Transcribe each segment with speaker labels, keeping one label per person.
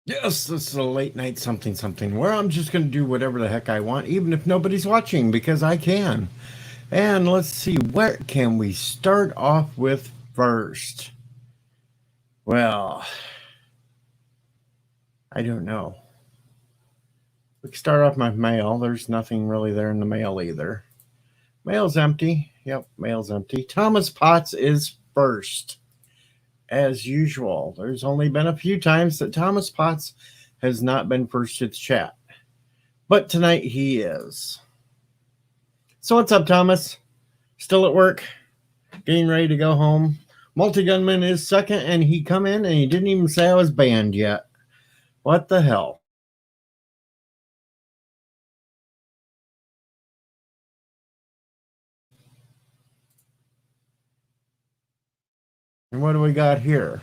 Speaker 1: Yes, this is a late night something where I'm just going to do whatever the heck I want, even if nobody's watching, because I can. And let's see, what can we start off with first? Well, I don't know. We can start off my mail. There's nothing really there in the mail either. Mail's empty. Yep, mail's empty. Thomas Potts is first, as usual. There's only been a few times that Thomas Potts has not been first to the chat, but tonight he is. So what's up, Thomas? Still at work? Getting ready to go home? Multi-Gunman is second, and he come in and he didn't even say I was banned yet. What the hell? And what do we got here?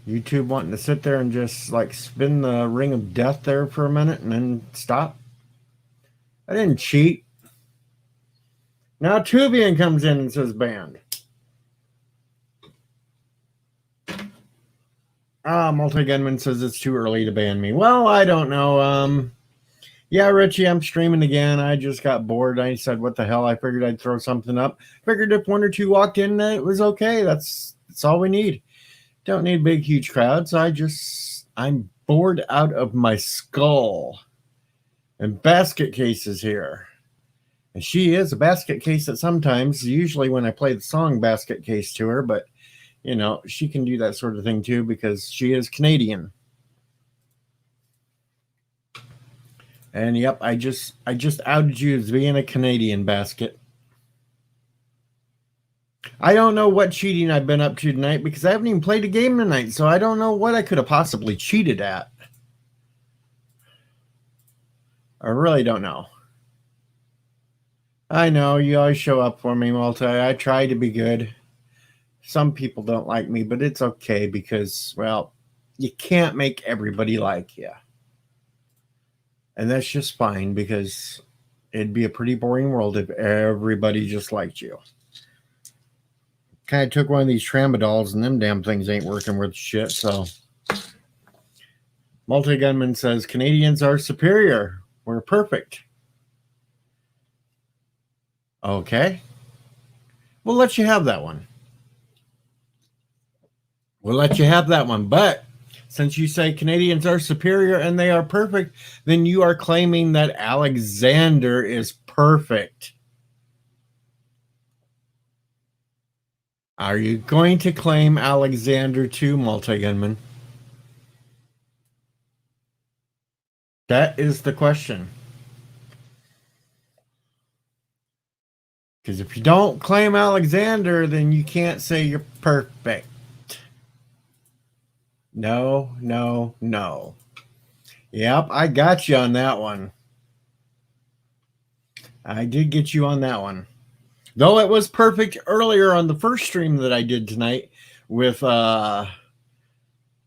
Speaker 1: YouTube wanting to sit there and just like spin the ring of death there for a minute and then stop? I didn't cheat. Now Tubian comes in and says banned. Multi-Gunman says it's too early to ban me. Well, I don't know. Yeah, Richie, I'm streaming again. I just got bored. I said, what the hell? I figured I'd throw something up. Figured if one or two walked in, it was okay. That's all we need. Don't need big, huge crowds. I'm bored out of my skull. And Basket Case is here. And she is a basket case at sometimes, usually when I play the song Basket Case to her, but you know, she can do that sort of thing too because she is Canadian. And yep, I just outed you as being a Canadian, Basket. I don't know what cheating I've been up to tonight because I haven't even played a game tonight, so I don't know what I could have possibly cheated at. I really don't know. I know, you always show up for me, Multi. I try to be good. Some people don't like me, but it's okay because, well, you can't make everybody like you. And that's just fine because it'd be a pretty boring world if everybody just liked you. Kind of took one of these Tramadols and them damn things ain't working worth shit, so. Multi-Gunman says, Canadians are superior. We're perfect. Okay. We'll let you have that one. We'll let you have that one. But since you say Canadians are superior and they are perfect, then you are claiming that Alexander is perfect. Are you going to claim Alexander too, Multi-Gunman? That is the question. Because if you don't claim Alexander, then you can't say you're perfect. No, no, no. Yep, I got you on that one. I did get you on that one. Though it was perfect earlier on the first stream that I did tonight with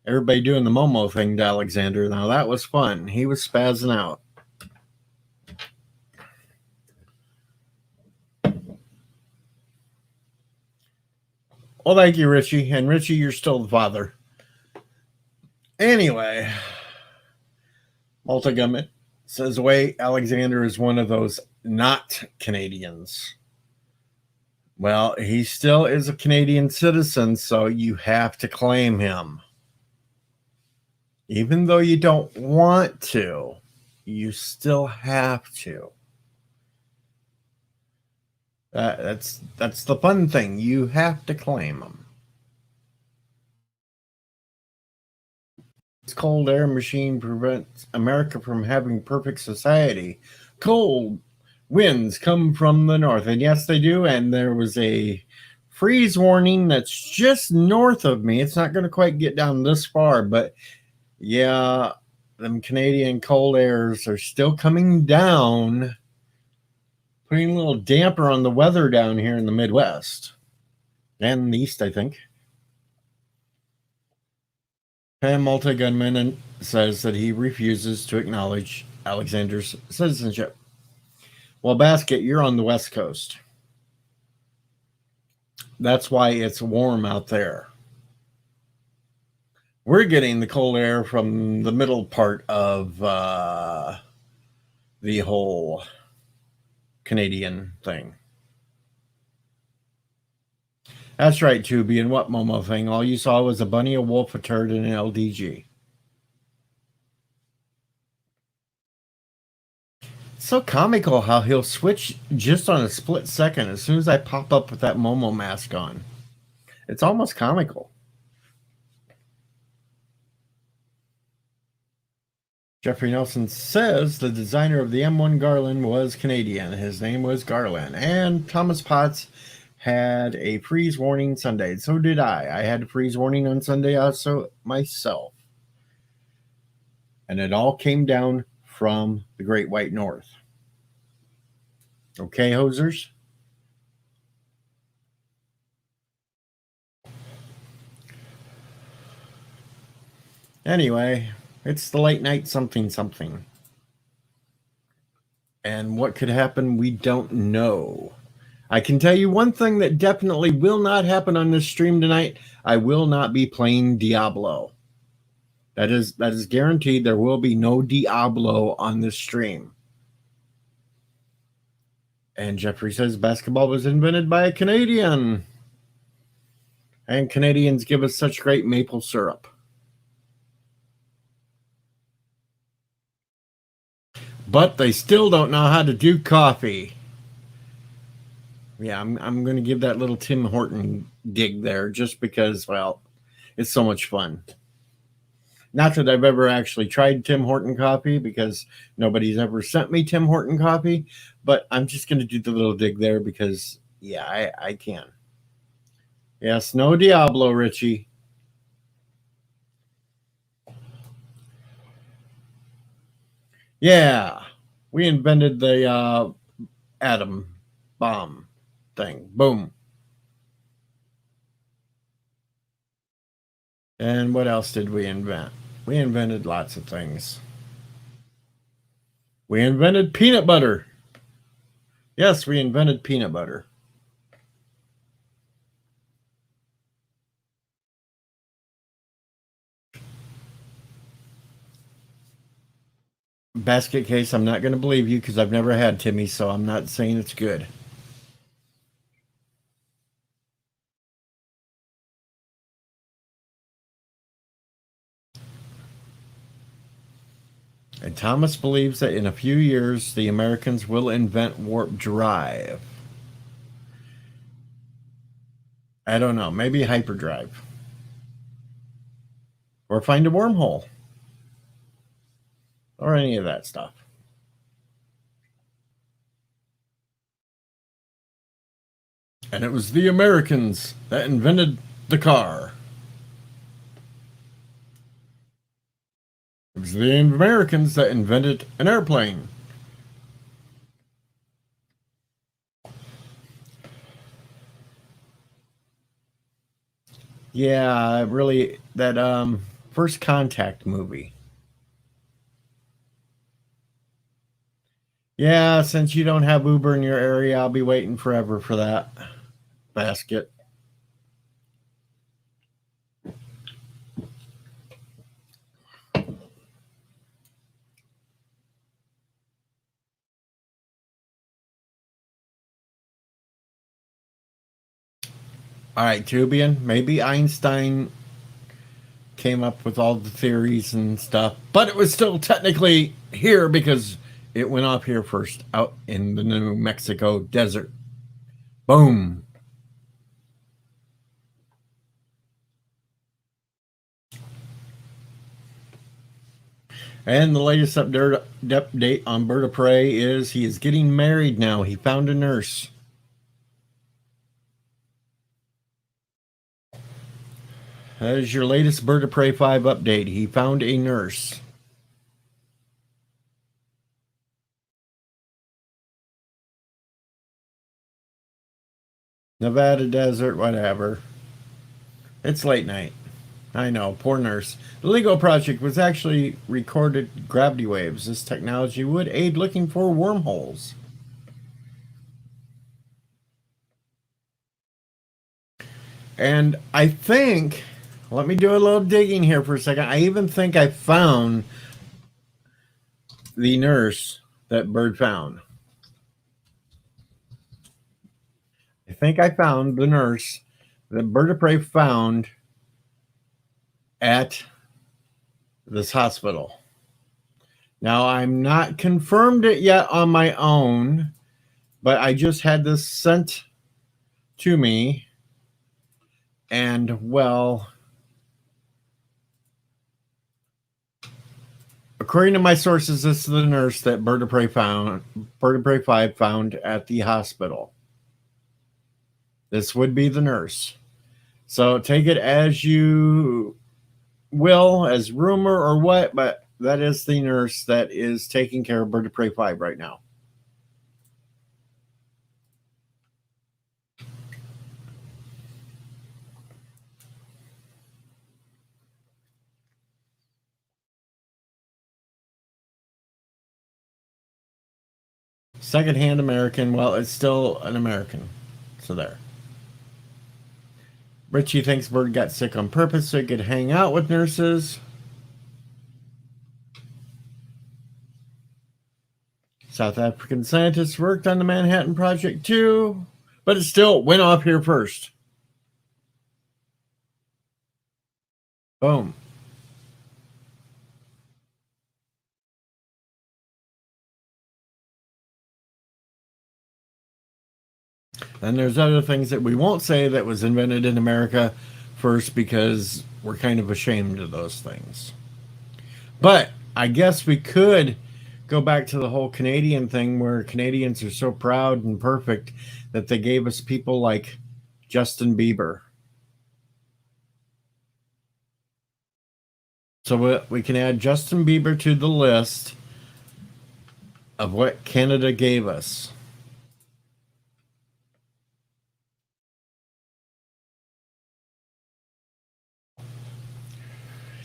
Speaker 1: everybody doing the Momo thing to Alexander. Now that was fun. He was spazzing out. Well, thank you, Richie. And Richie, you're still the father. Anyway, Multi-Gunman says, wait, Alexander is one of those not Canadians. Well, he still is a Canadian citizen, so you have to claim him. Even though you don't want to, you still have to. That's the fun thing. You have to claim them. This cold air machine prevents America from having perfect society. Cold winds come from the north, and yes, they do. And there was a freeze warning that's just north of me. It's not going to quite get down this far, but yeah, them Canadian cold airs are still coming down, putting a little damper on the weather down here in the Midwest and the East, I think. And Multi-Gunman says that he refuses to acknowledge Alexander's citizenship. Well, Basket, you're on the West Coast. That's why it's warm out there. We're getting the cold air from the middle part of the whole Canadian thing. That's right, Tubi. And what Momo thing? All you saw was a bunny, a wolf, a turd, and an LDG. It's so comical how he'll switch just on a split second as soon as I pop up with that Momo mask on. It's almost comical. Jeffrey Nelson says the designer of the M1 Garland was Canadian. His name was Garland. And Thomas Potts had a freeze warning Sunday. So did I. I had a freeze warning on Sunday also myself. And it all came down from the Great White North. Okay, hosers? Anyway, it's the late night something. And what could happen, we don't know. I can tell you one thing that definitely will not happen on this stream tonight. I will not be playing Diablo. That is guaranteed. There will be no Diablo on this stream. And Jeffrey says basketball was invented by a Canadian. And Canadians give us such great maple syrup. But they still don't know how to do coffee. Yeah, I'm going to give that little Tim Horton gig there just because, well, it's so much fun. Not that I've ever actually tried Tim Horton coffee because nobody's ever sent me Tim Horton coffee, but I'm just going to do the little dig there because, yeah, I can. Yes, no Diablo, Richie. Yeah, we invented the atom bomb thing. Boom. And what else did we invent? We invented lots of things. We invented peanut butter. Yes, we invented peanut butter. Basket case, I'm not going to believe you because I've never had Timmy, so I'm not saying it's good. And Thomas believes that in a few years, the Americans will invent warp drive. I don't know. Maybe hyperdrive. Or find a wormhole. Or any of that stuff. And it was the Americans that invented the car. It was the Americans that invented an airplane. Yeah, really, that First Contact movie. Yeah, since you don't have Uber in your area, I'll be waiting forever for that basket. All right, Tubian, maybe Einstein came up with all the theories and stuff, but it was still technically here because it went off here first, out in the New Mexico desert. Boom. And the latest update on Bird of Prey is he is getting married now. He found a nurse. That is your latest Bird of Prey 5 update. He found a nurse. Nevada desert, whatever. It's late night. I know, poor nurse. The LEGO project was actually recorded gravity waves. This technology would aid looking for wormholes. And I think, let me do a little digging here for a second. I even think I found the nurse that Bird found. I think I found the nurse that Bird of Prey found at this hospital. Now, I'm not confirmed it yet on my own, but I just had this sent to me. And, well, according to my sources, this is the nurse that Bird of Prey 5 found at the hospital. This would be the nurse. So take it as you will, as rumor or what, but that is the nurse that is taking care of Bird of Prey 5 right now. Secondhand American. Well, it's still an American. So there. Richie thinks Bird got sick on purpose so he could hang out with nurses. South African scientists worked on the Manhattan Project too, but it still went off here first. Boom. And there's other things that we won't say that was invented in America first because we're kind of ashamed of those things. But I guess we could go back to the whole Canadian thing where Canadians are so proud and perfect that they gave us people like Justin Bieber. So we can add Justin Bieber to the list of what Canada gave us.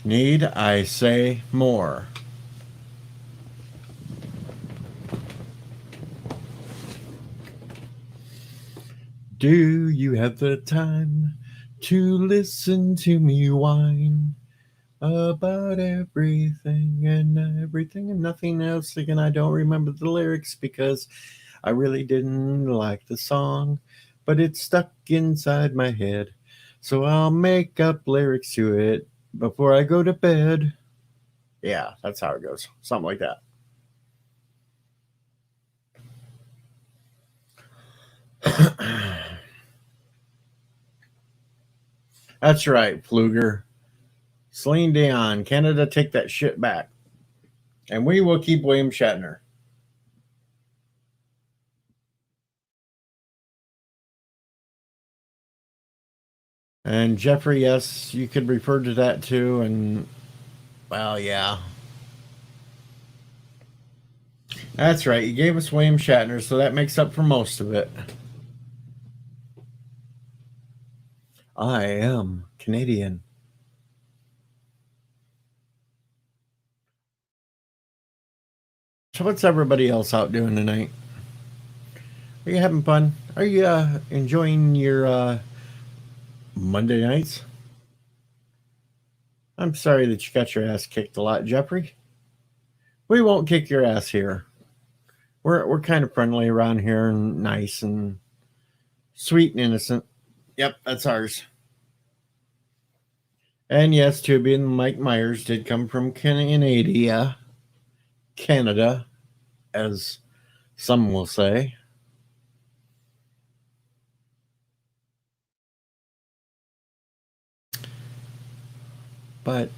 Speaker 1: Need I say more? Do you have the time to listen to me whine about everything and nothing else? Again, I don't remember the lyrics because I really didn't like the song, but it's stuck inside my head. So I'll make up lyrics to it before I go to bed. Yeah, that's how it goes. Something like that. That's right, Pfluger. Celine Dion, Canada, take that shit back. And we will keep William Shatner. And Jeffrey, yes, you could refer to that too. And, well, yeah. That's right. You gave us William Shatner, so that makes up for most of it. I am Canadian. So, what's everybody else out doing tonight? Are you having fun? Are you enjoying your Monday nights? I'm sorry that you got your ass kicked a lot, Jeffrey. We won't kick your ass here. We're kind of friendly around here and nice and sweet and innocent. Yep, that's ours. And yes, Tubi and Mike Myers did come from Canada, as some will say. But,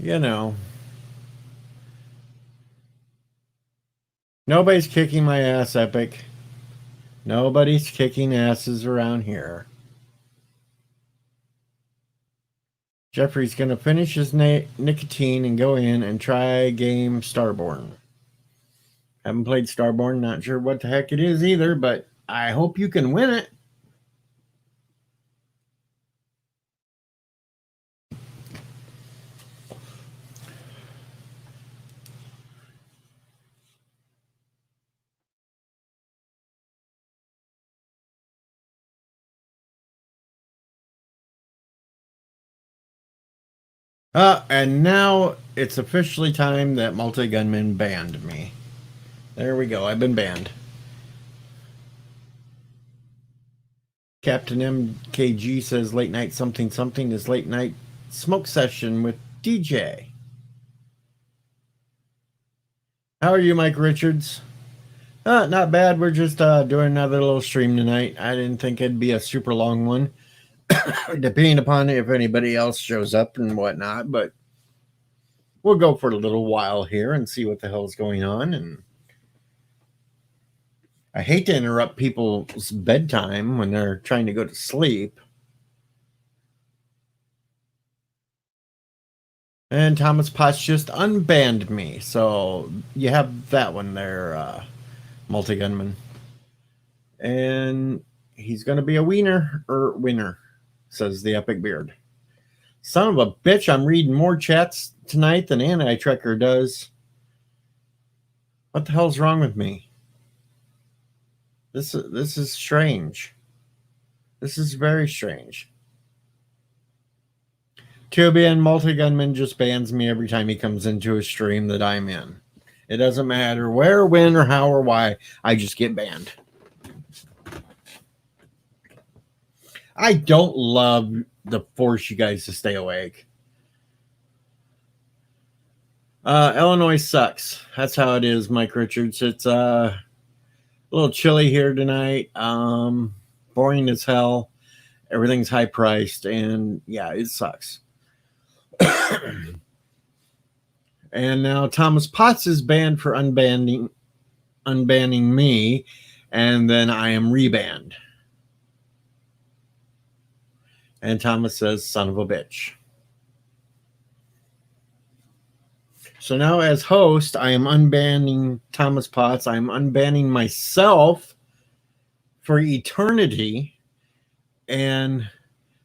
Speaker 1: you know, nobody's kicking my ass, Epic. Nobody's kicking asses around here. Jeffrey's going to finish his nicotine and go in and try game Starborn. Haven't played Starborn, not sure what the heck it is either, but I hope you can win it. And now it's officially time that Multi Gunman banned me. There we go. I've been banned. Captain MKG says late night something something is late night smoke session with DJ. How are you, Mike Richards? Not bad. We're just doing another little stream tonight. I didn't think it'd be a super long one, depending upon if anybody else shows up and whatnot. But we'll go for a little while here and see what the hell's going on. And I hate to interrupt people's bedtime when they're trying to go to sleep. And Thomas Potts just unbanned me. So you have that one there, Multi Gunman. And he's going to be a winner, says the Epic Beard. Son of a bitch, I'm reading more chats tonight than Anti-Trekker does. What the hell's wrong with me? This is strange. This is very strange. Tubian Multi Gunman just bans me every time he comes into a stream that I'm in. It doesn't matter where, when, or how, or why. I just get banned. I don't love the force you guys to stay awake. Illinois sucks. That's how it is, Mike Richards. It's a little chilly here tonight. Boring as hell. Everything's high priced, and yeah, it sucks. And now Thomas Potts is banned for unbanning me, and then I am rebanned. And Thomas says, son of a bitch. So now as host, I am unbanning Thomas Potts. I'm unbanning myself for eternity and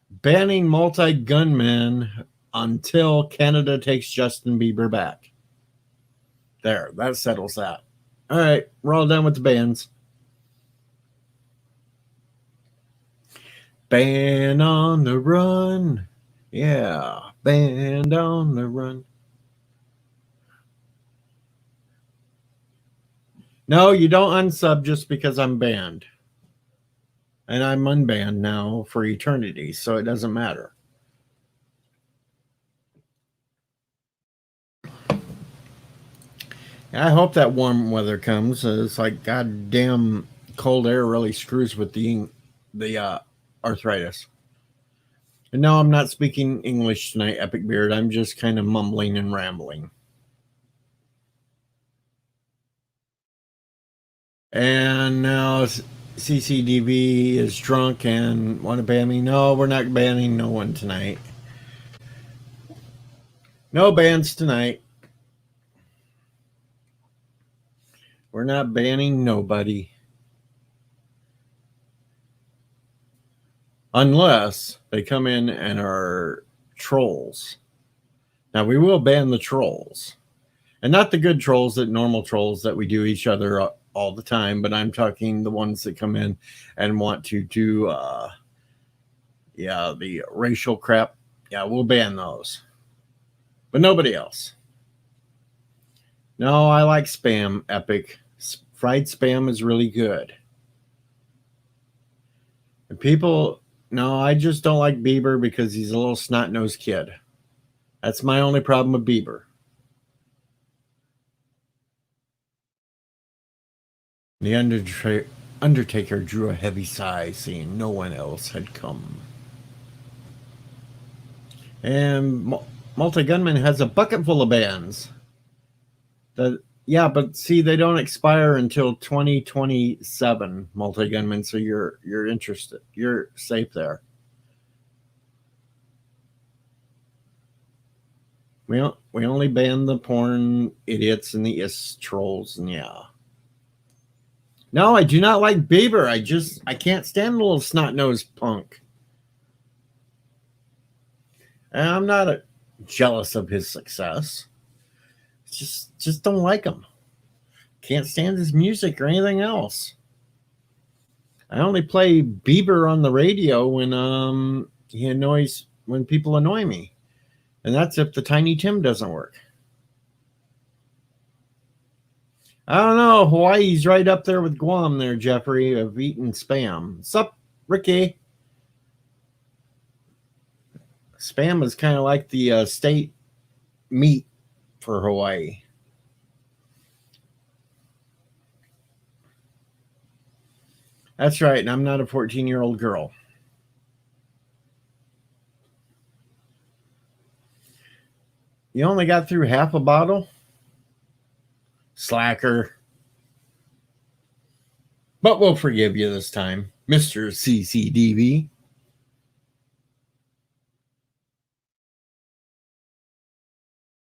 Speaker 1: banning Multi Gunman until Canada takes Justin Bieber back. There, that settles that. All right, we're all done with the bans. Band on the run. Yeah, band on the run. No, you don't unsub just because I'm banned. And I'm unbanned now for eternity, so it doesn't matter. I hope that warm weather comes. It's like goddamn cold air really screws with the arthritis. And no, I'm not speaking English tonight, Epic Beard. I'm just kind of mumbling and rambling. And now CCDV is drunk and want to ban me. No, we're not banning no one tonight. No bans tonight. We're not banning nobody. Unless they come in and are trolls. Now, we will ban the trolls. And not the good trolls, that normal trolls that we do each other all the time, but I'm talking the ones that come in and want to do, the racial crap. Yeah, we'll ban those. But nobody else. No, I like spam, Epic. Fried spam is really good. And people, no, I just don't like Bieber because he's a little snot-nosed kid. That's my only problem with Bieber. The Undertaker drew a heavy sigh, seeing no one else had come. And Multi Gunman has a bucket full of bans. Yeah, but see, they don't expire until 2027, Multi Gunman. So you're interested. You're safe there. We only ban the porn idiots and the trolls, and yeah. No, I do not like Bieber. I can't stand a little snot-nosed punk. And I'm not jealous of his success. Just don't like him. Can't stand his music or anything else. I only play Bieber on the radio when when people annoy me. And that's if the Tiny Tim doesn't work. I don't know. Hawaii's right up there with Guam there, Jeffrey, of eating spam. Sup, Ricky? Spam is kind of like the state meat for Hawaii. That's right, and I'm not a 14-year-old girl. You only got through half a bottle? Slacker. But we'll forgive you this time, Mr. CCDV.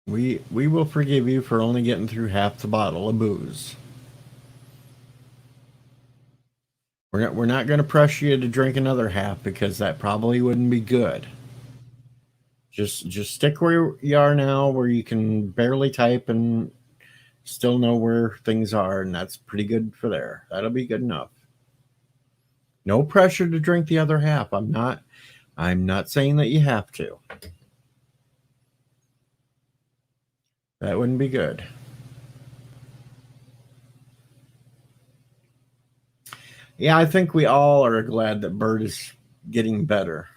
Speaker 1: We will forgive you for only getting through half the bottle of booze. We're not going to press you to drink another half because that probably wouldn't be good. Just stick where you are now, where you can barely type and still know where things are, and that's pretty good for there. That'll be good enough. No pressure to drink the other half. I'm not saying that you have to. That wouldn't be good. Yeah, I think we all are glad that Bird is getting better.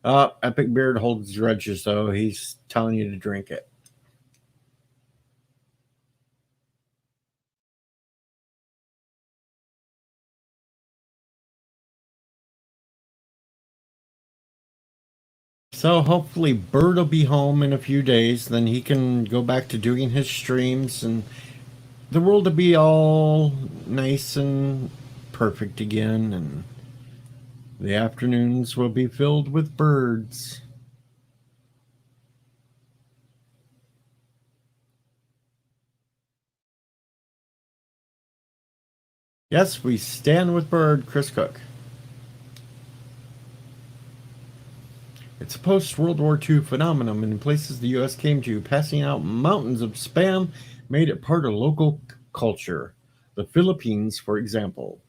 Speaker 1: Epic Beard holds grudges, though. He's telling you to drink it. So hopefully Bird will be home in a few days. Then he can go back to doing his streams and the world will be all nice and perfect again. And the afternoons will be filled with birds. Yes, we stand with Bird, Chris Cook. It's a post-World War II phenomenon in places the U.S. came to. Passing out mountains of spam made it part of local culture. The Philippines, for example.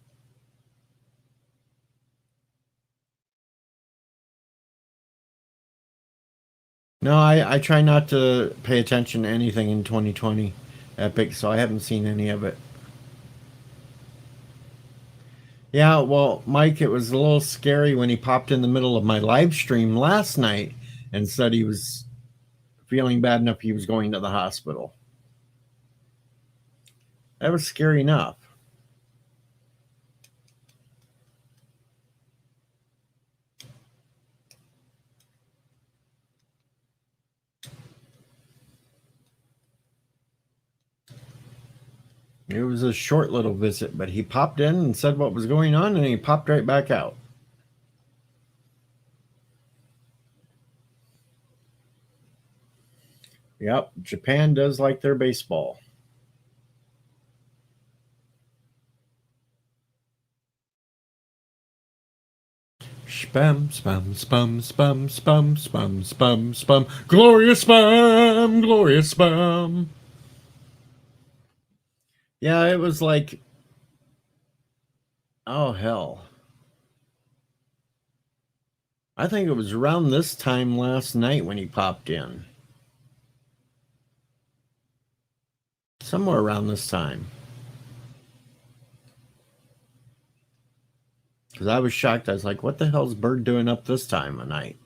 Speaker 1: No, I try not to pay attention to anything in 2020 Epic, so I haven't seen any of it. Yeah, well, Mike, it was a little scary when he popped in the middle of my live stream last night and said he was feeling bad enough he was going to the hospital. That was scary enough. It was a short little visit, but he popped in and said what was going on, and he popped right back out. Yep, Japan does like their baseball. Spam, spam, spam, spam, spam, spam, spam, spam. Glorious spam, glorious spam. Yeah, it was like, oh, hell. I think it was around this time last night when he popped in. Somewhere around this time. Because I was shocked. I was like, what the hell's Bird doing up this time of night?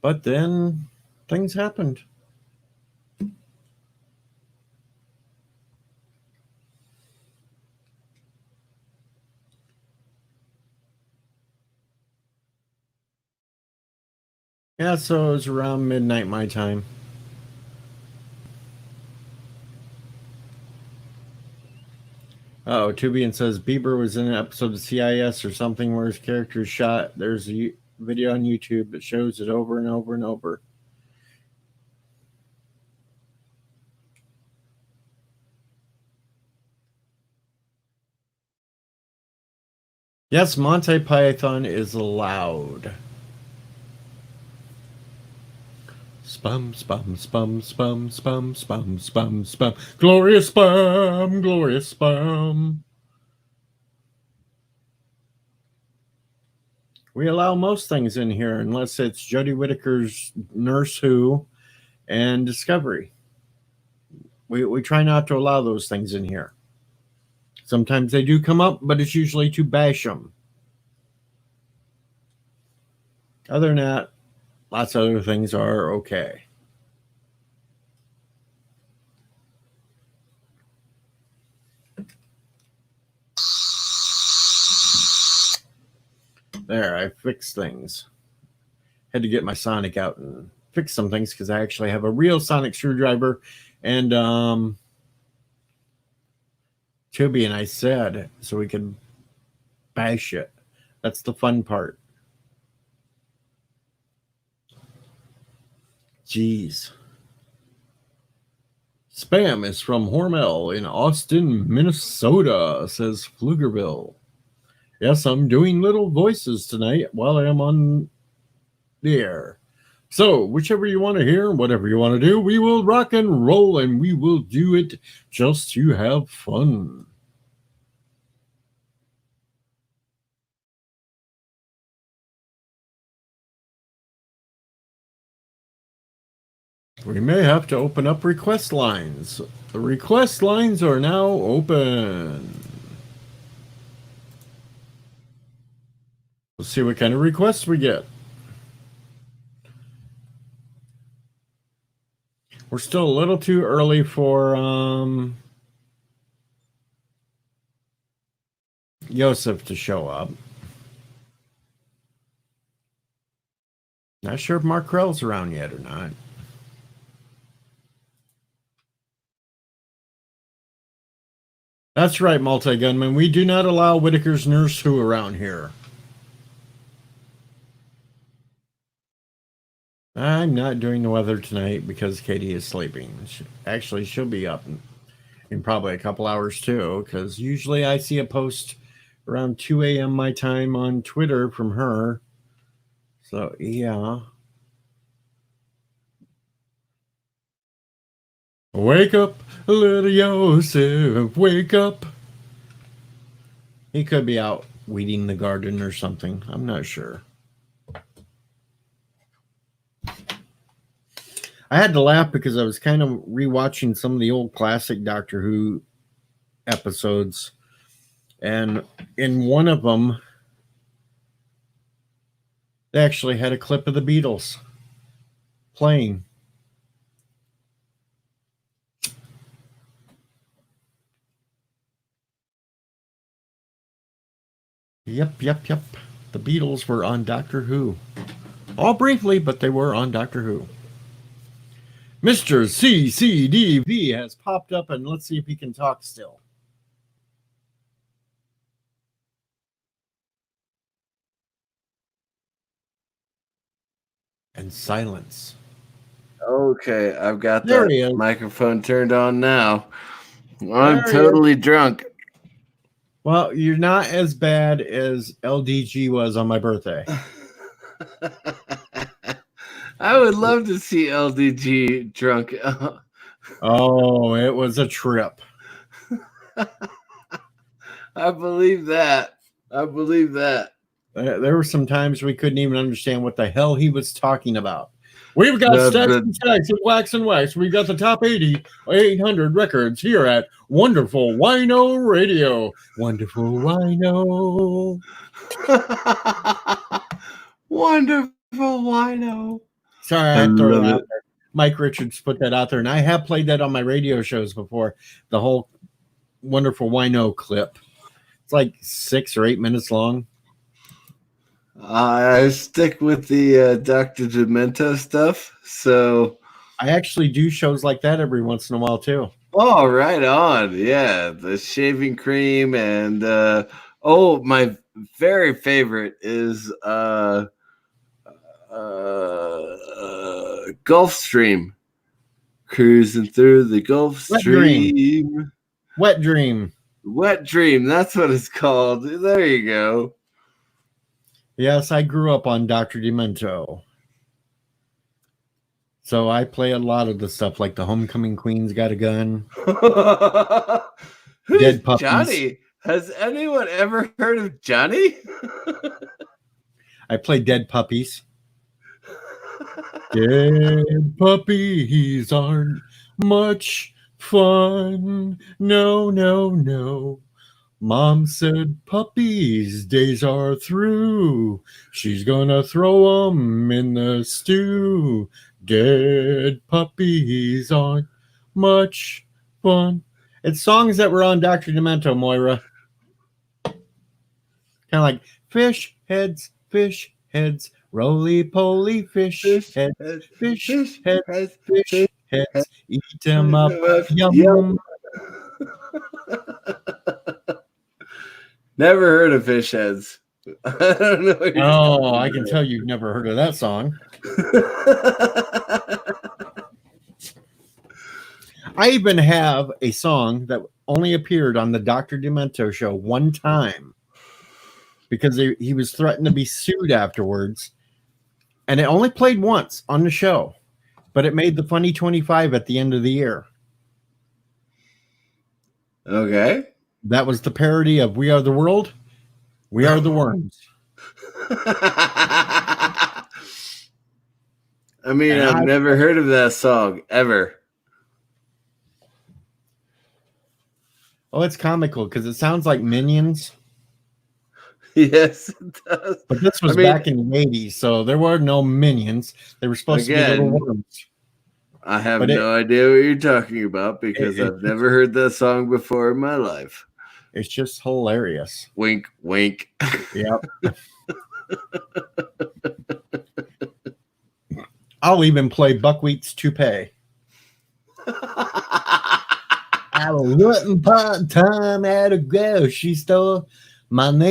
Speaker 1: But then things happened. Yeah, so it was around midnight my time. Oh, Tubian says Bieber was in an episode of CIS or something where his character is shot. There's a video on YouTube that shows it over and over and over. Yes, Monty Python is allowed. Spam, spam, spam, spam, spam, spam, spam, spam. Glorious spam, glorious spam. We allow most things in here unless it's Jodie Whittaker's Nurse Who and Discovery. We try not to allow those things in here. Sometimes they do come up, but it's usually to bash them. Other than that, lots of other things are okay. There, I fixed things. Had to get my Sonic out and fix some things because I actually have a real Sonic screwdriver. And Tubi and I said so we could bash it. That's the fun part. Jeez. Spam is from Hormel in Austin, Minnesota, says Pflugerville. Yes, I'm doing little voices tonight while I am on the air. So, whichever you want to hear, whatever you want to do, we will rock and roll, and we will do it just to have fun. We may have to open up request lines. The request lines are now open. Let's see what kind of requests we get. We're still a little too early for Yosef to show up. Not sure if Mark Krell's around yet or not. That's right, Multi-Gunman. We do not allow Whittaker's Nurse Who around here. I'm not doing the weather tonight because Katie is sleeping. Actually, she'll be up in probably a couple hours too, because usually I see a post around 2 a.m. my time on Twitter from her. So, yeah. Wake up, little Yosef, wake up. He could be out weeding the garden or something. I'm not sure. I had to laugh because I was kind of rewatching some of the old classic Doctor Who episodes. And in one of them, they actually had a clip of the Beatles playing. Yep. The Beatles were on Doctor Who. All briefly, but they were on Doctor Who. Mr. CCDV has popped up, and let's see if he can talk still. And silence.
Speaker 2: Okay, I've got that microphone turned on now. I'm totally drunk.
Speaker 1: Well, you're not as bad as LDG was on my birthday.
Speaker 2: I would love to see LDG drunk.
Speaker 1: Oh, it was a trip.
Speaker 2: I believe that.
Speaker 1: There were some times we couldn't even understand what the hell he was talking about. We've got stacks and stacks of wax and wax. We've got the top 800 records here at Wonderful Wino Radio. Wonderful Wino.
Speaker 2: Wonderful Wino.
Speaker 1: Sorry, I throw it out there. Mike Richards put that out there, and I have played that on my radio shows before. The whole Wonderful Wino clip. It's like 6 or 8 minutes long.
Speaker 2: I stick with the Dr. Demento stuff, so
Speaker 1: I actually do shows like that every once in a while too.
Speaker 2: Oh, right on. Yeah, the shaving cream and my very favorite is Gulfstream. Cruising through the Gulf Stream.
Speaker 1: Wet Dream.
Speaker 2: That's what it's called. There you go.
Speaker 1: Yes, I grew up on Dr. Demento. So I play a lot of the stuff like the Homecoming Queen's Got a Gun.
Speaker 2: Who's Dead Puppies. Johnny? Has anyone ever heard of Johnny?
Speaker 1: I play Dead Puppies. Dead puppies aren't much fun. No, no, no. Mom said puppies' days are through. She's gonna throw 'em in the stew. Dead puppies aren't much fun. It's songs that were on Dr. Demento, Moira. Kind of like fish heads, roly poly fish heads, fish heads, fish heads. Eat them up, yum.
Speaker 2: Never heard of Fish Heads. I don't know.
Speaker 1: Oh, I can tell you've never heard of that song. I even have a song that only appeared on the Dr. Demento show one time because he was threatened to be sued afterwards. And it only played once on the show, but it made the Funny 25 at the end of the year.
Speaker 2: Okay.
Speaker 1: That was the parody of We Are the World, We Are the Worms.
Speaker 2: I mean,
Speaker 1: And
Speaker 2: I've never heard of that song ever.
Speaker 1: Oh, it's comical because it sounds like Minions.
Speaker 2: Yes, it does.
Speaker 1: But this was back in the 80s, so there were no Minions. They were supposed to be little worms.
Speaker 2: I have no idea what you're talking about because I've never heard that song before in my life.
Speaker 1: It's just hilarious.
Speaker 2: Wink, wink.
Speaker 1: Yep. I'll even play Buckwheat's Toupee. I was working part-time at a grocery store. My boss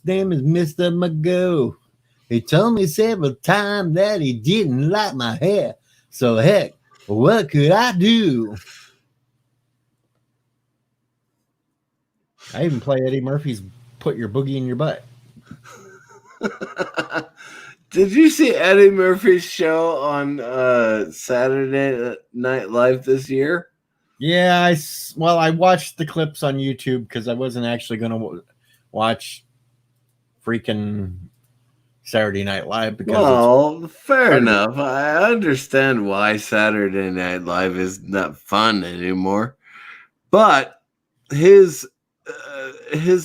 Speaker 1: name is Mr. Magoo. He told me several times that he didn't like my hair. So heck, what could I do? I even play Eddie Murphy's Put Your Boogie in Your Butt.
Speaker 2: Did you see Eddie Murphy's show on Saturday Night Live this year?
Speaker 1: Yeah, I watched the clips on YouTube because I wasn't actually going to watch freaking Saturday Night Live.
Speaker 2: Well, fair enough. I understand why Saturday Night Live is not fun anymore, but his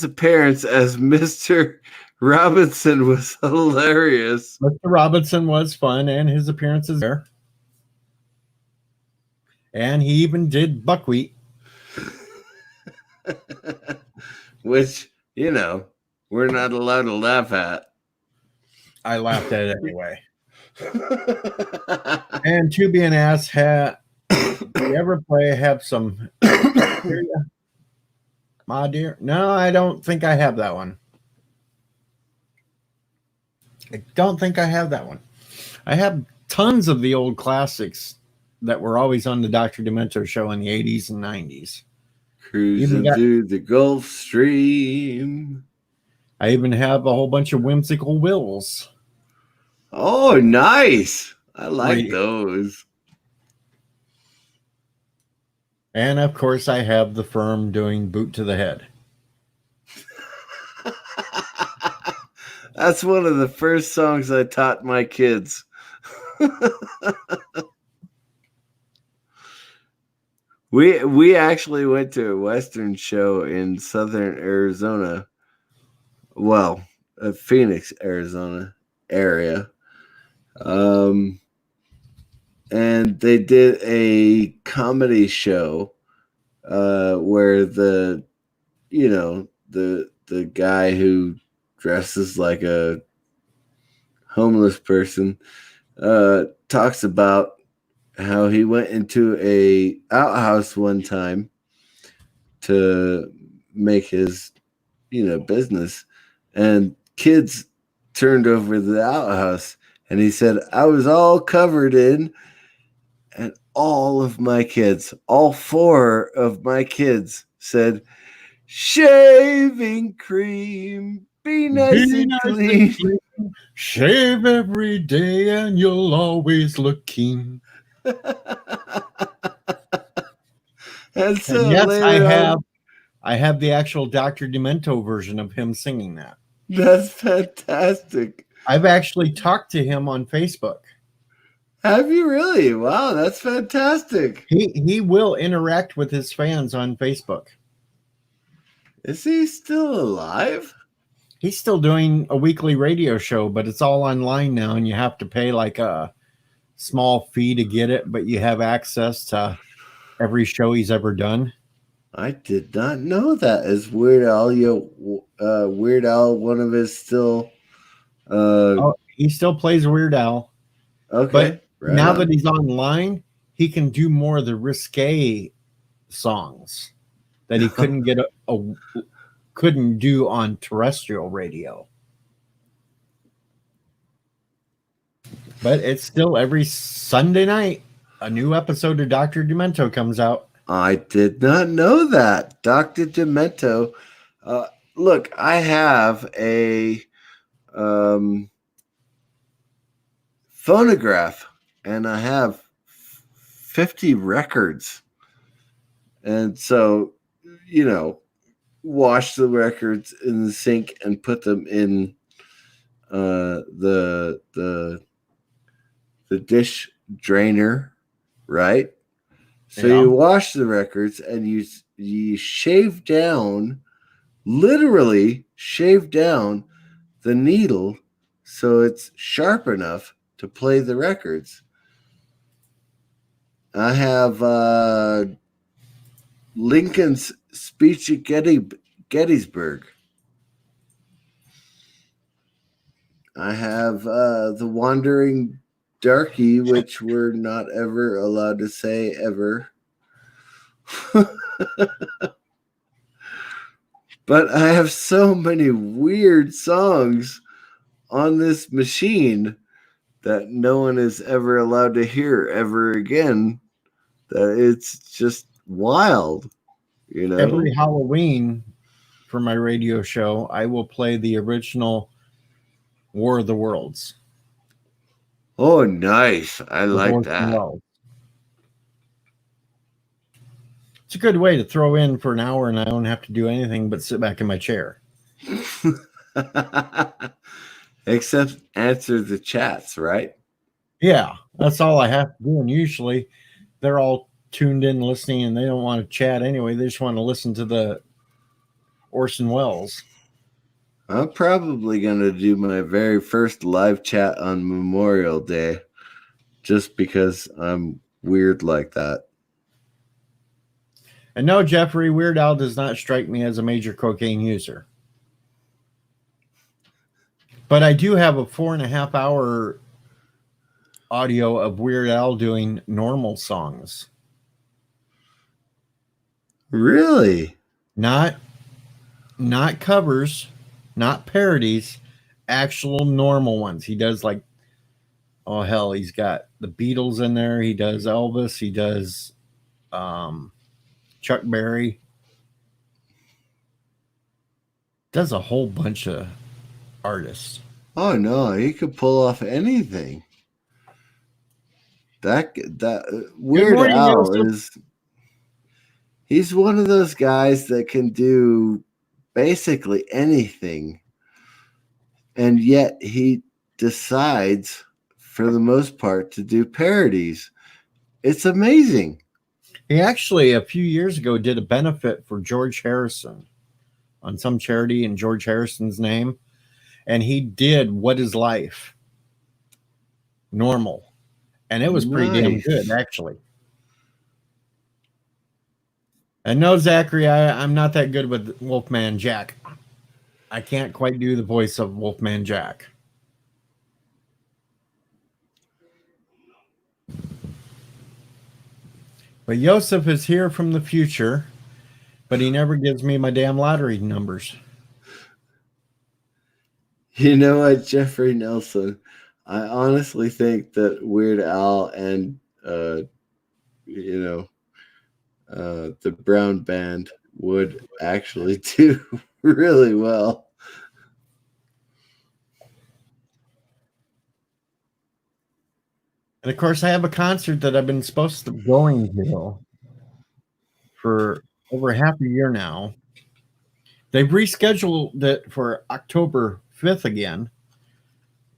Speaker 2: appearance as Mr. Robinson was hilarious.
Speaker 1: Mr. Robinson was fun, and his appearances there. And he even did Buckwheat.
Speaker 2: Which, we're not allowed to laugh at.
Speaker 1: I laughed at it anyway. And to be an ass hat, do you ever have some My Dear? No, I don't think I have that one. I don't think I have that one. I have tons of the old classics that were always on the Dr. Demento show in the 80s and 90s.
Speaker 2: Cruising through the Gulf Stream.
Speaker 1: I even have a whole bunch of Whimsical Wills.
Speaker 2: Oh, nice. I like those.
Speaker 1: And, of course, I have The Firm doing Boot to the Head.
Speaker 2: That's one of the first songs I taught my kids. We actually went to a Western show in southern Arizona. Well, Phoenix, Arizona area. And they did a comedy show where the guy who dresses like a homeless person talks about how he went into a outhouse one time to make his business, and kids turned over the outhouse, and he said, I was all covered in, and all of my kids, all 4 of my kids said, shaving cream, be nice and clean.
Speaker 1: Shave every day and you'll always look keen.
Speaker 2: And so
Speaker 1: yes, I have the actual Dr. Demento version of him singing that.
Speaker 2: That's fantastic.
Speaker 1: I've actually talked to him on Facebook.
Speaker 2: Have you really? Wow, that's fantastic.
Speaker 1: He will interact with his fans on Facebook.
Speaker 2: Is he still alive?
Speaker 1: He's still doing a weekly radio show, but it's all online now, and you have to pay like a small fee to get it, but you have access to every show he's ever done.
Speaker 2: I did not know that. Is Weird Al Weird Al one of his still?
Speaker 1: Oh, he still plays Weird Al.
Speaker 2: Okay.
Speaker 1: But
Speaker 2: right
Speaker 1: now
Speaker 2: on.
Speaker 1: that he's online, he can do more of the risque songs that he couldn't get couldn't do on terrestrial radio. But it's still every Sunday night a new episode of Dr. Demento comes out.
Speaker 2: I did not know that. Dr. Demento. Look, I have a phonograph and I have 50 records. And so, wash the records in the sink and put them in the dish drainer, right? So
Speaker 1: Yeah.
Speaker 2: you wash the records and you shave down, literally shave down the needle so it's sharp enough to play the records. I have Lincoln's speech at Gettysburg. I have The Wandering Darky, which we're not ever allowed to say ever. But I have so many weird songs on this machine that no one is ever allowed to hear ever again, that it's just wild,
Speaker 1: Every Halloween for my radio show, I will play the original War of the Worlds.
Speaker 2: Oh, nice. I like
Speaker 1: Orson
Speaker 2: that.
Speaker 1: Welles. It's a good way to throw in for an hour and I don't have to do anything but sit back in my chair.
Speaker 2: Except answer the chats, right?
Speaker 1: Yeah, that's all I have to do. And usually they're all tuned in listening and they don't want to chat anyway. They just want to listen to the Orson Welles.
Speaker 2: I'm probably going to do my very first live chat on Memorial Day just because I'm weird like that.
Speaker 1: And no, Jeffrey, Weird Al does not strike me as a major cocaine user. But I do have a 4.5 hour audio of Weird Al doing normal songs.
Speaker 2: Really?
Speaker 1: Not covers, not parodies, actual normal ones. He does like, oh hell, he's got the Beatles in there. He does Elvis. He does Chuck Berry. Does a whole bunch of artists.
Speaker 2: Oh no, he could pull off anything. That Weird
Speaker 1: morning,
Speaker 2: Al
Speaker 1: Joseph.
Speaker 2: he's one of those guys that can do basically anything. And yet he decides, for the most part, to do parodies. It's amazing.
Speaker 1: He actually, a few years ago, did a benefit for George Harrison on some charity in George Harrison's name. And he did What Is Life? Normal. And it was pretty damn good, actually. And no, Zachary, I'm not that good with Wolfman Jack. I can't quite do the voice of Wolfman Jack. But Yosef is here from the future, but he never gives me my damn lottery numbers.
Speaker 2: You know what, Jeffrey Nelson? I honestly think that Weird Al and the Brown Band would actually do really well.
Speaker 1: And of course, I have a concert that I've been supposed to be going to for over half a year now. They've rescheduled it for October 5th again,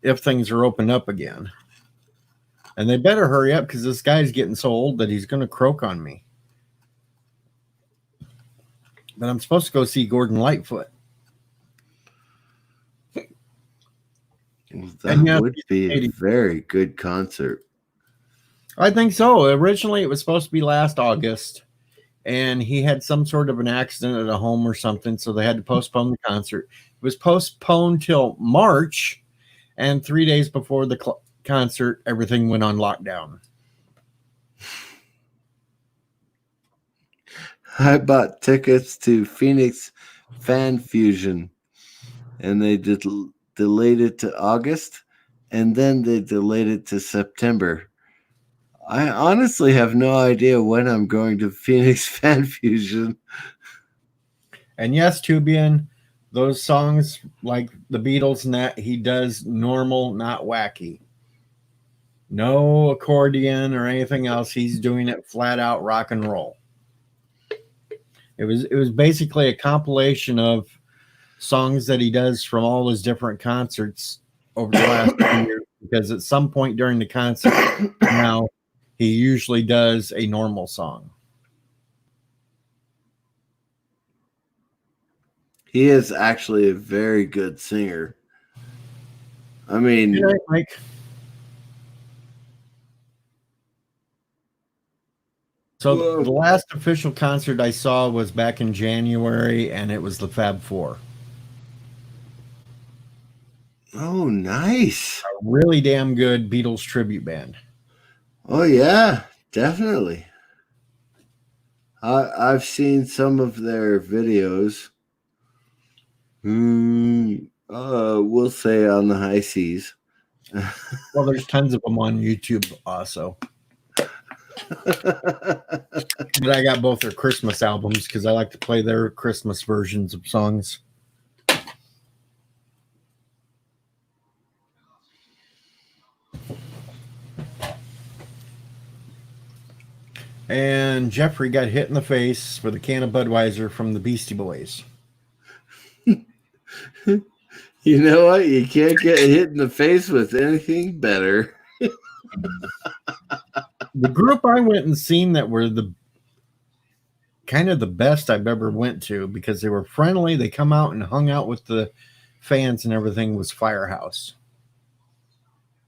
Speaker 1: if things are opened up again. And they better hurry up because this guy's getting so old that he's going to croak on me. But I'm supposed to go see Gordon Lightfoot.
Speaker 2: Well, that would be a very good concert.
Speaker 1: I think so. Originally, it was supposed to be last August, and he had some sort of an accident at a home or something, so they had to postpone the concert. It was postponed till March, and 3 days before the concert, everything went on lockdown.
Speaker 2: I bought tickets to Phoenix Fan Fusion, and they delayed it to August, and then they delayed it to September. I honestly have no idea when I'm going to Phoenix Fan Fusion.
Speaker 1: And yes, Tubian, those songs like the Beatles and that, he does normal, not wacky. No accordion or anything else. He's doing it flat out rock and roll. It was basically a compilation of songs that he does from all his different concerts over the last 2 years, because at some point during the concert now he usually does a normal song.
Speaker 2: He is actually a very good singer. I mean,
Speaker 1: Mike. So the last official concert I saw was back in January, and it was the Fab Four.
Speaker 2: Oh, nice.
Speaker 1: A really damn good Beatles tribute band.
Speaker 2: Oh, yeah, definitely. I've seen some of their videos. We'll say on the high seas.
Speaker 1: Well, there's tons of them on YouTube also. But I got both their Christmas albums because I like to play their Christmas versions of songs. And Jeffrey got hit in the face with a can of Budweiser from the Beastie Boys.
Speaker 2: You know what? You can't get hit in the face with anything better.
Speaker 1: The group I went and seen that were the kind of the best I've ever went to, because they were friendly. They come out and hung out with the fans and everything, was Firehouse,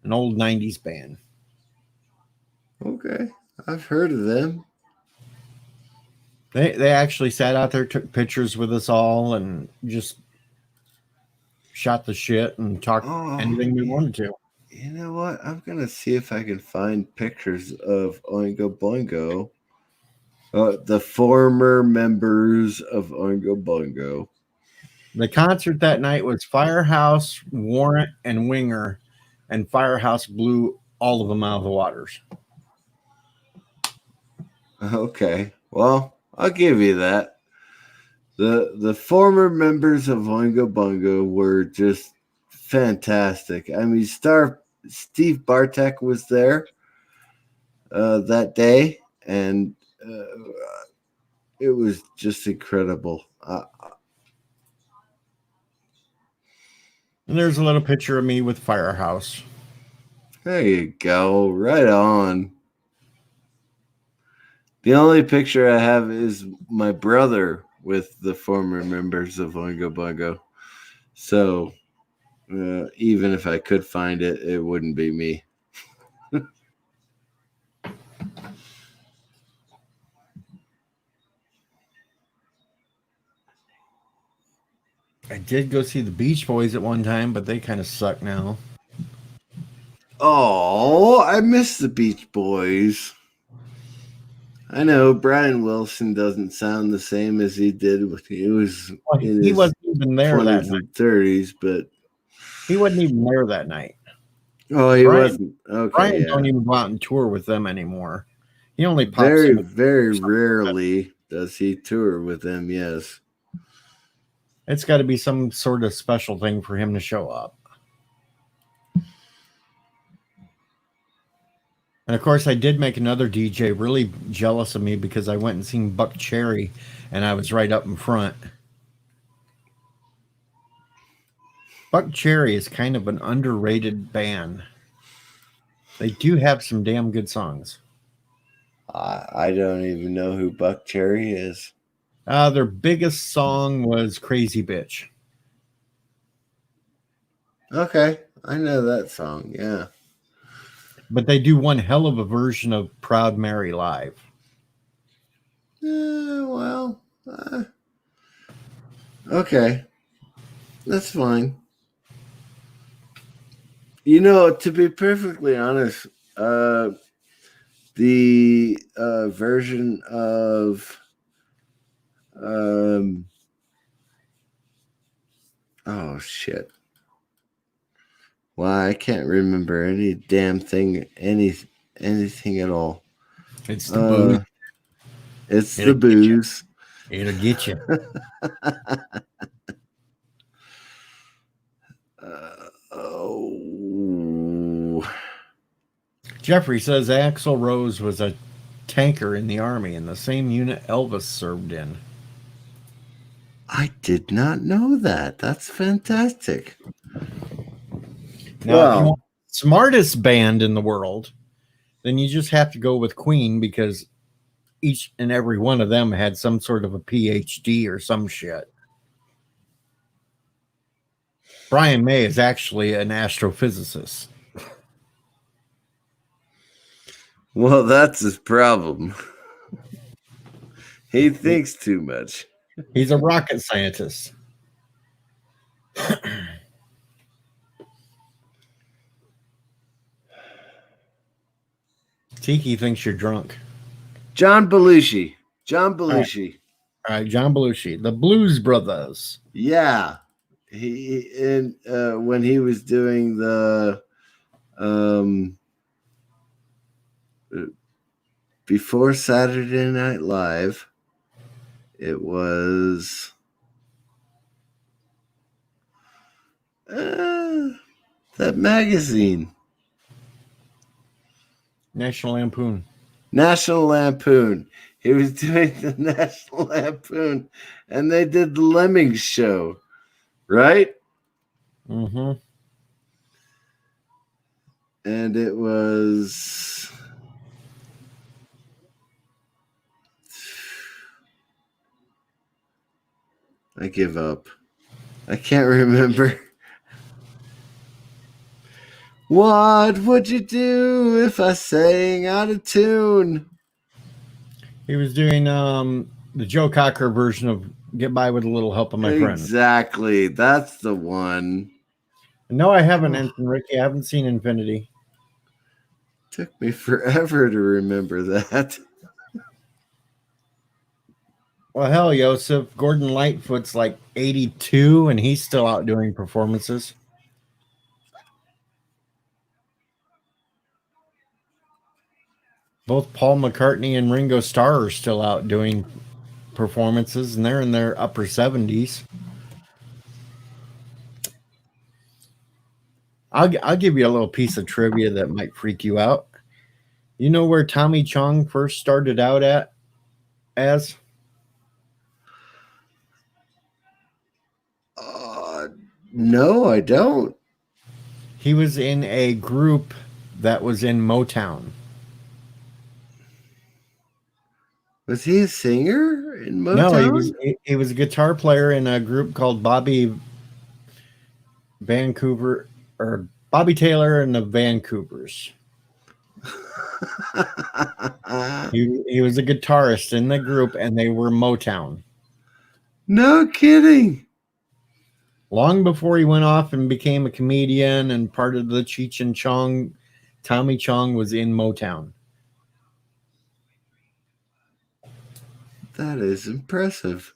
Speaker 1: an old 90s band.
Speaker 2: Okay. I've heard of them.
Speaker 1: They actually sat out there, took pictures with us all, and just shot the shit and talked anything we wanted to.
Speaker 2: You know what? I'm going to see if I can find pictures of Oingo Boingo. The former members of Oingo Boingo.
Speaker 1: The concert that night was Firehouse, Warrant, and Winger, and Firehouse blew all of them out of the waters.
Speaker 2: Okay. Well, I'll give you that. The former members of Oingo Boingo were just fantastic. I mean, Steve Bartek was there that day, and it was just incredible.
Speaker 1: And there's a little picture of me with Firehouse.
Speaker 2: There you go. Right on. The only picture I have is my brother with the former members of Oingo Boingo. So even if I could find it, it wouldn't be me.
Speaker 1: I did go see the Beach Boys at one time, but they kind of suck now.
Speaker 2: Oh, I miss the Beach Boys. I know Brian Wilson doesn't sound the same as he did when he was in
Speaker 1: he wasn't even there that
Speaker 2: 20s
Speaker 1: night.
Speaker 2: and 30s, but
Speaker 1: he wasn't even there that night.
Speaker 2: Oh, he wasn't. Okay,
Speaker 1: Brian
Speaker 2: yeah.
Speaker 1: don't even go out and tour with them anymore. He only pops
Speaker 2: very,
Speaker 1: in.
Speaker 2: very rarely does he tour with them. Yes,
Speaker 1: it's got to be some sort of special thing for him to show up. And of course, I did make another DJ really jealous of me because I went and seen Buck Cherry, and I was right up in front. Buck Cherry is kind of an underrated band. They do have some damn good songs.
Speaker 2: I don't even know who Buck Cherry is.
Speaker 1: Their biggest song was Crazy Bitch.
Speaker 2: Okay, I know that song. Yeah.
Speaker 1: But they do one hell of a version of Proud Mary live.
Speaker 2: Well, okay, that's fine. You know, to be perfectly honest, the version of oh shit. Well, I can't remember any damn thing, anything at all.
Speaker 1: It's the booze.
Speaker 2: It's the booze.
Speaker 1: It'll get you.
Speaker 2: Oh.
Speaker 1: Jeffrey says Axl Rose was a tanker in the army in the same unit Elvis served in.
Speaker 2: I did not know that. That's fantastic.
Speaker 1: Now, if you want the smartest band in the world, then you just have to go with Queen because each and every one of them had some sort of a PhD or some shit. Brian May is actually an astrophysicist.
Speaker 2: Well, that's his problem. He thinks too much.
Speaker 1: He's a rocket scientist. Tiki thinks you're drunk.
Speaker 2: John Belushi. John Belushi.
Speaker 1: All right, John Belushi, the Blues Brothers.
Speaker 2: Yeah. When he was doing the before Saturday Night Live, it was that magazine.
Speaker 1: National Lampoon.
Speaker 2: National Lampoon. He was doing the National Lampoon, and they did the Lemmings show, right?
Speaker 1: Mm-hmm.
Speaker 2: And it was I give up. I can't remember. What would you do if I sang out of tune?
Speaker 1: He was doing the Joe Cocker version of Get By With a Little Help of My Friends.
Speaker 2: Exactly. That's the one.
Speaker 1: No, I haven't, Ricky. I haven't seen Infinity.
Speaker 2: Took me forever to remember that.
Speaker 1: Well, hell, Joseph. Gordon Lightfoot's like 82, and he's still out doing performances. Both Paul McCartney and Ringo Starr are still out doing performances, and they're in their upper 70s. I'll give you a little piece of trivia that might freak you out. You know where Tommy Chong first started out as?
Speaker 2: No, I don't.
Speaker 1: He was in a group that was in Motown.
Speaker 2: Was he a singer in Motown?
Speaker 1: No, he was a guitar player in a group called Bobby Vancouver or Bobby Taylor and the Vancouvers. He was a guitarist in the group, and they were Motown.
Speaker 2: No kidding.
Speaker 1: Long before he went off and became a comedian and part of the Cheech and Chong, Tommy Chong was in Motown.
Speaker 2: That is impressive.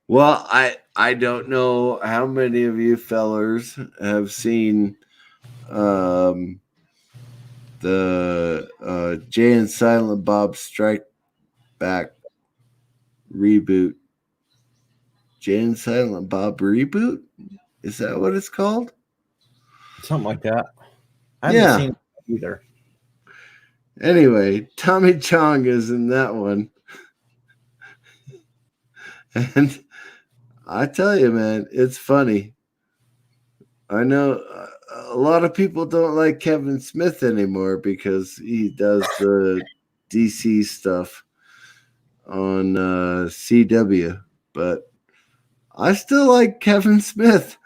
Speaker 2: Well, I don't know how many of you fellers have seen the Jay and Silent Bob Strike Back reboot. Jay and Silent Bob reboot? Is that what it's called?
Speaker 1: Something like that. I haven't seen it either.
Speaker 2: Anyway, Tommy Chong is in that one. And I tell you, man, it's funny. I know a lot of people don't like Kevin Smith anymore because he does the DC stuff on CW, but I still like Kevin Smith.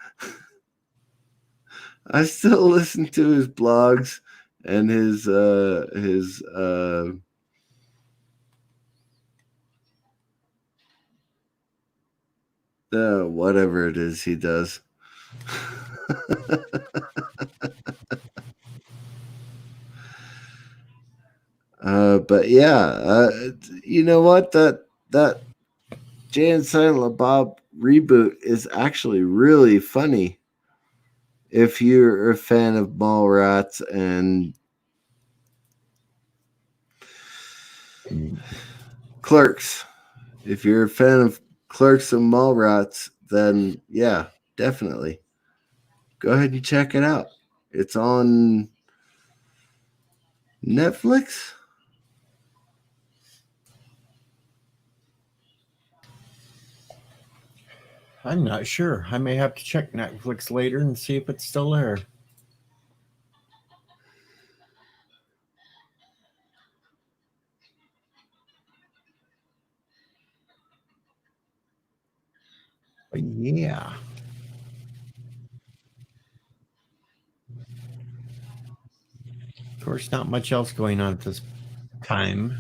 Speaker 2: I still listen to his blogs and his whatever it is he does. But yeah, you know what, that Jay and Silent Bob reboot is actually really funny if you're a fan of Mallrats and Clerks. If you're a fan of Clerks and Mallrats, then yeah, definitely go ahead and check it out. It's on Netflix.
Speaker 1: I'm not sure. I may have to check Netflix later and see if it's still there. But yeah. Of course, not much else going on at this time.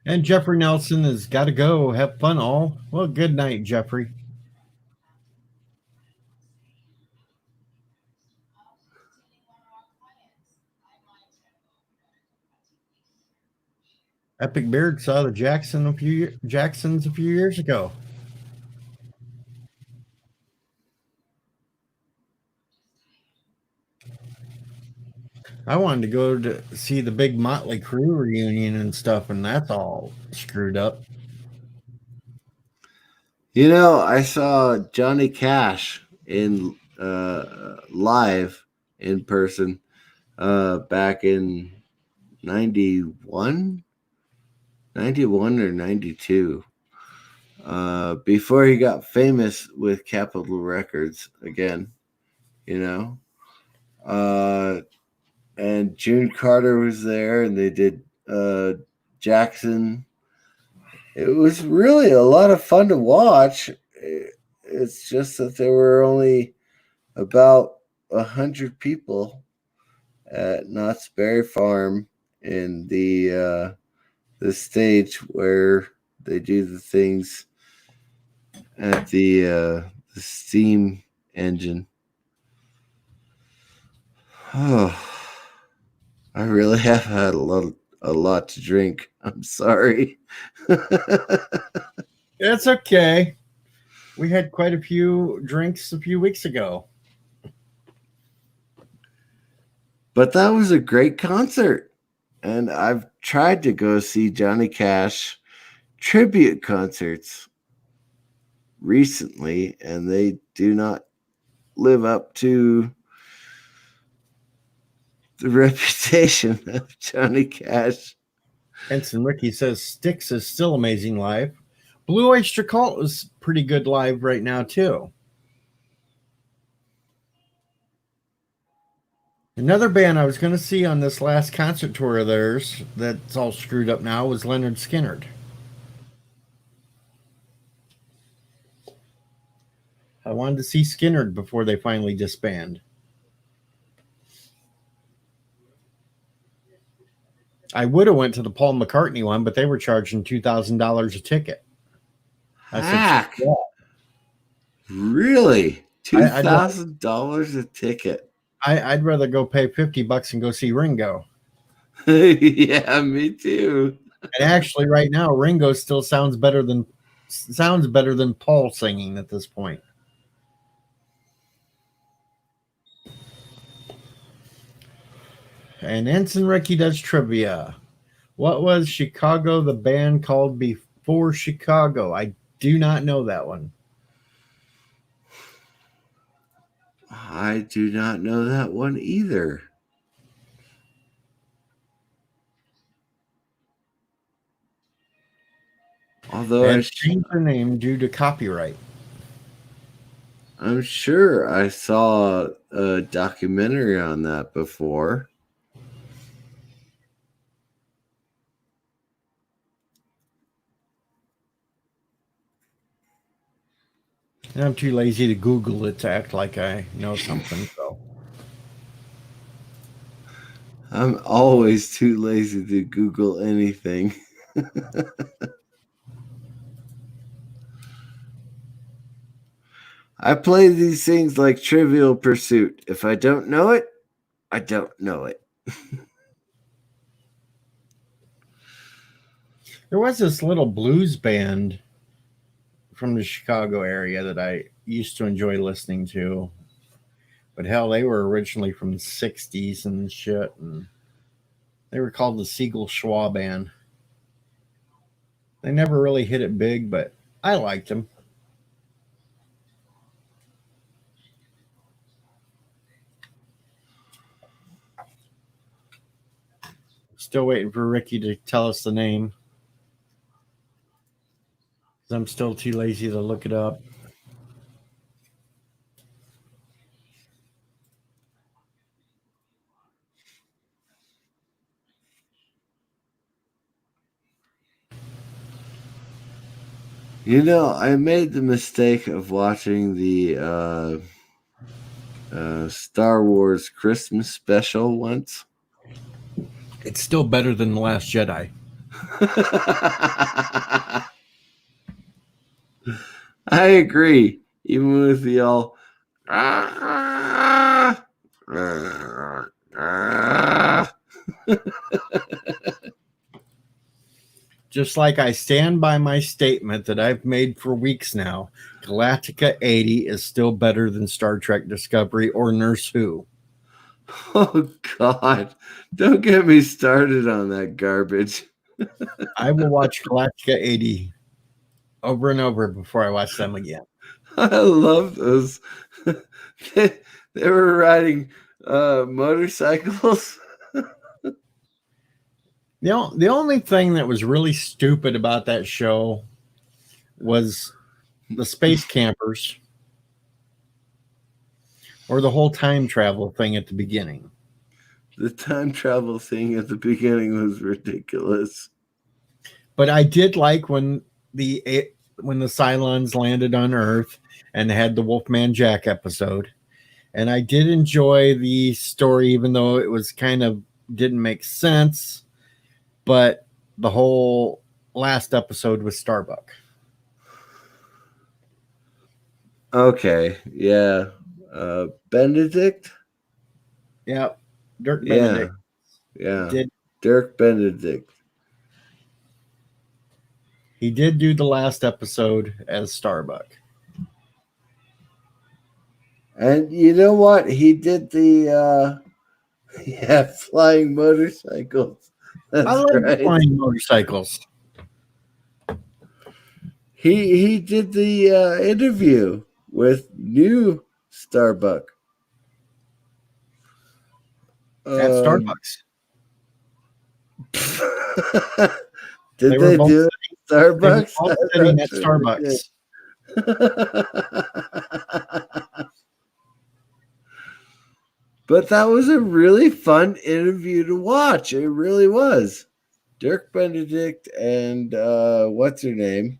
Speaker 1: And Jeffrey Nelson has got to go. Have fun, all. Well, good night, Jeffrey. Epic Beard saw the Jacksons a few years ago. I wanted to go to see the big Motley Crue reunion and stuff, and that's all screwed up.
Speaker 2: You know, I saw Johnny Cash in live in person back in 91, 91 or 92. Before he got famous with Capitol Records again, you know. And June Carter was there, and they did Jackson. It was really a lot of fun to watch. It's just that there were only about 100 people at Knott's Berry Farm in the stage where they do the things at the steam engine. Oh, I really have had a lot to drink. I'm sorry.
Speaker 1: It's okay. We had quite a few drinks a few weeks ago.
Speaker 2: But that was a great concert. And I've tried to go see Johnny Cash tribute concerts recently, and they do not live up to the reputation of Johnny Cash.
Speaker 1: Ensign Ricky says Styx is still amazing live. Blue Oyster Cult is pretty good live right now, too. Another band I was going to see on this last concert tour of theirs that's all screwed up now was Leonard Skinner. I wanted to see Skinner before they finally disband. I would have went to the Paul McCartney one, but they were charging $2,000 a ticket. I
Speaker 2: Hack.
Speaker 1: said, yeah.
Speaker 2: Really? $2,000 a ticket.
Speaker 1: I'd rather go pay $50 and go see Ringo.
Speaker 2: Yeah, me too.
Speaker 1: And actually, right now, Ringo still sounds better than Paul singing at this point. And Ensign Ricky does trivia. What was Chicago the band called before Chicago? I do not know that one.
Speaker 2: I do not know that one either. Although
Speaker 1: and changed their name due to copyright.
Speaker 2: I'm sure I saw a documentary on that before.
Speaker 1: And I'm too lazy to Google it to act like I know something. So
Speaker 2: I'm always too lazy to Google anything. I play these things like Trivial Pursuit. If I don't know it, I don't know it.
Speaker 1: there was this little blues band from the Chicago area that I used to enjoy listening to. But hell, they were originally from the 60s and shit. And they were called the Siegel Schwa Band. They never really hit it big, but I liked them. Still waiting for Ricky to tell us the name. I'm still too lazy to look it up.
Speaker 2: You know, I made the mistake of watching the Star Wars Christmas special once.
Speaker 1: It's still better than The Last Jedi.
Speaker 2: I agree, even with the all.
Speaker 1: Just like I stand by my statement that I've made for weeks now, Galactica 80 is still better than Star Trek Discovery or Nurse Who.
Speaker 2: Oh, God. Don't get me started on that garbage.
Speaker 1: I will watch Galactica 80 over and over before I watch them again.
Speaker 2: I love those. they were riding motorcycles.
Speaker 1: The only thing that was really stupid about that show was the space campers or the whole time travel thing at the beginning.
Speaker 2: The time travel thing at the beginning was ridiculous.
Speaker 1: But I did like when the Cylons landed on Earth and had the Wolfman Jack episode. And I did enjoy the story, even though it was kind of didn't make sense. But the whole last episode was Starbuck.
Speaker 2: Okay, yeah. Benedict?
Speaker 1: Yeah, Dirk Benedict.
Speaker 2: Yeah. Dirk Benedict.
Speaker 1: He did do the last episode as Starbuck.
Speaker 2: And you know what? He did the flying motorcycles. That's
Speaker 1: I love
Speaker 2: right.
Speaker 1: flying motorcycles.
Speaker 2: He did the interview with new Starbuck.
Speaker 1: At Starbucks.
Speaker 2: Did they do it at Starbucks?
Speaker 1: They were sitting at Starbucks.
Speaker 2: But that was a really fun interview to watch. It really was. Dirk Benedict and what's her name?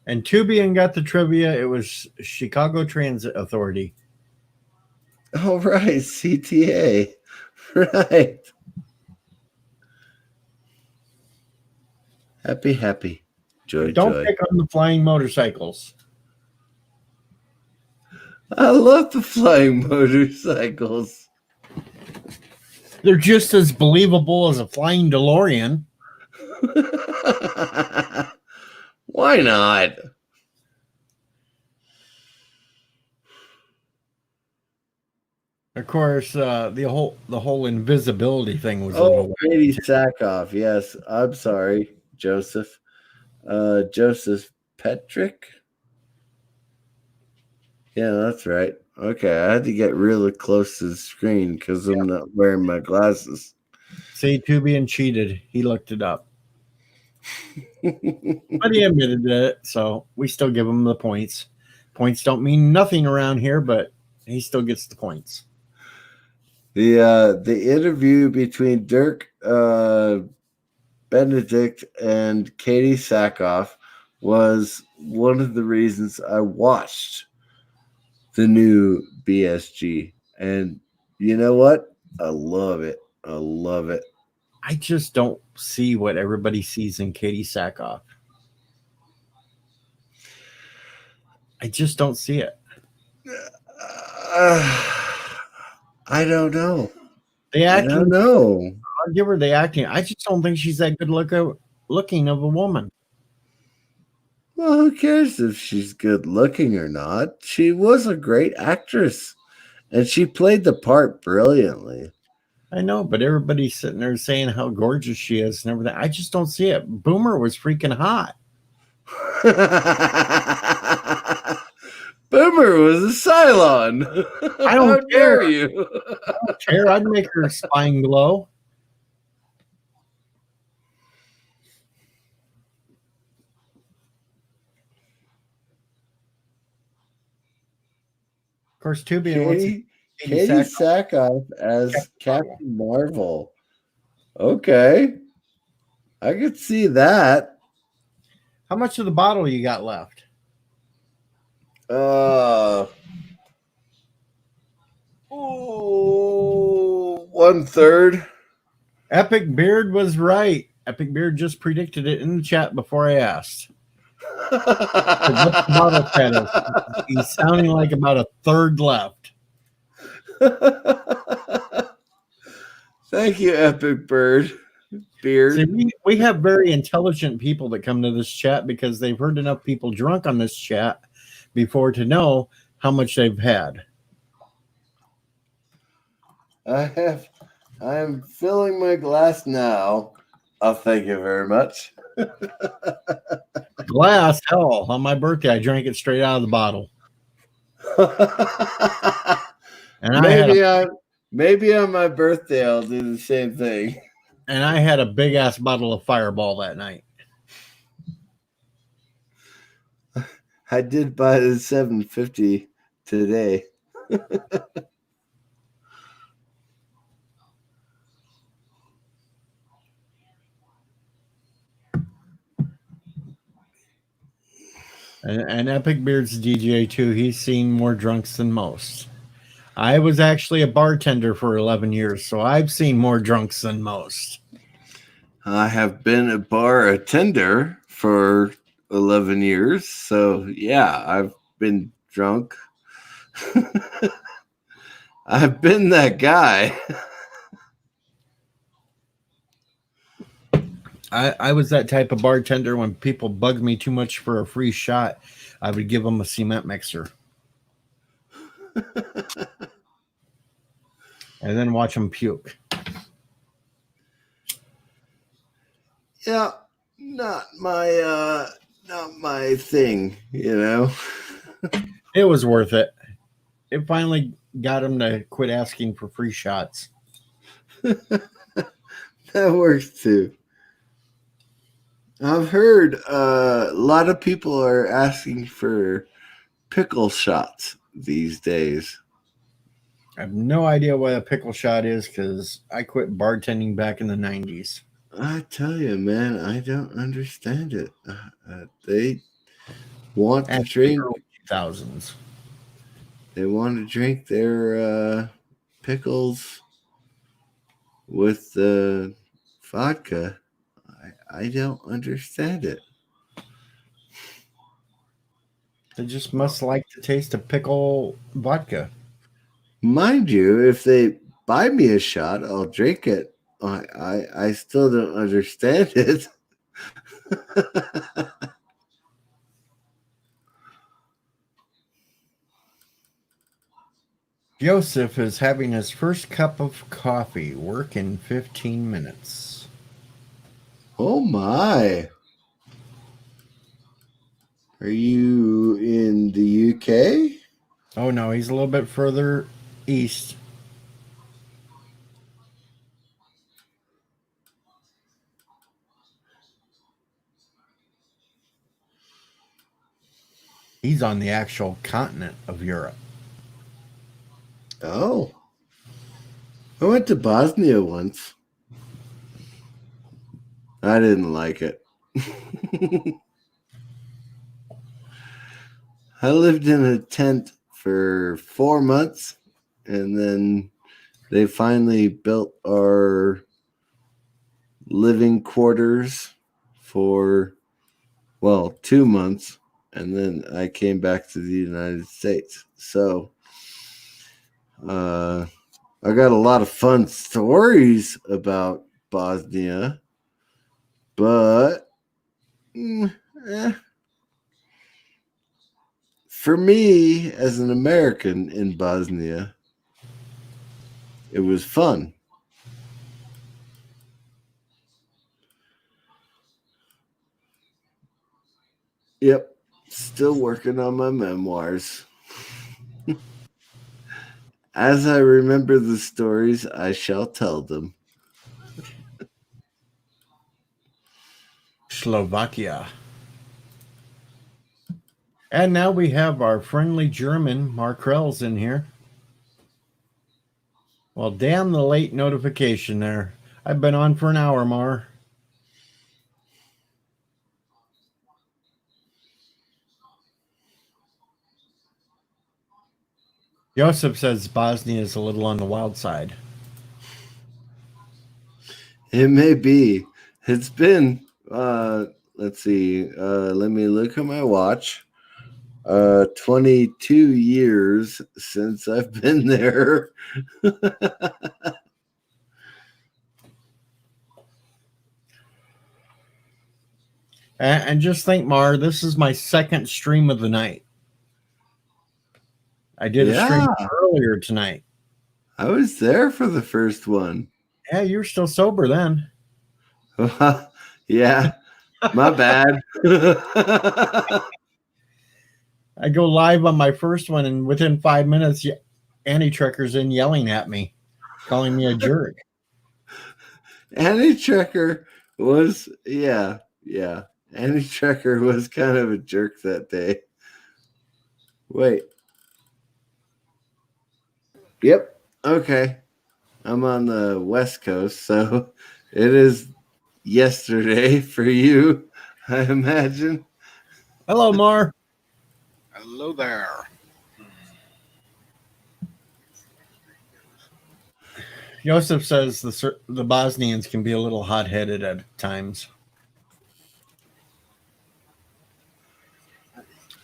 Speaker 1: And Tubian got the trivia. It was Chicago Transit Authority.
Speaker 2: Oh, right. CTA. Right. Happy. Joy.
Speaker 1: Don't pick on the flying motorcycles.
Speaker 2: I love the flying motorcycles.
Speaker 1: They're just as believable as a flying DeLorean.
Speaker 2: Why not?
Speaker 1: Of course, the whole invisibility thing was.
Speaker 2: Brady Sackhoff. Yes, I'm sorry, Joseph. Joseph Petrick. Yeah, that's right. Okay, I had to get really close to the screen because I'm not wearing my glasses.
Speaker 1: See, Tubian cheated. He looked it up. But he admitted it, so we still give him the points. Points don't mean nothing around here, but he still gets the points.
Speaker 2: The interview between Dirk Benedict and Katie Sackhoff was one of the reasons I watched the new BSG. And you know what? I love it. I love it.
Speaker 1: I just don't see what everybody sees in Katie Sackhoff. I just don't see it.
Speaker 2: I don't know.
Speaker 1: The acting,
Speaker 2: I don't know.
Speaker 1: I'll give her the acting. I just don't think she's that good looking of a woman.
Speaker 2: Well, who cares if she's good looking or not? She was a great actress, and she played the part brilliantly.
Speaker 1: I know, but everybody's sitting there saying how gorgeous she is and everything. I just don't see it. Boomer was freaking hot.
Speaker 2: Boomer was a Cylon.
Speaker 1: I don't
Speaker 2: How
Speaker 1: care.
Speaker 2: dare you?
Speaker 1: I don't care. I'd make her spine glow. Of course, Tubian wants
Speaker 2: Katie Sackhoff as Captain Marvel. Okay. I could see that.
Speaker 1: How much of the bottle you got left?
Speaker 2: 1/3.
Speaker 1: Epic Beard was right. Epic Beard just predicted it in the chat before I asked. What's the bottle status? He's sounding like about a third left.
Speaker 2: Thank you, Epic Beard.
Speaker 1: See, we have very intelligent people that come to this chat because they've heard enough people drunk on this chat before to know how much they've had.
Speaker 2: I'm filling my glass now. Oh, thank you very much.
Speaker 1: Glass, hell, on my birthday, I drank it straight out of the bottle. And
Speaker 2: maybe on my birthday I'll do the same thing.
Speaker 1: And I had a big ass bottle of Fireball that night.
Speaker 2: I did buy the 750 today.
Speaker 1: And Epic Beard's DJ too. He's seen more drunks than most. I was actually a bartender for 11 years, so I've seen more drunks than most.
Speaker 2: I have been a bar attender for 11 years, so yeah, I've been drunk. I've been that guy.
Speaker 1: I was that type of bartender. When people bugged me too much for a free shot, I would give them a cement mixer. And then watch them puke.
Speaker 2: Yeah, not my thing, you know.
Speaker 1: It was worth it. It finally got him to quit asking for free shots.
Speaker 2: That works too. I've heard a lot of people are asking for pickle shots these days.
Speaker 1: I have no idea what a pickle shot is because I quit bartending back in the 90s.
Speaker 2: I tell you, man, I don't understand it. They want to drink
Speaker 1: 2000s.
Speaker 2: They want to drink their pickles with the vodka. I don't understand it.
Speaker 1: They just must like the taste of pickle vodka.
Speaker 2: Mind you, if they buy me a shot, I'll drink it. I still don't understand it.
Speaker 1: Joseph is having his first cup of coffee. Work in 15 minutes.
Speaker 2: Oh my. Are you in the UK?
Speaker 1: Oh no, he's a little bit further east. He's on the actual continent of Europe.
Speaker 2: Oh. I went to Bosnia once. I didn't like it. I lived in a tent for 4 months, and then they finally built our living quarters for, 2 months, and then I came back to the United States. So I got a lot of fun stories about Bosnia, but for me, as an American in Bosnia, it was fun. Yep. Still working on my memoirs. As I remember the stories, I shall tell them.
Speaker 1: Slovakia. And now we have our friendly German Markrells in here. Well, damn the late notification there. I've been on for an hour, Mar. Joseph says Bosnia is a little on the wild side.
Speaker 2: It may be. It's been, let's see, let me look at my watch. 22 years since I've been there.
Speaker 1: And just think, Mar, this is my second stream of the night. I did a stream earlier tonight.
Speaker 2: I was there for the first one.
Speaker 1: Yeah, you were still sober then.
Speaker 2: Yeah, my bad.
Speaker 1: I go live on my first one, and within 5 minutes, Annie Trekker's in yelling at me, calling me a jerk.
Speaker 2: Annie Trekker was, Annie Trekker was kind of a jerk that day. Wait. Yep. Okay. I'm on the West Coast, so it is yesterday for you, I imagine.
Speaker 1: Hello, Mar.
Speaker 3: Hello there.
Speaker 1: Joseph says the Bosnians can be a little hot-headed at times.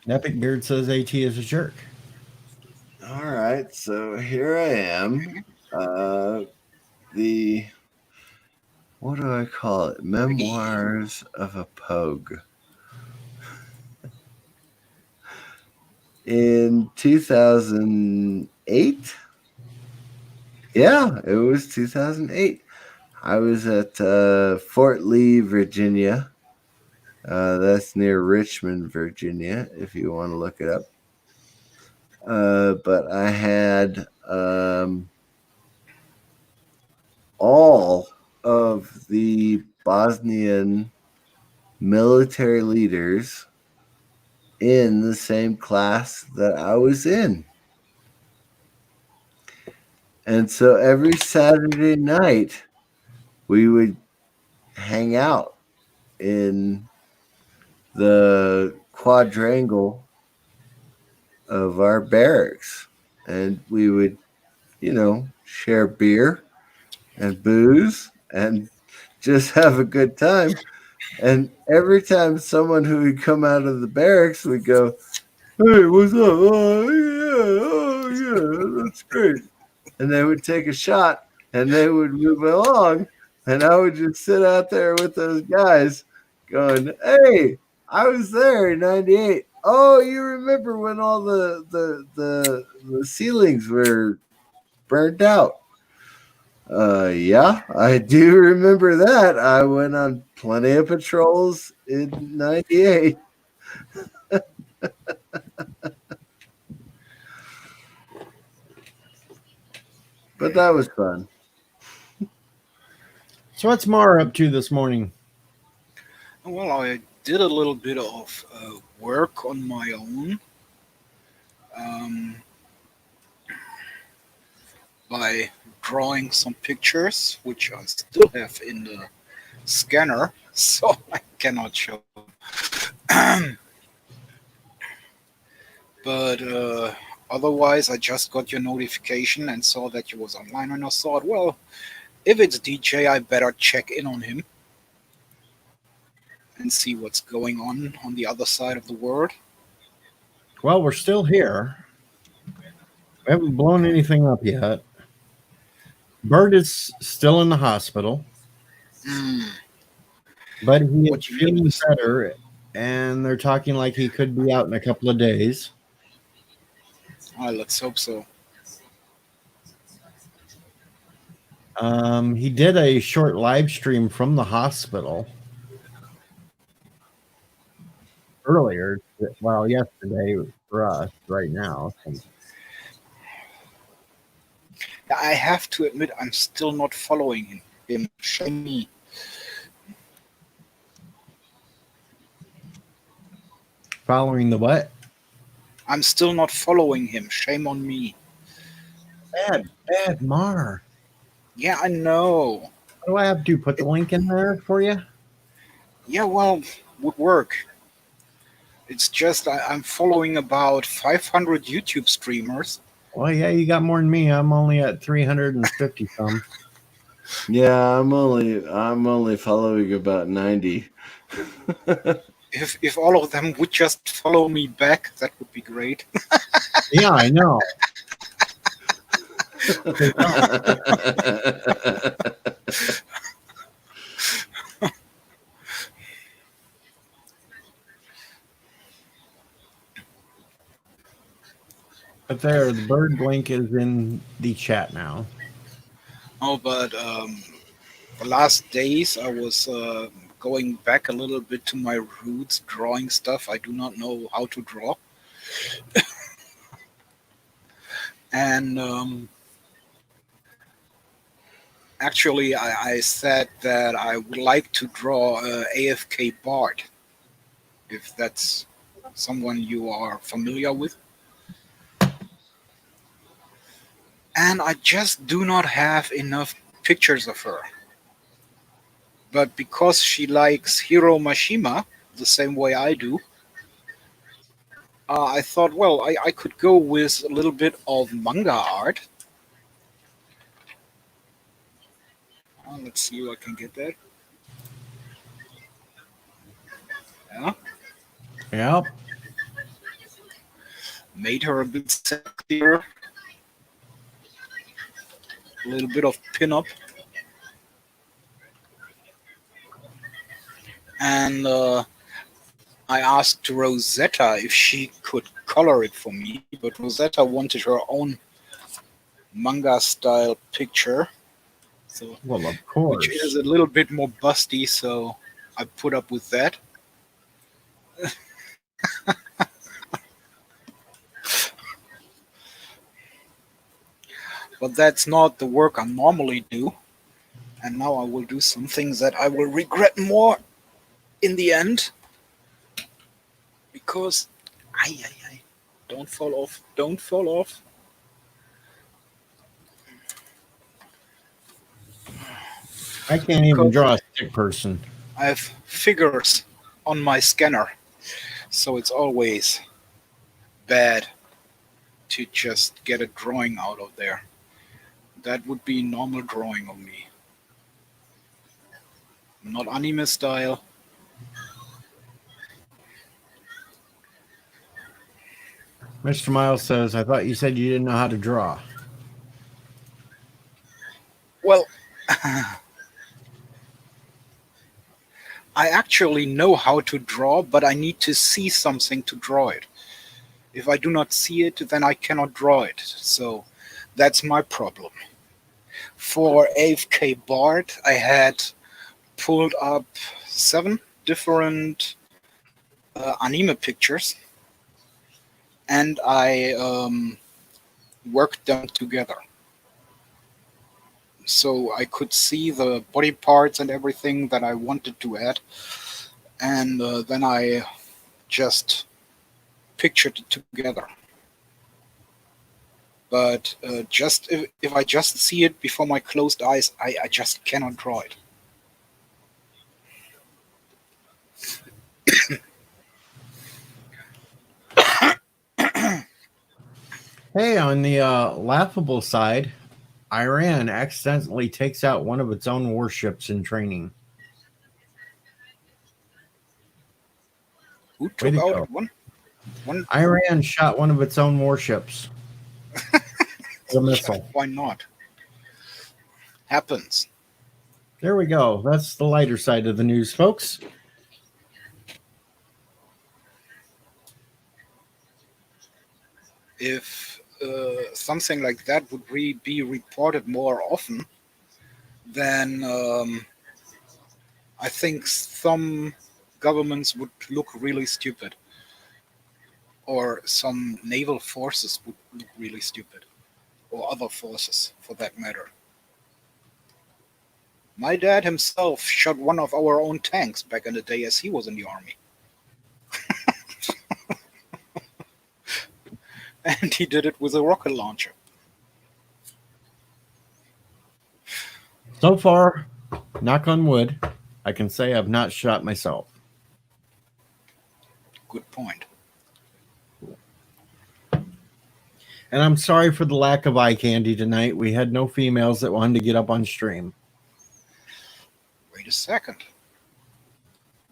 Speaker 1: Epic Beard says AT is a jerk.
Speaker 2: All right, so here I am. The, what do I call it? Memoirs of a Pogue. In 2008? Yeah, it was 2008. I was at Fort Lee, Virginia. That's near Richmond, Virginia, if you want to look it up. But I had all of the Bosnian military leaders in the same class that I was in. And so every Saturday night, we would hang out in the quadrangle of our barracks. And we would, share beer and booze and just have a good time. And every time someone who would come out of the barracks would go, "Hey, what's up? Oh, yeah, that's great." And they would take a shot and they would move along. And I would just sit out there with those guys going, "Hey, I was there in 98. Oh, you remember when all the ceilings were burnt out?" Yeah, I do remember that. I went on plenty of patrols in 98. But that was fun.
Speaker 1: So what's Mara up to this morning?
Speaker 3: Well, I did a little bit of work on my own um, by drawing some pictures, which I still have in the scanner, so I cannot show. But otherwise, I just got your notification and saw that you was online, and I thought, well, if it's DJ, I better check in on him and see what's going on the other side of the world.
Speaker 1: Well, we're still here. We haven't blown anything up yet. Bird is still in the hospital, but he
Speaker 3: What
Speaker 1: is
Speaker 3: you
Speaker 1: feeling
Speaker 3: mean?
Speaker 1: better, and they're talking like he could be out in a couple of days.
Speaker 3: Let's hope so.
Speaker 1: He did a short live stream from the hospital earlier, well, yesterday for us right now.
Speaker 3: I have to admit, I'm still not following him. Shame me.
Speaker 1: Following the what?
Speaker 3: I'm still not following him. Shame on me.
Speaker 1: Bad Mar.
Speaker 3: Yeah, I know.
Speaker 1: What do I have to do? Put the link in there for you?
Speaker 3: Yeah, well, would work. It's just I'm following about 500 YouTube streamers.
Speaker 1: Well, yeah, you got more than me. I'm only at 350 some.
Speaker 2: Yeah, I'm only following about 90.
Speaker 3: If all of them would just follow me back, that would be great.
Speaker 1: Yeah, I know. But there, the bird link is in the chat now.
Speaker 3: Oh, but the last days I was going back a little bit to my roots, drawing stuff I do not know how to draw. And actually, I said that I would like to draw AFK Bard, if that's someone you are familiar with. And I just do not have enough pictures of her. But because she likes Hiro Mashima the same way I do, I thought, well, I could go with a little bit of manga art. Let's see if I can get that. Yeah.
Speaker 1: Yep.
Speaker 3: Made her a bit sexier. A little bit of pin-up. And I asked Rosetta if she could color it for me, but Rosetta wanted her own manga-style picture. So,
Speaker 1: well, of course.
Speaker 3: Which is a little bit more busty, so I put up with that. But that's not the work I normally do. And now I will do some things that I will regret more in the end. Because, don't fall off. Don't fall off.
Speaker 1: I can't even draw a stick person.
Speaker 3: I have figures on my scanner. So it's always bad to just get a drawing out of there. That would be normal drawing of me. Not anime style.
Speaker 1: Mr. Miles says, I thought you said you didn't know how to draw.
Speaker 3: Well, I actually know how to draw, but I need to see something to draw it. If I do not see it, then I cannot draw it. So that's my problem. For AFK Bard, I had pulled up 7 different anime pictures, and I worked them together. So I could see the body parts and everything that I wanted to add. and then I just pictured it together. But just if I just see it before my closed eyes, I just cannot draw it.
Speaker 1: Hey, on the laughable side, Iran accidentally takes out one of its own warships in training.
Speaker 3: Who
Speaker 1: Way
Speaker 3: took
Speaker 1: to
Speaker 3: out
Speaker 1: go.
Speaker 3: one?
Speaker 1: Iran shot one of its own warships. The missile.
Speaker 3: Why not? Happens.
Speaker 1: There we go. That's the lighter side of the news, folks.
Speaker 3: If something like that would be reported more often, then I think some governments would look really stupid, or some naval forces would look really stupid, or other forces for that matter. My dad himself shot one of our own tanks back in the day as he was in the army. And he did it with a rocket launcher.
Speaker 1: So far, knock on wood, I can say I've not shot myself.
Speaker 3: Good point.
Speaker 1: And I'm sorry for the lack of eye candy tonight. We had no females that wanted to get up on stream.
Speaker 3: Wait a second.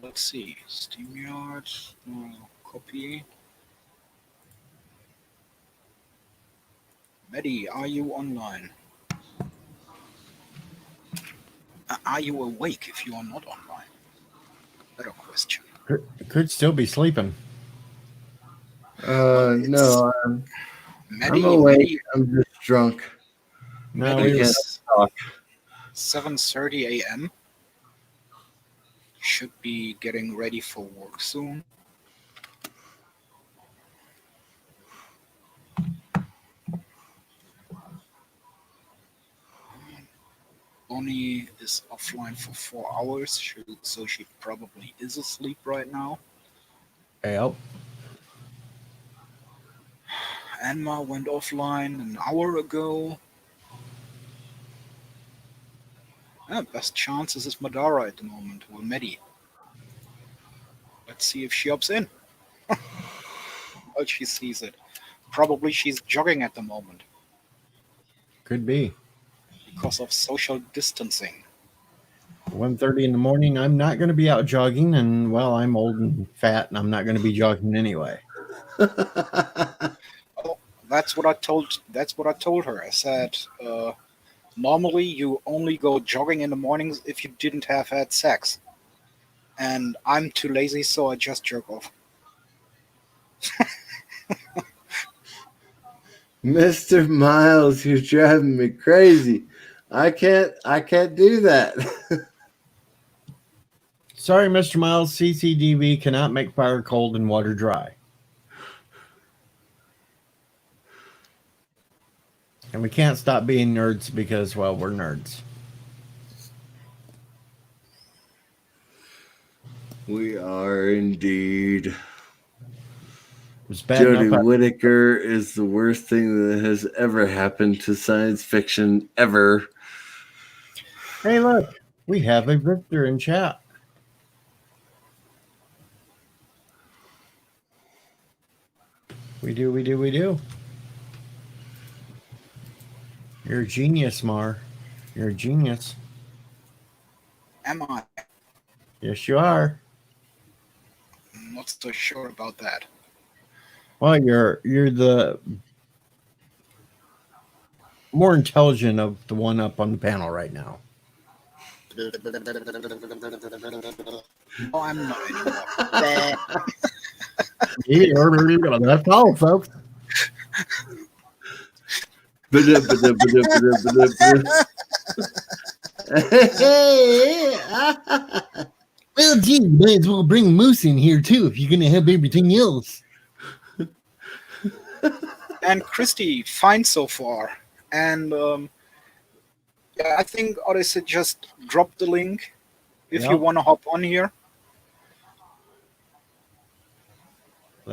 Speaker 3: Let's see. StreamYard, copy. Maddie, are you online? Are you awake if you are not online? Better question.
Speaker 1: Could still be sleeping.
Speaker 2: No,
Speaker 3: Maddie,
Speaker 2: I'm awake.
Speaker 3: Maddie,
Speaker 2: I'm just drunk.
Speaker 1: No,
Speaker 3: Maddie
Speaker 1: we
Speaker 2: can't
Speaker 3: is
Speaker 2: talk.
Speaker 3: 7:30 a.m. Should be getting ready for work soon. Bonnie is offline for 4 hours, so she probably is asleep right now.
Speaker 1: Yep.
Speaker 3: Anma went offline an hour ago. Best chances is Madara at the moment, or Medi. Let's see if she opts in. Well, she sees it. Probably she's jogging at the moment
Speaker 1: Could be.
Speaker 3: because of social distancing.
Speaker 1: 1:30 in the morning. I'm not going to be out jogging, and well, I'm old and fat, and I'm not going to be jogging anyway.
Speaker 3: Oh, that's what I told her. I said, normally you only go jogging in the mornings if you didn't have had sex, and I'm too lazy, so I just jerk off.
Speaker 2: Mr. Miles, you're driving me crazy. I can't do that.
Speaker 1: Sorry, Mr. Miles. CCDV cannot make fire cold and water dry. And we can't stop being nerds because, well, we're nerds.
Speaker 2: We are indeed.
Speaker 1: It was bad
Speaker 2: Jodie
Speaker 1: enough.
Speaker 2: Whittaker is the worst thing that has ever happened to science fiction ever.
Speaker 1: Hey, look, we have a victor in chat. We do. You're a genius, Mar. You're a genius.
Speaker 3: Am I?
Speaker 1: Yes, you are.
Speaker 3: I'm not so sure about that.
Speaker 1: Well, you're the more intelligent of the one up on the panel right now.
Speaker 3: No, I'm not anymore.
Speaker 1: That's all, folks. Well, gee, you might as well bring Moose in here too if you're gonna have everything else.
Speaker 3: And Christy, fine so far. And yeah, I think Odyssey just dropped the link if
Speaker 1: Yeah.
Speaker 3: you want to hop on here.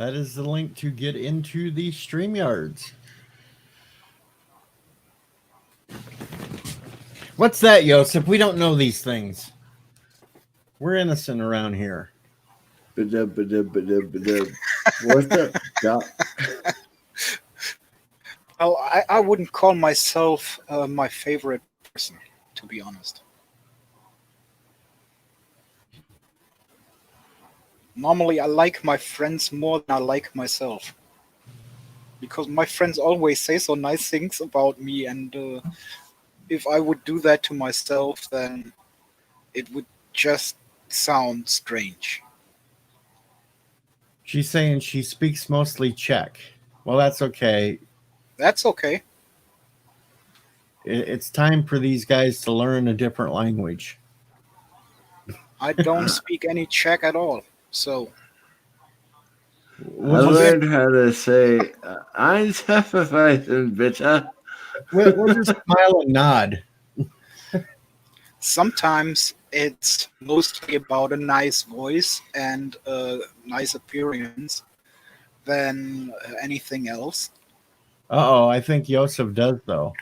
Speaker 1: That is the link to get into the StreamYards. What's that, Joseph? We don't know these things. We're innocent around here.
Speaker 2: Ba-dub, ba-dub, ba-dub, ba-dub. What's up, Doc?
Speaker 3: Oh, I wouldn't call myself my favorite person, to be honest. Normally, I like my friends more than I like myself. Because my friends always say so nice things about me, and if I would do that to myself, then it would just sound strange.
Speaker 1: She's saying she speaks mostly Czech. Well, that's okay.
Speaker 3: That's okay.
Speaker 1: It's time for these guys to learn a different language.
Speaker 3: I don't speak any Czech at all, so
Speaker 2: I
Speaker 1: We'll
Speaker 2: learned how to say "Eins Hefeweizen, bitte."
Speaker 1: we'll just smile and nod.
Speaker 3: sometimes it's mostly about a nice voice and a nice appearance than anything else.
Speaker 1: Uh-oh, I think Joseph does, though.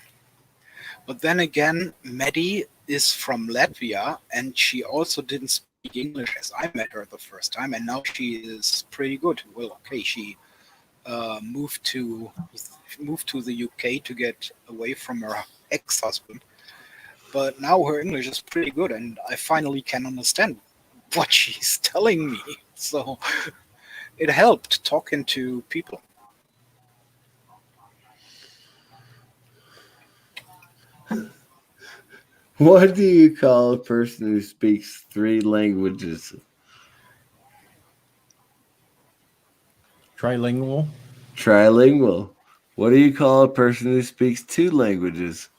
Speaker 3: But then again, Maddie is from Latvia, and she also didn't speak English as I met her the first time, and now she is pretty good. Well, okay, she moved to the UK to get away from her ex-husband, but now her English is pretty good, and I finally can understand what she's telling me. So it helped talking to people.
Speaker 2: What do you call a person who speaks 3 languages?
Speaker 1: Trilingual.
Speaker 2: Trilingual. What do you call a person who speaks 2 languages?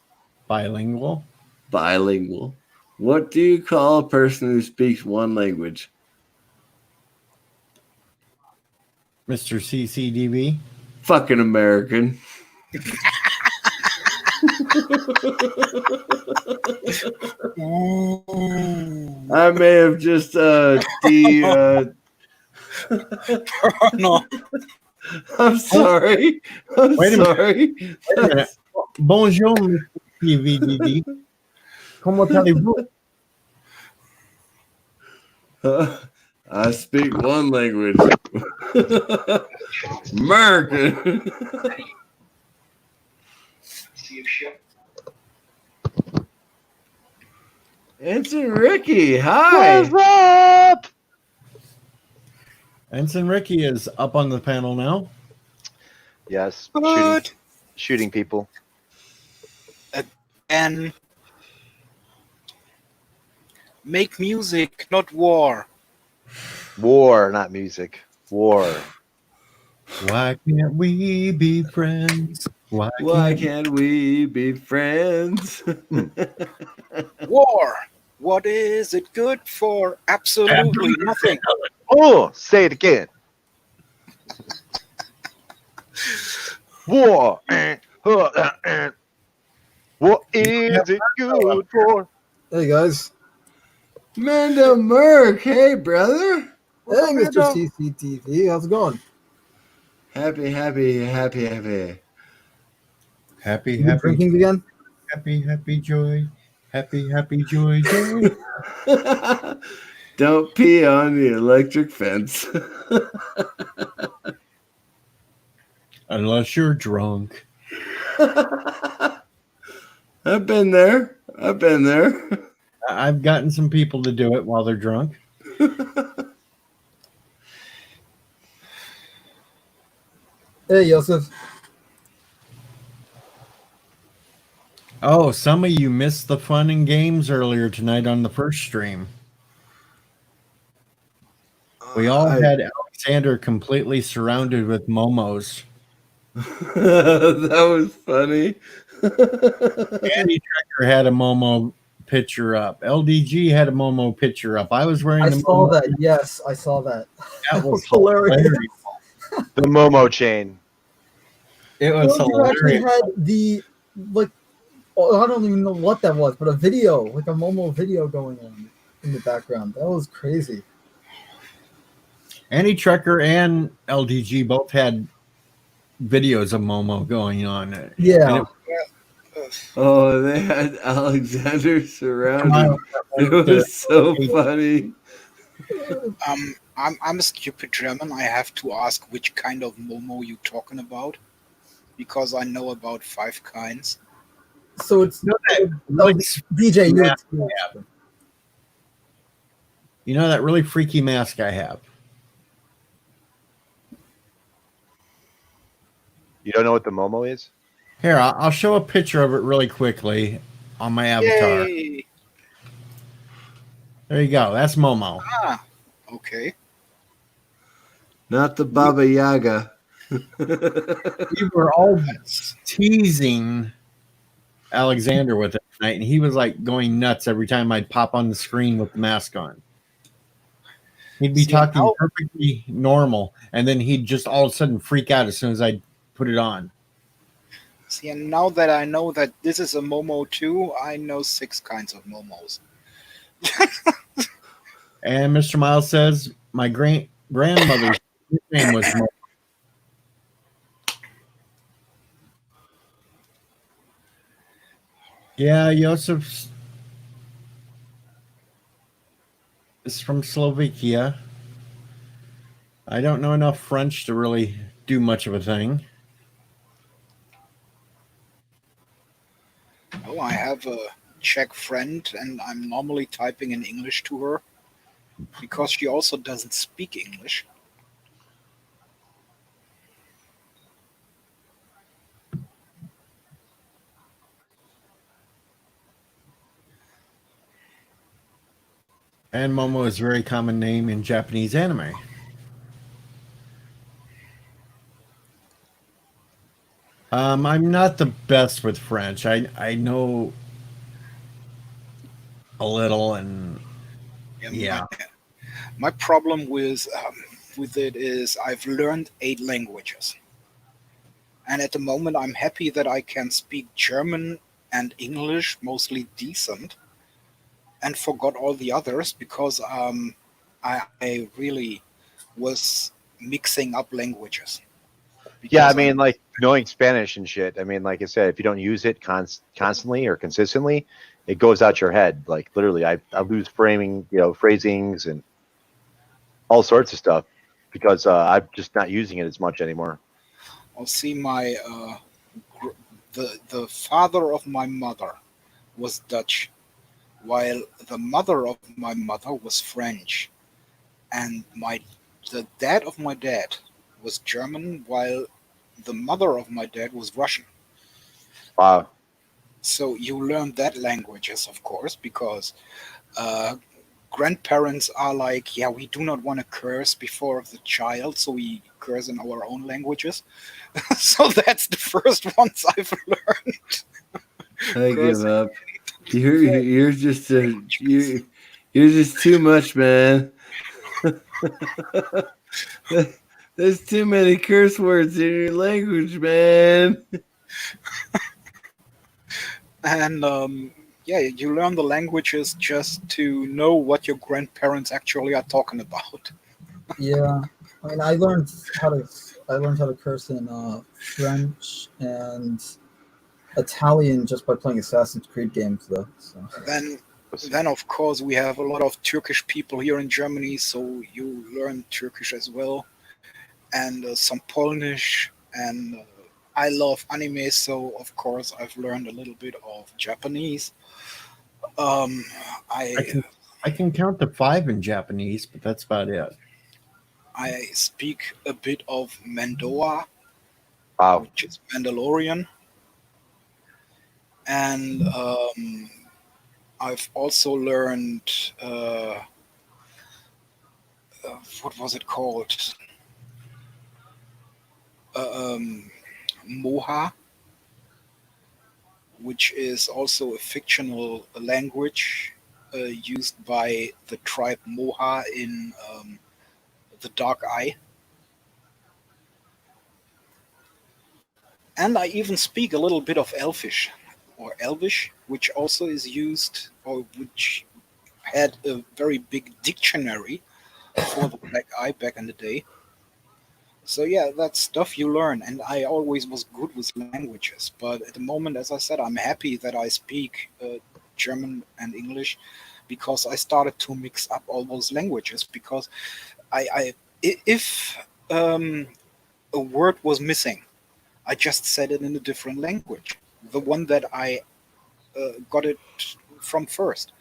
Speaker 1: Bilingual.
Speaker 2: Bilingual. What do you call a person who speaks 1 language?
Speaker 1: Mr. CCDB.
Speaker 2: Fucking American. I may have just
Speaker 3: No.
Speaker 2: I'm sorry. I'm
Speaker 1: Wait a minute.
Speaker 2: sorry.
Speaker 1: Wait a minute. Bonjour, Mr. CVDD. Comment allez-vous?
Speaker 2: I speak 1 language. American. Ensign Ricky, hi.
Speaker 4: What's up?
Speaker 1: Ensign Ricky is up on the panel now.
Speaker 4: Yes,
Speaker 3: Good.
Speaker 4: shooting people.
Speaker 3: And make music, not war.
Speaker 4: War, not music. War.
Speaker 1: Why can't we be friends?
Speaker 2: Why
Speaker 1: can't
Speaker 2: can't we be friends?
Speaker 3: War. What is it good for? Absolutely nothing.
Speaker 4: Oh, say it again. War. What is it good for?
Speaker 5: Hey guys.
Speaker 2: Mendo Merc, hey brother.
Speaker 5: Hey Mr. CCTV, how's it going?
Speaker 2: Happy.
Speaker 1: Happy,
Speaker 5: You been
Speaker 1: happy,
Speaker 5: drinking again?
Speaker 1: happy, joy. Happy, joy, joy.
Speaker 2: Don't pee on the electric fence.
Speaker 1: Unless you're drunk.
Speaker 2: I've been there.
Speaker 1: I've gotten some people to do it while they're drunk.
Speaker 5: Hey Joseph.
Speaker 1: Oh, some of you missed the fun and games earlier tonight on the first stream. We all had Alexander completely surrounded with momos.
Speaker 2: That was funny.
Speaker 1: Andy Trekker had a Momo picture up. LDG had a Momo picture up. I was wearing
Speaker 5: I
Speaker 1: the
Speaker 5: saw
Speaker 1: Momo.
Speaker 5: that. Yes, I saw that.
Speaker 1: That was
Speaker 5: hilarious.
Speaker 1: hilarious.
Speaker 4: The Momo chain.
Speaker 1: It was
Speaker 5: Well, you actually
Speaker 1: hilarious.
Speaker 5: had the I don't even know what that was, but a video, like a Momo video going on in the background. That was crazy.
Speaker 1: Annie Trekker and LDG both had videos of Momo going on. And
Speaker 5: Yeah.
Speaker 2: Oh, they had Alexander surrounded.
Speaker 1: Miles
Speaker 2: It was so funny.
Speaker 3: I'm a stupid German. I have to ask which kind of Momo you talking about, because I know about 5 kinds.
Speaker 5: So it's
Speaker 1: really
Speaker 5: DJ.
Speaker 1: mask you know that really freaky mask I have?
Speaker 4: You don't know what the Momo is?
Speaker 1: Here, I'll show a picture of it really quickly on my avatar.
Speaker 3: Yay!
Speaker 1: There you go. That's Momo.
Speaker 3: Ah, okay.
Speaker 2: Not the Baba Yaga.
Speaker 1: We were all teasing Alexander with it tonight, and he was like going nuts every time I'd pop on the screen with the mask on. He'd be talking perfectly normal, and then he'd just all of a sudden freak out as soon as I put it on.
Speaker 3: See, and now that I know that this is a Momo too, I know 6 kinds of Momos.
Speaker 1: And Mr. Miles says, my grandmother's name was Momo. Yeah, Josef is from Slovakia. I don't know enough French to really do much of a thing.
Speaker 3: Oh, I have a Czech friend, and I'm normally typing in English to her because she also doesn't speak English.
Speaker 1: And Momo is a very common name in Japanese anime. I'm not the best with French. I know a little, and yeah.
Speaker 3: My problem with it is I've learned 8 languages, and at the moment I'm happy that I can speak German and English mostly decent, and forgot all the others because I really was mixing up languages.
Speaker 4: Yeah, I
Speaker 3: Because
Speaker 4: mean, like knowing Spanish and shit. I mean, like I said, if you don't use it constantly or consistently, it goes out your head. Like literally, I lose framing, phrasings and all sorts of stuff because I'm just not using it as much anymore.
Speaker 3: I'll see my the father of my mother was Dutch, while the mother of my mother was French, and the dad of my dad was German, while the mother of my dad was Russian.
Speaker 4: Wow.
Speaker 3: So you learn that languages, of course, because grandparents are like, yeah, we do not want to curse before the child, so we curse in our own languages. So that's the first ones I've learned.
Speaker 2: I give up. You're just you're just too much, man. There's too many curse words in your language, man.
Speaker 3: And yeah, you learn the languages just to know what your grandparents actually are talking about.
Speaker 5: Yeah, I mean, I learned how to curse in French and Italian just by playing Assassin's Creed games, though. So.
Speaker 3: Then of course we have a lot of Turkish people here in Germany, so you learn Turkish as well, and some Polish, and I love anime, so of course I've learned a little bit of Japanese.
Speaker 1: I can count to 5 in Japanese, but that's about it.
Speaker 3: I speak a bit of Mandoa,
Speaker 4: Wow.
Speaker 3: which is Mandalorian, and I've also learned what was it called? Moha, which is also a fictional language used by the tribe Moha in The Dark Eye. And I even speak a little bit of Elfish, or Elvish, which also is used, or which had a very big dictionary before the black eye back in the day. So yeah, that's stuff you learn, and I always was good with languages. But at the moment, as I said, I'm happy that I speak German and English because I started to mix up all those languages. Because if a word was missing, I just said it in a different language, the one that I got it from first,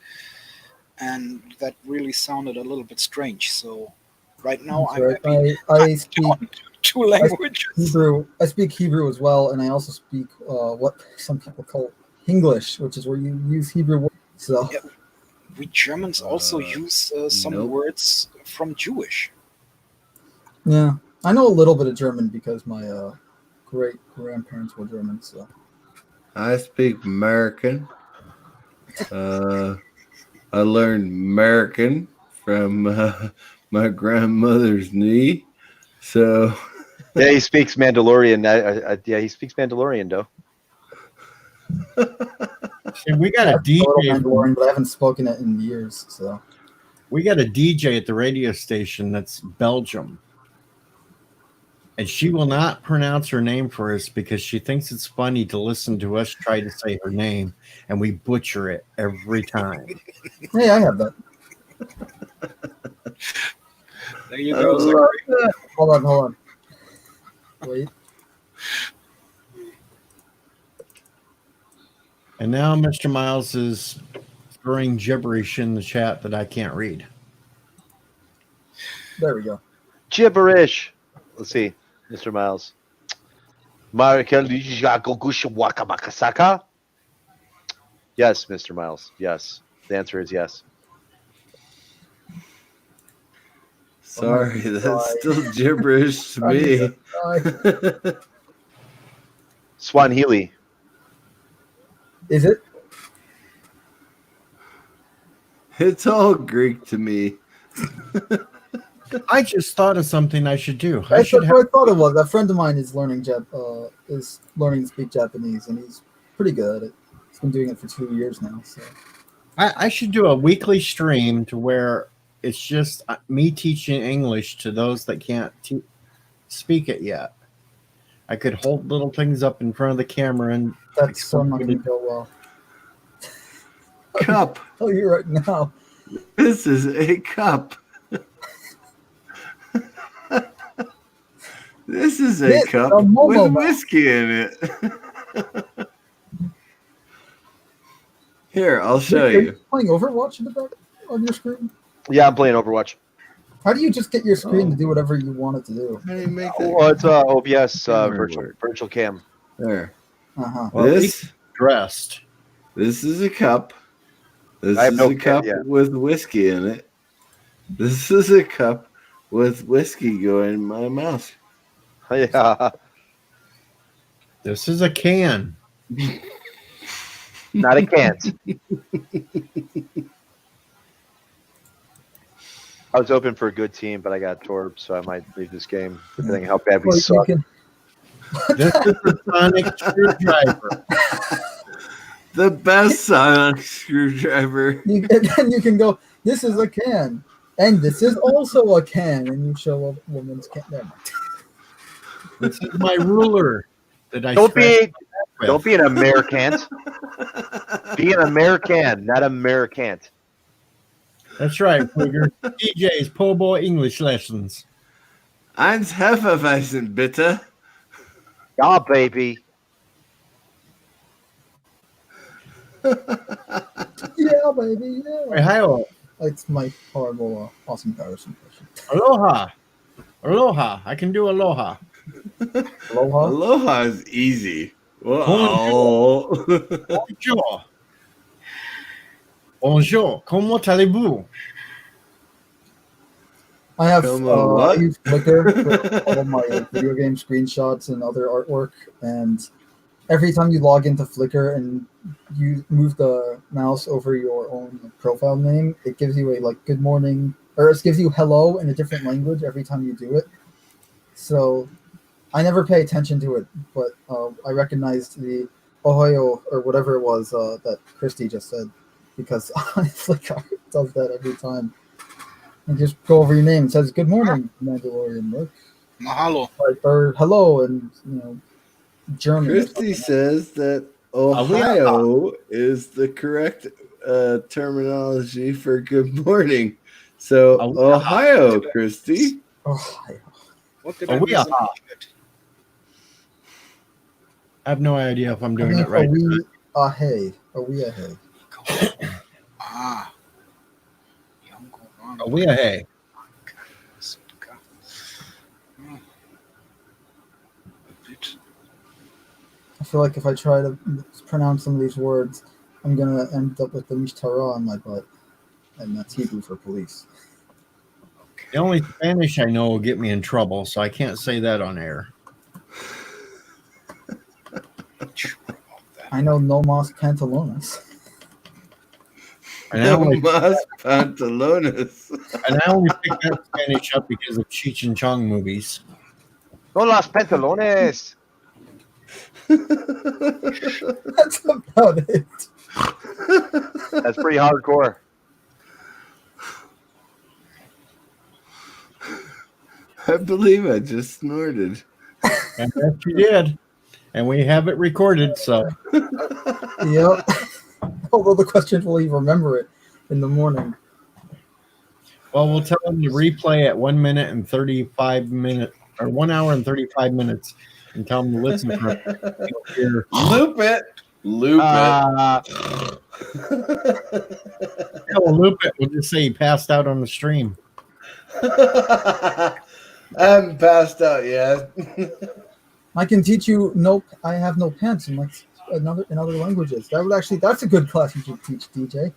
Speaker 3: and that really sounded a little bit strange. So right now,
Speaker 5: That's
Speaker 3: I'm
Speaker 5: right.
Speaker 3: happy.
Speaker 5: I speak
Speaker 3: Two languages.
Speaker 5: Hebrew. I speak Hebrew as well, and I also speak what some people call English, which is where you use Hebrew words. So
Speaker 3: Yeah, we Germans also use some
Speaker 2: nope.
Speaker 3: words from Jewish.
Speaker 5: yeah, I know a little bit of German because my great grandparents were German. So
Speaker 2: I speak American. I learned American from my grandmother's knee. So
Speaker 4: Yeah, he speaks Mandalorian. Yeah, he speaks Mandalorian, though.
Speaker 1: See, we got a
Speaker 5: a little
Speaker 1: DJ.
Speaker 5: Mandalorian, but I haven't spoken it in years. So
Speaker 1: We got a DJ at the radio station that's Belgium. And she will not pronounce her name for us because she thinks it's funny to listen to us try to say her name, and we butcher it every time.
Speaker 5: hey, I have that.
Speaker 3: There you
Speaker 2: I
Speaker 3: go,
Speaker 2: love
Speaker 3: Zachary.
Speaker 2: that.
Speaker 5: Hold on. Wait.
Speaker 1: And now Mr. Miles is throwing gibberish in the chat that I can't read.
Speaker 5: There we go.
Speaker 4: Gibberish. Let's see, Mr. Miles. Yes, Mr. Miles. Yes. The answer is yes.
Speaker 2: Sorry, that's still gibberish to me.
Speaker 4: Swanhili.
Speaker 5: Is it?
Speaker 2: It's all Greek to me.
Speaker 1: I just thought of something I should do. I
Speaker 5: That's
Speaker 1: should
Speaker 5: what
Speaker 1: have.
Speaker 5: I thought it was. A friend of mine is learning to speak Japanese, and he's pretty good at it. He's been doing it for 2 years now. So
Speaker 1: I should do a weekly stream to where it's just me teaching English to those that can't speak it yet. I could hold little things up in front of the camera and
Speaker 5: that's so not going to go well.
Speaker 2: Cup.
Speaker 5: I'll tell you right now.
Speaker 2: This is a cup. This is a
Speaker 5: This is
Speaker 2: cup
Speaker 5: a Momo
Speaker 2: with
Speaker 5: Mouth.
Speaker 2: whiskey in it. Here, I'll show
Speaker 5: Are
Speaker 2: you.
Speaker 5: playing Overwatch in the back on your screen?
Speaker 4: Yeah, I'm playing Overwatch.
Speaker 5: How do you just get your screen to do whatever you want it to do?
Speaker 2: How do you make that?
Speaker 4: Well, it's OBS
Speaker 2: Camera
Speaker 4: virtual cam.
Speaker 2: There.
Speaker 5: Uh-huh.
Speaker 1: Well, at
Speaker 2: This
Speaker 1: least dressed.
Speaker 2: this is a cup. This
Speaker 4: I have
Speaker 2: is
Speaker 4: no
Speaker 2: a cup
Speaker 4: yeah.
Speaker 2: with whiskey in it. This is a cup with whiskey going in my mouth.
Speaker 4: Yeah,
Speaker 1: This is a can.
Speaker 4: not a can't. I was hoping for a good team, but I got Torb, so I might leave this game depending on how bad we
Speaker 5: Well, you
Speaker 4: suck.
Speaker 5: can-
Speaker 1: This is a sonic screwdriver.
Speaker 2: The best sonic screwdriver.
Speaker 5: then you can go, this is a can. And this is also a can. And you show a woman's can. Never mind.
Speaker 1: This is my ruler that I
Speaker 4: Don't
Speaker 1: scratched
Speaker 4: be don't be an American. Be an American, not American.
Speaker 1: That's right, Figure. DJ's Po Boy English lessons.
Speaker 2: Eins Hefeweizen, bitte.
Speaker 4: Yeah, baby.
Speaker 5: Yeah, baby, yeah.
Speaker 1: Hey, hi,
Speaker 5: It's my horrible Austin Powers impression.
Speaker 1: aloha. Aloha. I can do aloha.
Speaker 5: Aloha?
Speaker 2: Aloha is easy. Whoa.
Speaker 1: Bonjour. Bonjour. Comment allez-vous?
Speaker 5: I have
Speaker 2: Come on, what?
Speaker 5: I use Flickr for all of my video game screenshots and other artwork, and every time you log into Flickr and you move the mouse over your own profile name, it gives you a good morning, or it gives you hello in a different language every time you do it. So I never pay attention to it, but I recognized the Ohayo or whatever it was that Christy just said, because Flickr does that every time. And just go over your name. It says, "Good morning, Mandalorian Rick."
Speaker 3: Mahalo.
Speaker 5: Or hello, and German. or
Speaker 2: Christy
Speaker 5: something.
Speaker 2: says that Ohio is the correct terminology for good morning. So Ohio, Christy.
Speaker 5: Oh,
Speaker 3: What did I miss?
Speaker 1: Awiaha. I have no idea if I'm doing it right.
Speaker 5: Hey.
Speaker 3: Ah.
Speaker 1: Awiahe.
Speaker 5: I feel like if I try to pronounce some of these words, I'm gonna end up with the Mishtara on my butt, and that's Hebrew for police.
Speaker 1: The only Spanish I know will get me in trouble, so I can't say that on air.
Speaker 5: I know no mas pantalones.
Speaker 1: And I only,
Speaker 2: Mas pantalones.
Speaker 1: and I only picked that Spanish up because of Cheech and Chong movies.
Speaker 4: No las pantalones.
Speaker 5: That's about it.
Speaker 4: That's pretty hardcore.
Speaker 2: I believe I just snorted.
Speaker 1: And yes, you did. And we have it recorded, so
Speaker 5: Yep. Although the question will you remember it in the morning.
Speaker 1: well, we'll tell them to replay at 1 minute and 35 minutes, or 1 hour and 35 minutes, and tell them to listen for here.
Speaker 2: Loop it. Loop
Speaker 1: Yeah, we'll loop it. We'll just say he passed out on the stream.
Speaker 2: it. I haven't passed out yet.
Speaker 5: I can teach you I have no pants in in other languages. That's a good class you should teach, DJ.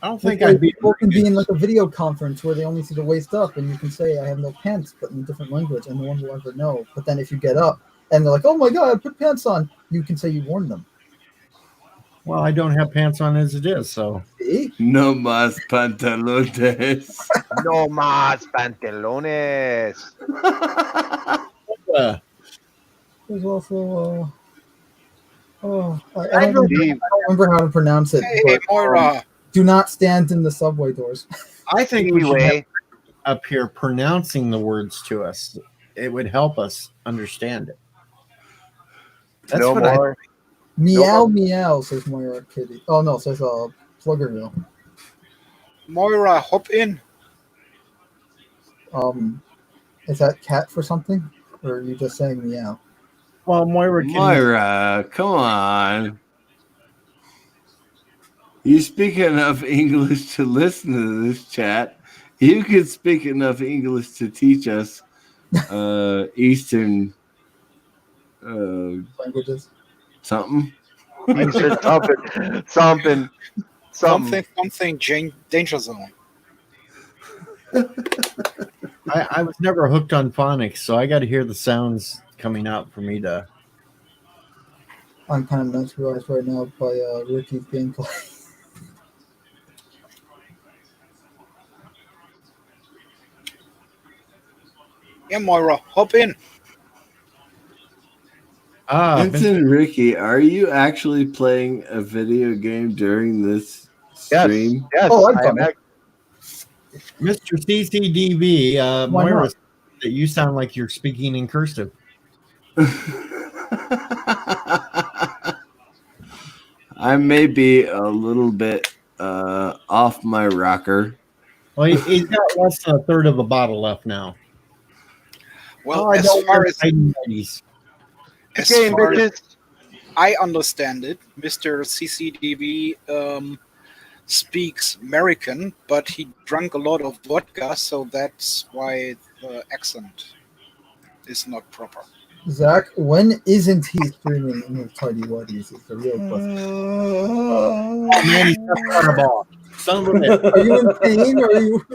Speaker 1: I don't think I'd be.
Speaker 5: People can be in like a video conference where they only see the waist up, and you can say I have no pants, but in a different language, and no one will ever know. But then if you get up and they're like, "Oh my god, I put pants on," you can say you warned them.
Speaker 1: Well, I don't have pants on as it is, so.
Speaker 5: See?
Speaker 2: No mas pantalones.
Speaker 4: No más pantalones.
Speaker 5: There's also I
Speaker 4: I
Speaker 5: don't
Speaker 4: believe.
Speaker 5: remember how to pronounce it.
Speaker 3: Hey,
Speaker 5: but,
Speaker 3: Moira.
Speaker 5: do not stand in the subway doors.
Speaker 1: I think we should have
Speaker 4: Anyway,
Speaker 1: up here pronouncing the words to us. It would help us understand it. That's
Speaker 4: no
Speaker 1: what
Speaker 4: more.
Speaker 5: Meow meow, says Moira Kitty. Oh no, says Sluggerville.
Speaker 3: Moira, hop in.
Speaker 5: Is that cat for something? Or are you just saying meow?
Speaker 1: Well, Moira,
Speaker 2: Moira, come on. You speak enough English to listen to this chat. You could speak enough English to teach us Eastern
Speaker 5: Languages.
Speaker 2: something.
Speaker 3: Something. Danger zone.
Speaker 1: I was never hooked on phonics, so I got to hear the sounds coming out for me to.
Speaker 5: I'm kind of mesmerized right now by Ricky's gameplay.
Speaker 3: Yeah, Moira, hop in.
Speaker 2: Vincent and Ricky, are you actually playing a video game during this stream?
Speaker 4: Yes.
Speaker 5: Oh,
Speaker 4: I am
Speaker 1: Mr. CCDV,
Speaker 5: Why
Speaker 1: Moira,
Speaker 5: not?
Speaker 1: that you sound like you're speaking in cursive.
Speaker 2: I may be a little bit off my rocker.
Speaker 1: Well, he's got less than a third of a bottle left now.
Speaker 3: Well, as far as
Speaker 4: Game, bitches.
Speaker 3: I understand it, Mr. CCDV speaks American, but he drank a lot of vodka, so that's why the accent is not proper.
Speaker 5: Zach, when isn't he streaming in his tidy whities? Is the real question.
Speaker 1: Oh, man, he's got a fireball. Son of a bitch.
Speaker 5: Are you in pain? Or are you?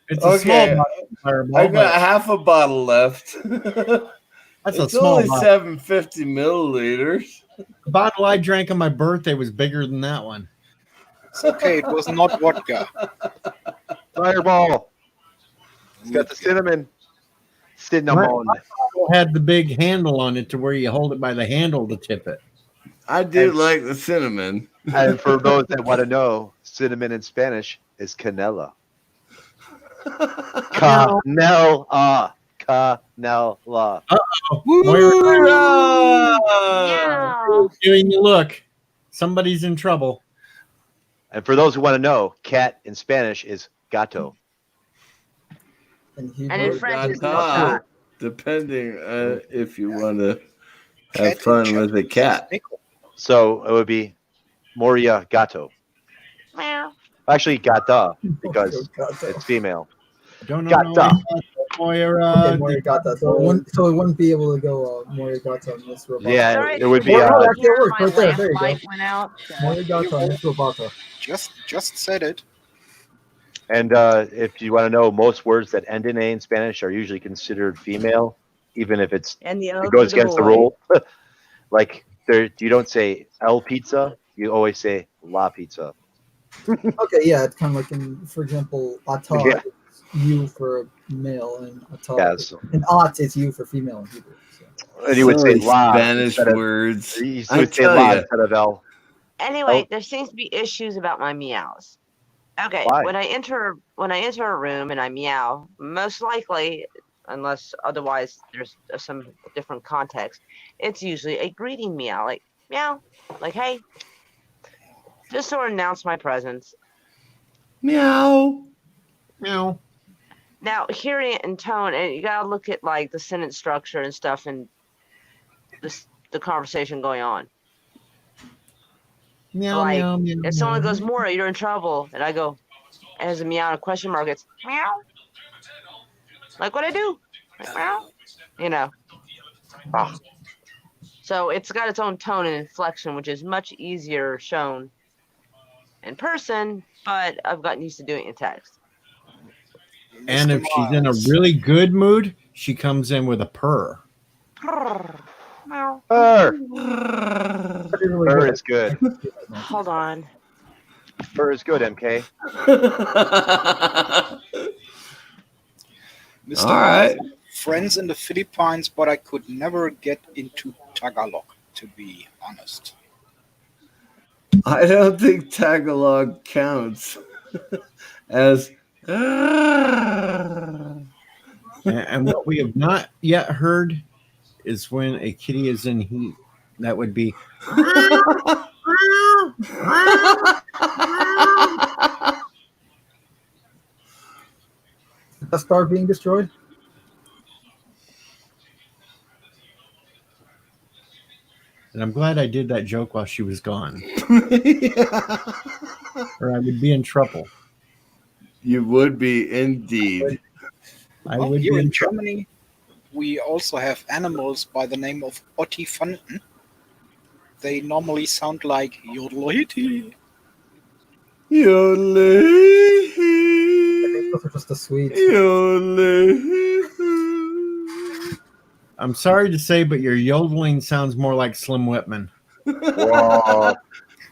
Speaker 1: It's a small bottle fireball,
Speaker 2: I got
Speaker 1: but
Speaker 2: half a bottle left.
Speaker 1: that's a
Speaker 2: It's
Speaker 1: small
Speaker 2: only
Speaker 1: bottle.
Speaker 2: 750 milliliters.
Speaker 1: The bottle I drank on my birthday was bigger than that one.
Speaker 3: It's okay, it was not vodka.
Speaker 4: Fireball. It's got the cinnamon. Cinnamon.
Speaker 1: It had the big handle on it to where you hold it by the handle to tip it.
Speaker 2: I do like the cinnamon.
Speaker 4: And for those that want to know, cinnamon in Spanish is canela. Canela. Canela.
Speaker 1: Moira,
Speaker 6: Meow.
Speaker 1: giving you look. Somebody's in trouble.
Speaker 4: And for those who want to know, cat in Spanish is gato.
Speaker 5: And he
Speaker 6: And in
Speaker 5: wrote
Speaker 6: French is
Speaker 2: Gata,
Speaker 6: not.
Speaker 2: depending if you want to
Speaker 3: Cat
Speaker 2: have fun
Speaker 3: in
Speaker 2: with a
Speaker 3: Japanese
Speaker 2: cat.
Speaker 3: is nickel.
Speaker 4: So it would be Moria gato.
Speaker 6: Meow.
Speaker 4: Actually, gata, because
Speaker 5: Gata.
Speaker 4: it's female.
Speaker 1: Don't know.
Speaker 4: Gata.
Speaker 1: Moira.
Speaker 5: Okay, Morigata. So it wouldn't be able to go Morigata, Miss Robata.
Speaker 4: Yeah,
Speaker 6: Sorry,
Speaker 4: it would be.
Speaker 5: Well,
Speaker 6: I
Speaker 5: no,
Speaker 6: could
Speaker 5: that
Speaker 6: hear
Speaker 5: worked
Speaker 6: my
Speaker 5: right there.
Speaker 6: lamp
Speaker 5: There you go.
Speaker 6: light went out. So.
Speaker 5: Morigata, Miss Robata.
Speaker 3: Just said it.
Speaker 4: And if you want to know, most words that end in A in Spanish are usually considered female, even if it
Speaker 6: And the
Speaker 4: goes against the rule. Like you don't say El pizza, you always say La pizza.
Speaker 5: Okay, yeah, it's kind of like for example, ata
Speaker 4: Yeah.
Speaker 5: is you for male, and ata
Speaker 4: Yes.
Speaker 5: and at is you for female in Hebrew. So.
Speaker 4: And you would say
Speaker 2: Silly
Speaker 4: La
Speaker 2: Spanish
Speaker 4: instead of,
Speaker 2: words.
Speaker 4: you
Speaker 2: I
Speaker 4: would say
Speaker 2: tell
Speaker 4: La
Speaker 2: ya.
Speaker 4: instead of El.
Speaker 6: Anyway,
Speaker 4: Oh.
Speaker 6: there seems to be issues about my meows. Okay,
Speaker 4: Why?
Speaker 6: when I enter a room and I meow, most likely, unless otherwise there's some different context, it's usually a greeting meow, like meow, like hey, just to announce my presence.
Speaker 2: Meow.
Speaker 1: Meow.
Speaker 6: Now, hearing it in tone, and you gotta look at like the sentence structure and stuff, and the conversation going on.
Speaker 1: Meow,
Speaker 6: Like,
Speaker 1: meow, meow.
Speaker 6: If someone
Speaker 1: meow.
Speaker 6: goes, Mora, you're in trouble, and I go, as a meow and a question mark, it's meow. Like what I do, like, meow. You know.
Speaker 4: Ah.
Speaker 6: So it's got its own tone and inflection, which is much easier shown in person, but I've gotten used to doing it in text.
Speaker 1: And
Speaker 3: Mr.
Speaker 1: if she's in a
Speaker 3: Miles,
Speaker 1: really good mood, she comes in with a purr.
Speaker 6: Meow.
Speaker 4: Fur.
Speaker 5: I didn't really
Speaker 4: Fur
Speaker 5: get
Speaker 4: is good.
Speaker 6: Hold on.
Speaker 4: Fur is good, MK.
Speaker 3: Mr.
Speaker 2: All right.
Speaker 3: Miles, friends in the Philippines, but I could never get into Tagalog, to be honest.
Speaker 2: I don't think Tagalog counts as.
Speaker 1: And what we have not yet heard is when a kitty is in heat. That would be.
Speaker 5: a star being destroyed.
Speaker 1: And I'm glad I did that joke while she was gone,
Speaker 2: Yeah.
Speaker 1: or I would be in trouble.
Speaker 2: You would be indeed.
Speaker 1: I
Speaker 3: Well,
Speaker 1: would
Speaker 3: here
Speaker 1: be
Speaker 3: in
Speaker 1: in trouble.
Speaker 3: Germany, we also have animals by the name of Ottifanten. They normally sound like Yodelity.
Speaker 5: Those are just the Swedes.
Speaker 1: I'm sorry to say, but your yodeling sounds more like Slim Whitman.
Speaker 4: Whoa.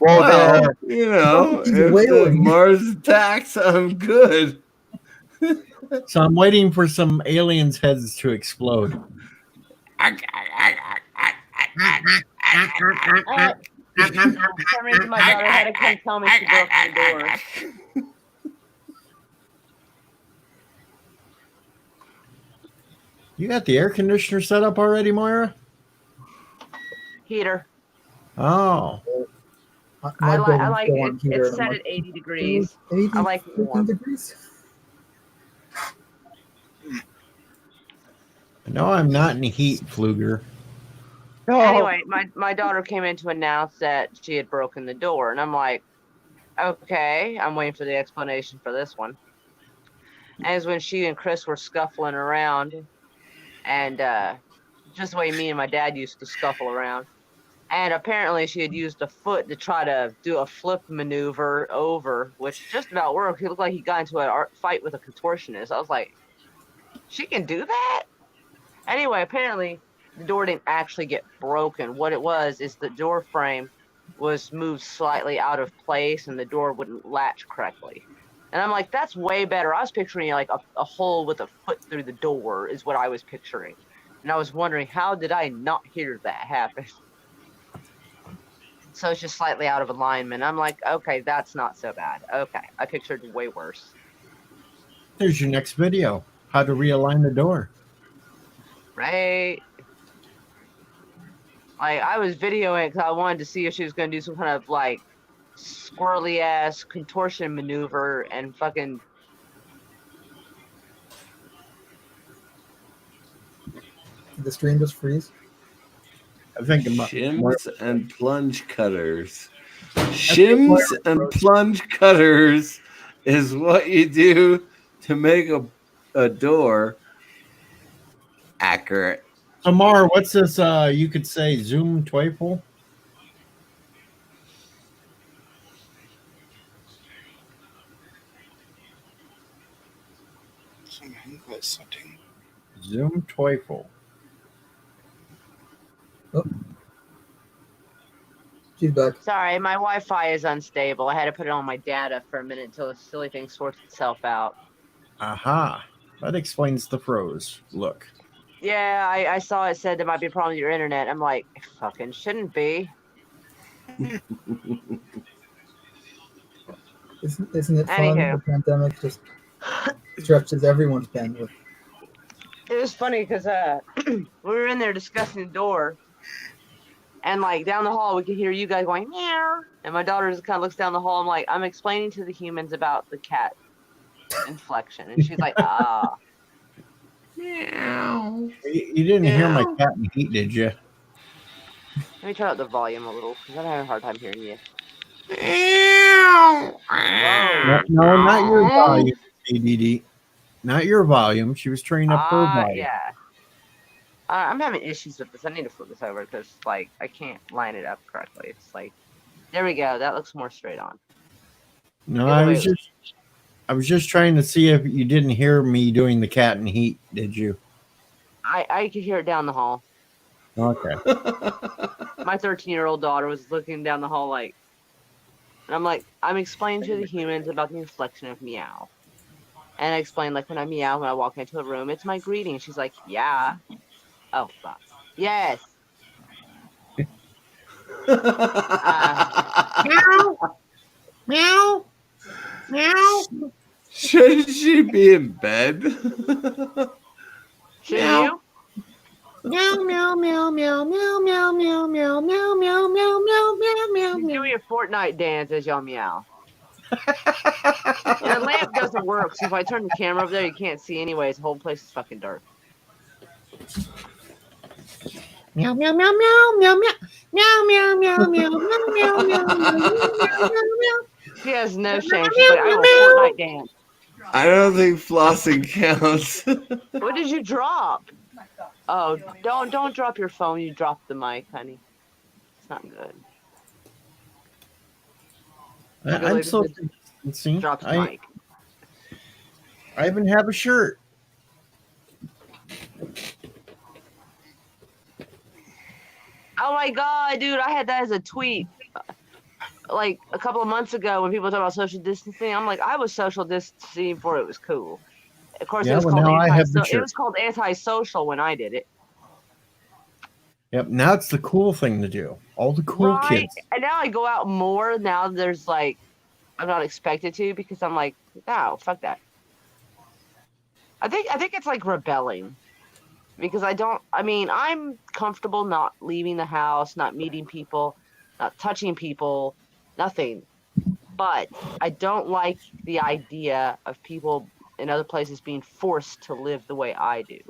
Speaker 4: Whoa
Speaker 2: Well,
Speaker 4: there.
Speaker 2: you know,
Speaker 5: He's
Speaker 2: if the
Speaker 5: wailing.
Speaker 2: Mars attacks, I'm good.
Speaker 1: So I'm waiting for some aliens' heads to explode.
Speaker 6: For some reason, my daughter had to come tell me she broke the door.
Speaker 1: You got the air conditioner set up already, Moira?
Speaker 6: Heater.
Speaker 1: Oh,
Speaker 6: I like
Speaker 5: building's still on
Speaker 6: it.
Speaker 5: heater,
Speaker 6: It's
Speaker 5: and I'm
Speaker 6: set at 80 degrees.
Speaker 5: 80
Speaker 6: I like it warm.
Speaker 5: degrees.
Speaker 1: no, I'm not in heat, Fluger.
Speaker 4: No.
Speaker 6: Anyway, my daughter came in to announce that she had broken the door, and I'm like, okay, I'm waiting for the explanation for this one. And it's when she and Chris were scuffling around, and just the way me and my dad used to scuffle around. And apparently she had used a foot to try to do a flip maneuver over, which just about worked. He looked like he got into a fight with a contortionist. I was like, she can do that? Anyway, apparently the door didn't actually get broken. What it was is the door frame was moved slightly out of place and the door wouldn't latch correctly. And I'm like, that's way better. I was picturing like a hole with a foot through the door is what I was picturing. And I was wondering, how did I not hear that happen? So it's just slightly out of alignment. I'm like, okay, that's not so bad. Okay, I pictured way worse.
Speaker 1: There's your next video. How to realign the door.
Speaker 6: Right? Like, I was videoing because I wanted to see if she was going to do some kind of like squirrely ass contortion maneuver and fucking.
Speaker 5: Did the stream just freeze?
Speaker 1: I think about
Speaker 2: Shims and plunge cutters. Shims and plunge cutters is what you do to make a door accurate.
Speaker 1: So, Mar, what's this? You could say Zoom Teufel.
Speaker 3: Some Henkel setting.
Speaker 1: Zoom Teufel.
Speaker 5: She's back.
Speaker 6: Sorry, my Wi-Fi is unstable. I had to put it on my data for a minute until the silly thing sorts itself out.
Speaker 1: Aha. That explains the froze. Look.
Speaker 6: Yeah, I saw it said there might be a problem with your internet. I'm like, it fucking shouldn't be.
Speaker 5: Isn't it fun?
Speaker 6: Anywho.
Speaker 5: The pandemic just stretches everyone's bandwidth.
Speaker 6: It was funny because we were in there discussing the door, and like down the hall we could hear you guys going meow, and my daughter just kind of looks down the hall. I'm like, I'm explaining to the humans about the cat inflection, and she's like, ah.
Speaker 2: Meow.
Speaker 1: You didn't hear my cat in heat, did you?
Speaker 6: Let me turn up the volume a little because I'm having a hard time hearing you.
Speaker 1: No, not your volume, ADD. Not your volume. She was turning up her volume.
Speaker 6: Yeah. I'm having issues with this. I need to flip this over because like I can't line it up correctly. It's like, there we go. That looks more straight on.
Speaker 1: No,
Speaker 6: Either
Speaker 1: I
Speaker 6: way,
Speaker 1: was just trying to see if you didn't hear me doing the cat in heat, did you?
Speaker 6: I could hear it down the hall.
Speaker 1: Okay.
Speaker 6: My 13-year-old daughter was looking down the hall like, and I'm like, I'm explaining to the humans about the inflection of meow. And I explained, like, when I meow, when I walk into a room, it's my greeting. She's like, yeah. Oh, fuck. Yes.
Speaker 1: Meow. Meow.
Speaker 2: Shouldn't she be in bed?
Speaker 6: Should
Speaker 1: Meow.
Speaker 6: you?
Speaker 1: Meow, meow, meow, meow, meow, meow, meow, meow, meow, meow, meow, meow, meow, meow,
Speaker 6: Do
Speaker 1: meow.
Speaker 6: your Fortnite dance as y'all meow. And the lamp doesn't work, so if I turn the camera over there, you can't see anyways. The whole place is fucking dark.
Speaker 1: Meow, meow, meow, meow, meow, meow. Meow, meow, meow, meow, meow, meow, meow, meow, meow.
Speaker 6: She has no shame. She's like, I will Fortnite dance.
Speaker 2: I don't think flossing counts.
Speaker 6: What did you drop? Oh, don't drop your phone. You dropped the mic, honey. It's not good.
Speaker 1: I'm so distancing.
Speaker 6: Drop the
Speaker 1: I
Speaker 6: mic.
Speaker 1: even have a shirt.
Speaker 6: Oh my god, dude! I had that as a tweet like a couple of months ago when people talk about social distancing. I'm like, I was social distancing before it was cool. Of course,
Speaker 1: Yeah,
Speaker 6: it was
Speaker 1: well,
Speaker 6: called
Speaker 1: now I have the
Speaker 6: it
Speaker 1: shirt.
Speaker 6: was called antisocial when I did it.
Speaker 1: Yep. Now it's the cool thing to do. All the cool
Speaker 6: Right?
Speaker 1: kids.
Speaker 6: And now I go out more. Now there's like, I'm not expected to because I'm like, no, fuck that. I think it's like rebelling because I'm comfortable not leaving the house, not meeting people, not touching people, nothing. But I don't like the idea of people in other places being forced to live the way I do.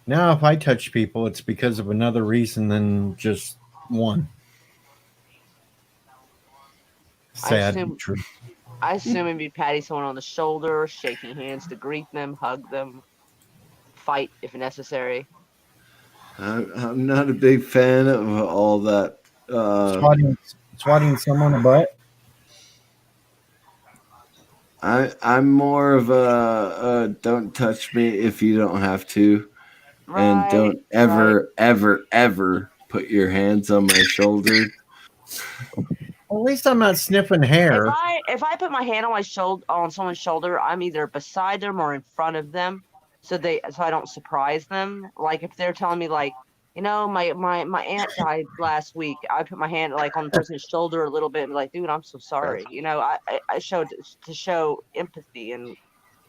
Speaker 1: Now, if I touch people, it's because of another reason than just one. Sad
Speaker 6: assume-
Speaker 1: but true.
Speaker 6: I assume it'd be patting someone on the shoulder, shaking hands to greet them, hug them, fight if necessary.
Speaker 2: I'm not a big fan of all that.
Speaker 1: Swatting someone a butt.
Speaker 2: I'm more of a don't touch me if you don't have to, and don't ever put your hands on my shoulder.
Speaker 1: Well, at least I'm not sniffing hair.
Speaker 6: If I put my hand on my shoulder on someone's shoulder, I'm either beside them or in front of them, so I don't surprise them. Like if they're telling me like, you know, my aunt died last week. I put my hand like on the person's shoulder a little bit and be like, dude, I'm so sorry. You know, I showed to show empathy and,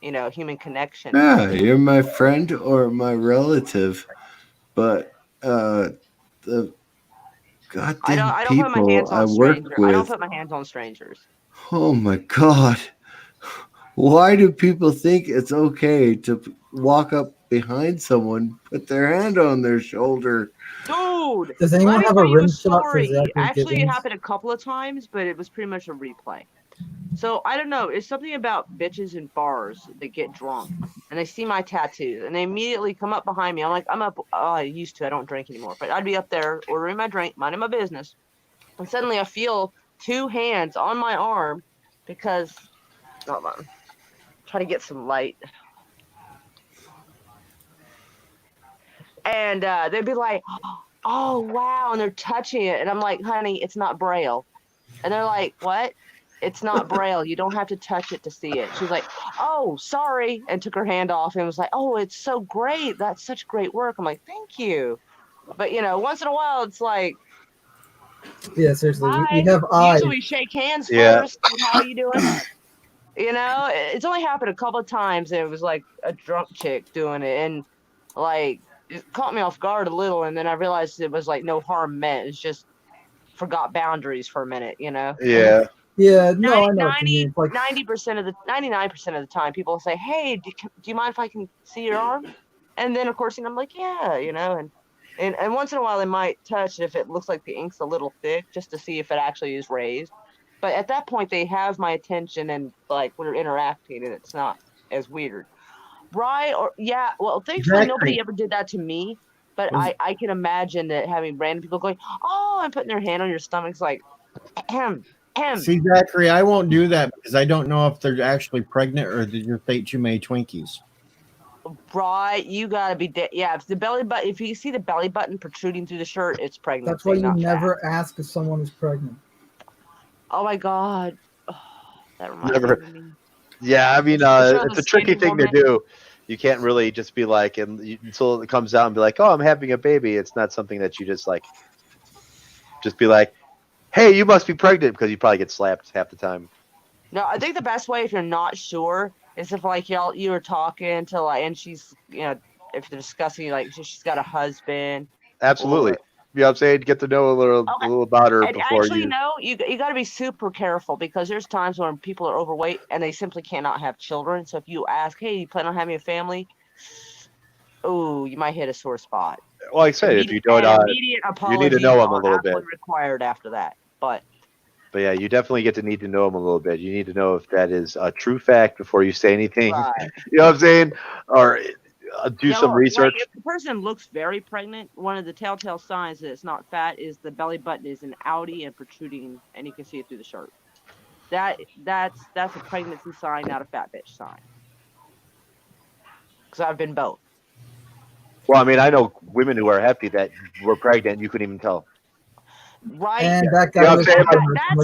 Speaker 6: you know, human connection.
Speaker 2: Yeah, you're my friend or my relative, but the goddamn
Speaker 6: I don't put my hands
Speaker 2: people I
Speaker 6: on
Speaker 2: work
Speaker 6: strangers. I don't
Speaker 2: with.
Speaker 6: put my hands on strangers.
Speaker 2: Oh my god. Why do people think it's okay to walk up behind someone, put their hand on their shoulder?
Speaker 6: Dude,
Speaker 5: Does
Speaker 6: let
Speaker 5: anyone
Speaker 6: me
Speaker 5: have
Speaker 6: tell
Speaker 5: a
Speaker 6: you a
Speaker 5: rim shot for
Speaker 6: story.
Speaker 5: Zachary
Speaker 6: Actually, it
Speaker 5: Gibbons?
Speaker 6: happened a couple of times, but it was pretty much a replay. So I don't know. It's something about bitches in bars that get drunk and they see my tattoos and they immediately come up behind me. I'm like, I'm up. Oh, I used to. I don't drink anymore, but I'd be up there ordering my drink, minding my business, and suddenly I feel two hands on my arm because, hold on, try to get some light. And they'd be like, oh, wow. And they're touching it. And I'm like, honey, it's not Braille. And they're like, what? It's not Braille. You don't have to touch it to see it. She was like, oh, sorry. And took her hand off and was like, oh, it's so great. That's such great work. I'm like, thank you. But, you know, once in a while, it's like,
Speaker 5: Yeah, seriously,
Speaker 6: hi.
Speaker 5: we have eyes.
Speaker 6: Usually we shake hands
Speaker 4: Yeah.
Speaker 6: first. How are you doing? You know, it's only happened a couple of times. And it was like a drunk chick doing it. And like, it caught me off guard a little. And then I realized it was like no harm meant. It's just forgot boundaries for a minute, you know?
Speaker 4: Yeah.
Speaker 5: Yeah, no, I know what you mean. It's like
Speaker 6: 99% of the time, people will say, hey, do you mind if I can see your arm? And then, of course, I'm like, yeah, you know, and once in a while they might touch if it looks like the ink's a little thick just to see if it actually is raised. But at that point, they have my attention and like we're interacting and it's not as weird. Right? Or yeah, well, thankfully
Speaker 1: Exactly.
Speaker 6: nobody ever did that to me. But I can imagine that having random people going, oh, and putting their hand on your stomach's like, ahem.
Speaker 1: See, Zachary, I won't do that because I don't know if they're actually pregnant or they're just ate too many Twinkies.
Speaker 6: Right, you gotta be yeah. If the belly button, if you see the belly button protruding through the shirt, it's pregnant.
Speaker 5: that's why you never ask if someone is pregnant.
Speaker 6: Oh my god, that reminds
Speaker 4: Never.
Speaker 6: me.
Speaker 4: Yeah, I mean,
Speaker 6: Show
Speaker 4: it's
Speaker 6: the
Speaker 4: a tricky
Speaker 6: skinny
Speaker 4: thing to
Speaker 6: woman.
Speaker 4: do. You can't really just be like, until it comes out and be like, oh, I'm having a baby. It's not something that you just like, just be like, hey, you must be pregnant, because you probably get slapped half the time.
Speaker 6: No, I think the best way if you're not sure is if like you were talking to like, and she's, you know, if they're discussing like she's got a husband.
Speaker 4: Absolutely.
Speaker 6: Or-
Speaker 4: You know what I'm saying? Get to know a little about her
Speaker 6: And
Speaker 4: before
Speaker 6: actually,
Speaker 4: you.
Speaker 6: no, you got to be super careful because there's times when people are overweight and they simply cannot have children. So if you ask, hey, you plan on having a family? Oh, you might hit a sore spot.
Speaker 4: Well, like I said, if you don't,
Speaker 6: Immediate
Speaker 4: you need to know them a little bit.
Speaker 6: absolutely required after that. But
Speaker 4: yeah, you definitely get to need to know them a little bit. You need to know if that is a true fact before you say anything.
Speaker 6: right.
Speaker 4: You know what I'm saying? Or do some
Speaker 6: No,
Speaker 4: research.
Speaker 6: Like if the person looks very pregnant, one of the telltale signs that it's not fat is the belly button is an outie and protruding, and you can see it through the shirt. That's a pregnancy sign, not a fat bitch sign. Because I've been both.
Speaker 4: Well, I mean, I know women who are hefty that were pregnant. You couldn't even tell.
Speaker 6: Right.
Speaker 5: And that
Speaker 4: You know
Speaker 5: guy
Speaker 4: what
Speaker 5: was
Speaker 4: I'm saying?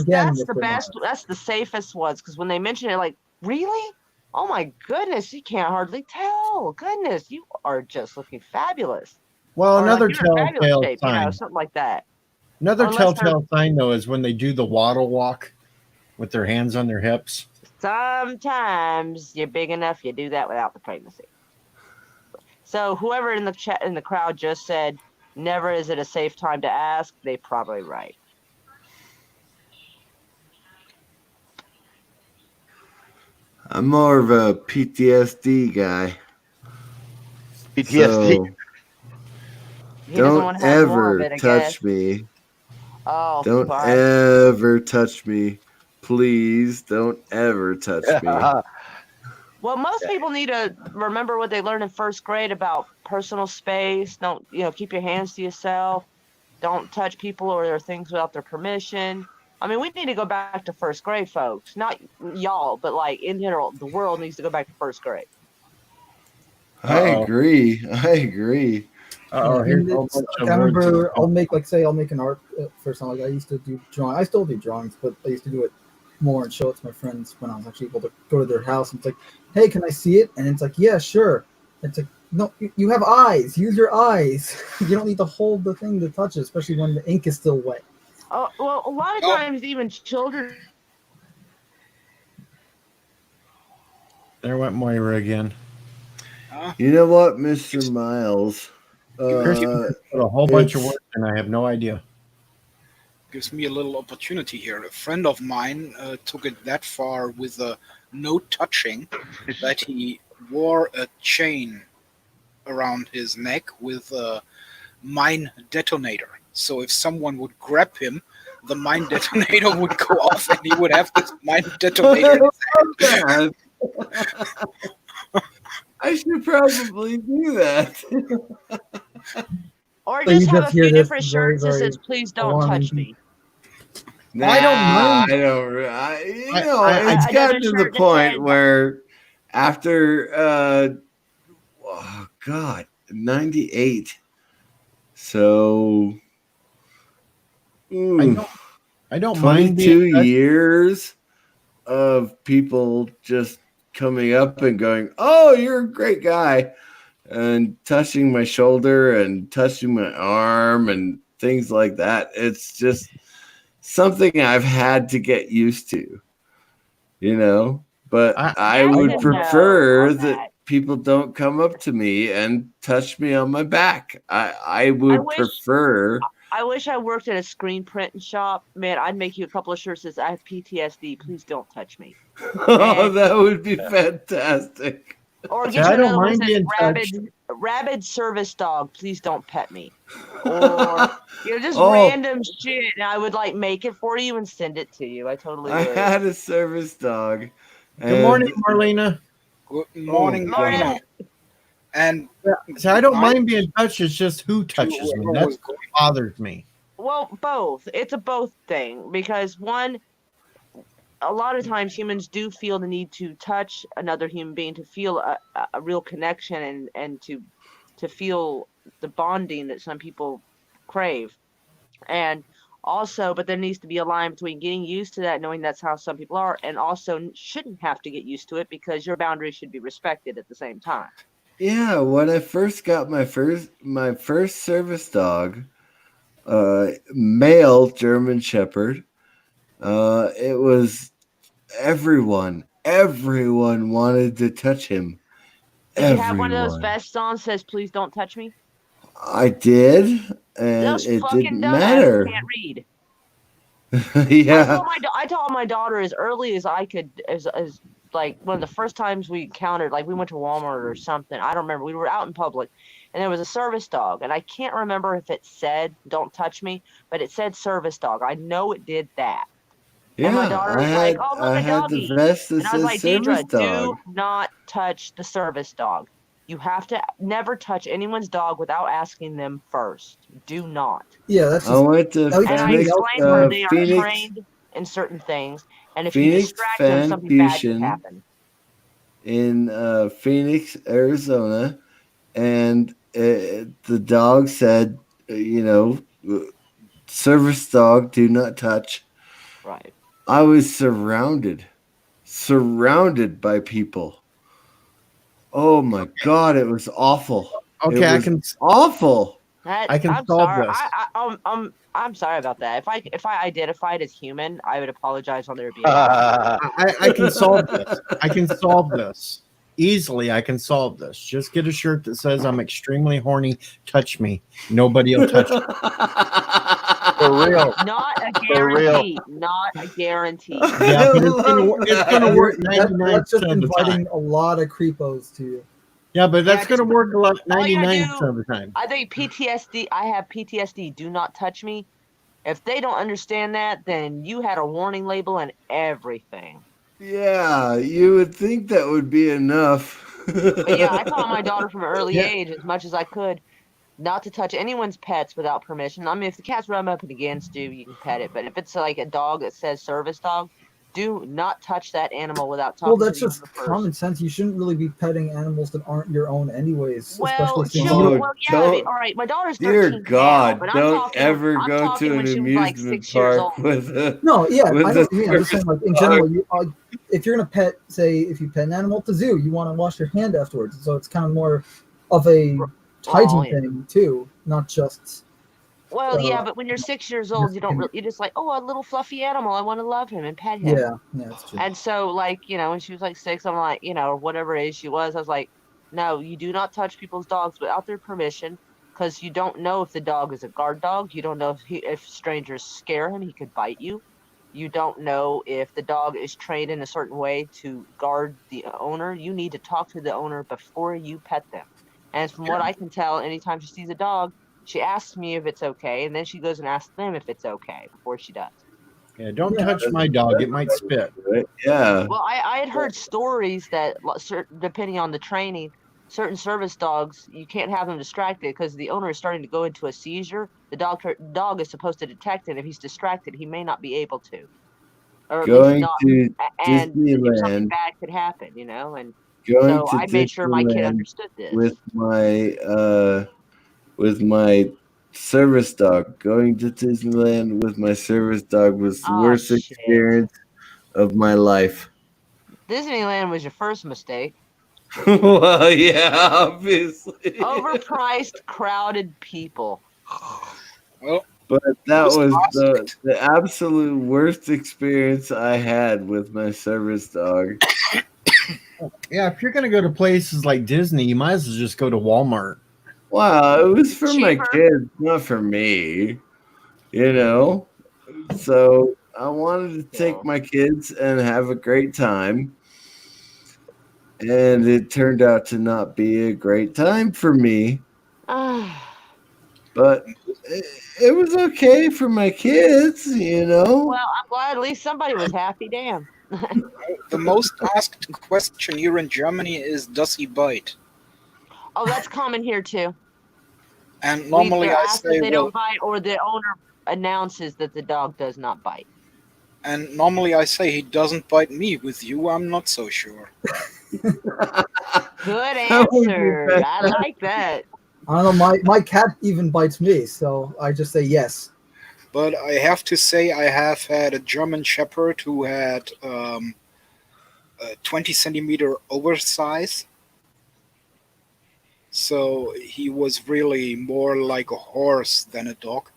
Speaker 5: again.
Speaker 6: That's the best. That's the safest ones because when they mention it, like, really? Oh my goodness, you can't hardly tell. Goodness, you are just looking fabulous.
Speaker 1: Well,
Speaker 6: Or,
Speaker 1: another
Speaker 6: like, you're in fabulous
Speaker 1: telltale
Speaker 6: shape, you know,
Speaker 1: sign.
Speaker 6: something like that.
Speaker 1: Another
Speaker 6: Unless they're-
Speaker 1: telltale sign, though, is when they do the waddle walk with their hands on their hips.
Speaker 6: Sometimes you're big enough, you do that without the pregnancy. So whoever in the chat in the crowd just said, "Never is it a safe time to ask," they probably right.
Speaker 2: I'm more of a PTSD guy.
Speaker 4: PTSD.
Speaker 2: So
Speaker 6: He doesn't want
Speaker 2: don't
Speaker 6: to have more of
Speaker 2: ever
Speaker 6: it, I guess.
Speaker 2: touch me.
Speaker 6: Oh,
Speaker 2: Don't
Speaker 6: fuck.
Speaker 2: ever touch me. Please don't ever touch me.
Speaker 6: Well, most people need to remember what they learned in first grade about personal space. Don't, keep your hands to yourself. Don't touch people or their things without their permission. I mean, we need to go back to first grade, folks. Not y'all, but like in general, the world needs to go back to first grade.
Speaker 2: I
Speaker 1: Uh-oh.
Speaker 2: agree.
Speaker 1: Oh, here's a whole bunch
Speaker 5: I
Speaker 1: of
Speaker 5: remember
Speaker 1: words.
Speaker 5: I'll make an art for something. Like I used to do drawing. I still do drawings, but I used to do it more and show it to my friends when I was actually able to go to their house. And it's like, hey, can I see it? And it's like, yeah, sure. It's like, No, you have eyes. Use your eyes. You don't need to hold the thing to touch it, especially when the ink is still wet.
Speaker 6: Oh, well, a lot of
Speaker 3: Oh.
Speaker 6: times even children.
Speaker 1: There went Moira again.
Speaker 2: You know what, Mr. Miles?
Speaker 1: Put a whole bunch of
Speaker 2: It's-
Speaker 1: words, and I have no idea.
Speaker 3: Gives me a little opportunity here. A friend of mine took it that far with no touching that he wore a chain around his neck with a mine detonator. So if someone would grab him, the mine detonator would go off and he would have this mine detonator in his hand.
Speaker 2: I should probably do that.
Speaker 6: Or
Speaker 5: So you
Speaker 6: just have a
Speaker 5: just hear
Speaker 6: few
Speaker 5: this
Speaker 6: different
Speaker 5: very,
Speaker 6: shirts that
Speaker 5: very
Speaker 6: says, please don't
Speaker 5: alarming
Speaker 6: touch me.
Speaker 2: Nah,
Speaker 1: I don't mind.
Speaker 2: I don't.
Speaker 1: I-
Speaker 2: It's
Speaker 6: another
Speaker 2: gotten to the
Speaker 6: shirt that
Speaker 2: point
Speaker 6: said-
Speaker 2: where after, oh God, 98. So,
Speaker 1: I don't mind being
Speaker 2: 22 years of people just coming up and going, "Oh, you're a great guy," and touching my shoulder and touching my arm and things like that. It's just something I've had to get used to, you know. But I
Speaker 6: Yes
Speaker 2: would
Speaker 6: and
Speaker 2: prefer
Speaker 6: no on
Speaker 2: that people don't come up to me and touch me on my back. I would
Speaker 6: wish-
Speaker 2: prefer.
Speaker 6: I wish I worked at a screen printing shop. Man, I'd make you a couple of shirts that says, I have PTSD. Please don't touch me.
Speaker 2: Oh, that would be fantastic.
Speaker 6: Or
Speaker 1: See,
Speaker 6: get
Speaker 1: I
Speaker 6: you
Speaker 1: don't
Speaker 6: another one
Speaker 1: mind
Speaker 6: that
Speaker 1: being
Speaker 6: says,
Speaker 1: touched.
Speaker 6: rabid service dog. Please don't pet me. Or just
Speaker 2: Oh.
Speaker 6: random shit. And I would like make it for you and send it to you. I totally
Speaker 2: I
Speaker 6: would.
Speaker 2: had a service dog.
Speaker 1: Good morning, Marlena.
Speaker 3: Good morning,
Speaker 2: God.
Speaker 3: Bruno. And
Speaker 1: See, I don't
Speaker 3: I-
Speaker 1: mind being touched. It's just who touches me. That's what bothers me.
Speaker 6: Well, both. It's a both thing because one, a lot of times humans do feel the need to touch another human being to feel a real connection and to feel the bonding that some people crave. And also, but there needs to be a line between getting used to that, knowing that's how some people are, and also shouldn't have to get used to it because your boundaries should be respected at the same time.
Speaker 2: Yeah, when I first got my first service dog, male German Shepherd, it was everyone wanted to touch him.
Speaker 6: Did you have one of those
Speaker 2: Everyone.
Speaker 6: vests on that says "Please don't touch me"?
Speaker 2: I did, and
Speaker 6: Those
Speaker 2: it
Speaker 6: fucking
Speaker 2: didn't
Speaker 6: dumbasses
Speaker 2: matter.
Speaker 6: can't read.
Speaker 2: Yeah,
Speaker 6: I taught my daughter as early as I could, as like one of the first times we encountered, like we went to Walmart or something. I don't remember. We were out in public, and there was a service dog, and I can't remember if it said "Don't touch me," but it said "service dog." I know it did that. And my daughter was like, "Oh, look,
Speaker 2: I
Speaker 6: a
Speaker 2: had
Speaker 6: doggy."
Speaker 2: the vest that
Speaker 6: And I was
Speaker 2: says
Speaker 6: like,
Speaker 2: service
Speaker 6: Deidre,
Speaker 2: dog.
Speaker 6: do not touch the service dog. You have to never touch anyone's dog without asking them first. Do not.
Speaker 5: Yeah, that's
Speaker 2: I
Speaker 5: just
Speaker 2: went to
Speaker 5: And
Speaker 6: And I
Speaker 2: Phoenix,
Speaker 6: explained to her they are
Speaker 2: Phoenix,
Speaker 6: trained in certain things, and if you
Speaker 2: Phoenix
Speaker 6: distract them, something bad could
Speaker 2: Fan
Speaker 6: happen.
Speaker 2: in Phoenix, Arizona, and the dog said, service dog, do not touch.
Speaker 6: Right.
Speaker 2: I was surrounded by people. Oh my God, it was awful.
Speaker 1: Okay,
Speaker 2: It
Speaker 1: I
Speaker 2: was
Speaker 1: can.
Speaker 2: awful.
Speaker 1: I can
Speaker 6: I'm
Speaker 1: solve
Speaker 6: sorry.
Speaker 1: this.
Speaker 6: I'm sorry about that. If I identified as human, I would apologize on their behalf.
Speaker 1: I can solve this. I can solve this easily. I can solve this. Just get a shirt that says "I'm extremely horny. Touch me." Nobody will touch me.
Speaker 4: For real.
Speaker 6: Not a
Speaker 4: For real.
Speaker 6: guarantee. Not a guarantee.
Speaker 1: Yeah, but it's gonna work
Speaker 5: that's just
Speaker 1: 99% of the time.
Speaker 5: inviting a lot of creepos to you.
Speaker 1: Yeah, but that's
Speaker 6: Yeah,
Speaker 1: gonna work a lot
Speaker 6: all you gotta
Speaker 1: 99% of the time.
Speaker 6: I think PTSD. I have PTSD. Do not touch me. If they don't understand that, then you had a warning label and everything.
Speaker 2: Yeah, you would think that would be enough.
Speaker 6: But yeah, I taught my daughter from an early
Speaker 1: Yeah.
Speaker 6: age as much as I could not to touch anyone's pets without permission. I mean, if the cat's run up against you, you can pet it. But if it's like a dog that says service dog, do not touch that animal without talking
Speaker 5: Well, that's
Speaker 6: to the
Speaker 5: just
Speaker 6: owner first.
Speaker 5: common sense. You shouldn't really be petting animals that aren't your own, anyways.
Speaker 6: Well,
Speaker 5: especially since
Speaker 6: sure,
Speaker 2: Oh,
Speaker 5: you
Speaker 6: well, yeah. I mean,
Speaker 2: don't-
Speaker 6: all right, my daughter's 13
Speaker 2: Dear
Speaker 6: now,
Speaker 2: God,
Speaker 6: but I'm
Speaker 2: don't
Speaker 6: talking,
Speaker 2: ever
Speaker 6: I'm
Speaker 2: go
Speaker 6: talking
Speaker 2: to an
Speaker 6: when she was like
Speaker 2: amusement
Speaker 6: 6 years
Speaker 2: park
Speaker 6: old.
Speaker 2: with a.
Speaker 5: No, yeah,
Speaker 2: With
Speaker 5: I
Speaker 2: the
Speaker 5: know what you mean. I'm just saying, like in
Speaker 2: service
Speaker 5: general, if you're gonna pet, say, if you pet an animal at the zoo, you want to wash your hand afterwards. So it's kind of more of a hygiene
Speaker 6: Oh, yeah.
Speaker 5: thing too, not just.
Speaker 6: Well, yeah,
Speaker 5: Uh,
Speaker 6: but when you're 6 years old, you don't really, you're just like, oh, a little fluffy animal. I want to love him and pet him.
Speaker 5: Yeah, that's true.
Speaker 6: And so, like, when she was like 6, I'm like, or whatever age she was, I was like, no, you do not touch people's dogs without their permission, because you don't know if the dog is a guard dog. You don't know if strangers scare him, he could bite you. You don't know if the dog is trained in a certain way to guard the owner. You need to talk to the owner before you pet them. And from what I can tell, anytime she sees a dog, she asks me if it's okay, and then she goes and asks them if it's okay before she does.
Speaker 1: Yeah, don't touch my dog. It might spit.
Speaker 2: Right? Yeah.
Speaker 6: Well, I had heard stories that, depending on the training, certain service dogs, you can't have them distracted because the owner is starting to go into a seizure. The dog is supposed to detect it. If he's distracted, he may not be able to. Or at least
Speaker 2: Going
Speaker 6: not.
Speaker 2: to
Speaker 6: And if something
Speaker 2: Disneyland.
Speaker 6: bad could happen, and
Speaker 2: Going
Speaker 6: so
Speaker 2: to
Speaker 6: I made sure my kid
Speaker 2: Disneyland
Speaker 6: understood this.
Speaker 2: with my service dog. Going to Disneyland with my service dog was the
Speaker 6: Oh,
Speaker 2: worst
Speaker 6: shit.
Speaker 2: experience of my life.
Speaker 6: Disneyland was your first mistake.
Speaker 2: Well, yeah, obviously.
Speaker 6: Overpriced, crowded people.
Speaker 3: Well,
Speaker 2: But that
Speaker 3: was
Speaker 2: was
Speaker 3: asked.
Speaker 2: the absolute worst experience I had with my service dog.
Speaker 1: Yeah, if you're gonna go to places like Disney, you might as well just go to Walmart.
Speaker 2: Wow, it was for my
Speaker 6: Cheaper.
Speaker 2: kids, not for me. So I wanted to take
Speaker 6: Yeah.
Speaker 2: my kids and have a great time. And it turned out to not be a great time for me. But it was okay for my kids,
Speaker 6: Well, I'm glad at least somebody was happy. Damn.
Speaker 3: The most asked question here in Germany is, does he bite?
Speaker 6: Oh, that's common here too.
Speaker 3: And
Speaker 6: We
Speaker 3: normally
Speaker 6: either
Speaker 3: I
Speaker 6: ask
Speaker 3: say,
Speaker 6: if they
Speaker 3: well,
Speaker 6: don't bite, or the owner announces that the dog does not bite.
Speaker 3: and normally I say he doesn't bite me. With you, I'm not so sure.
Speaker 6: Good
Speaker 2: That would be
Speaker 6: answer.
Speaker 2: better.
Speaker 6: I like that.
Speaker 5: I don't know. My cat even bites me, so I just say yes.
Speaker 3: But I have to say, I have had a German Shepherd who had a 20 centimeter oversize. So he was really more like a horse than a dog.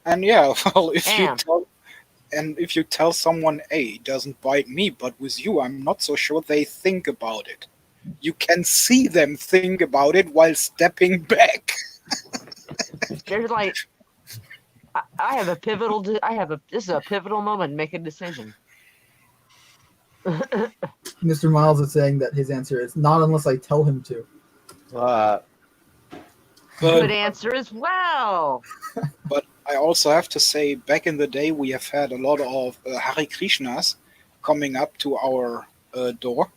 Speaker 3: And yeah, well, if you tell someone, hey, he doesn't bite me, but with you, I'm not so sure they think about it. You can see them think about it while stepping back.
Speaker 6: They're like, this is a pivotal moment. Make a decision.
Speaker 5: Mr. Miles is saying that his answer is not unless I tell him to.
Speaker 3: But
Speaker 6: Good answer as well.
Speaker 3: I also have to say, back in the day, we have had a lot of Hare Krishnas coming up to our door.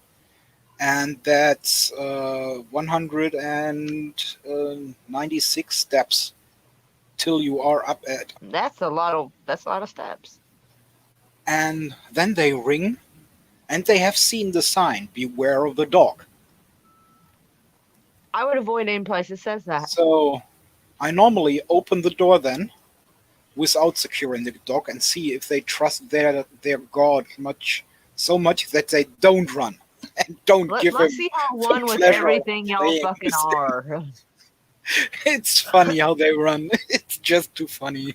Speaker 3: And that's 196 steps till you are up at.
Speaker 6: That's a lot of steps.
Speaker 3: And then they ring, and they have seen the sign, beware of the dog.
Speaker 6: I would avoid any place that says that.
Speaker 3: So I normally open the door then, without securing the dog, and see if they trust their god so much that they don't run and don't give him.
Speaker 6: Let's see how one with
Speaker 3: pleasure
Speaker 6: everything y'all
Speaker 3: playing
Speaker 6: fucking
Speaker 3: with
Speaker 6: are.
Speaker 3: It's funny how they run. It's just too funny.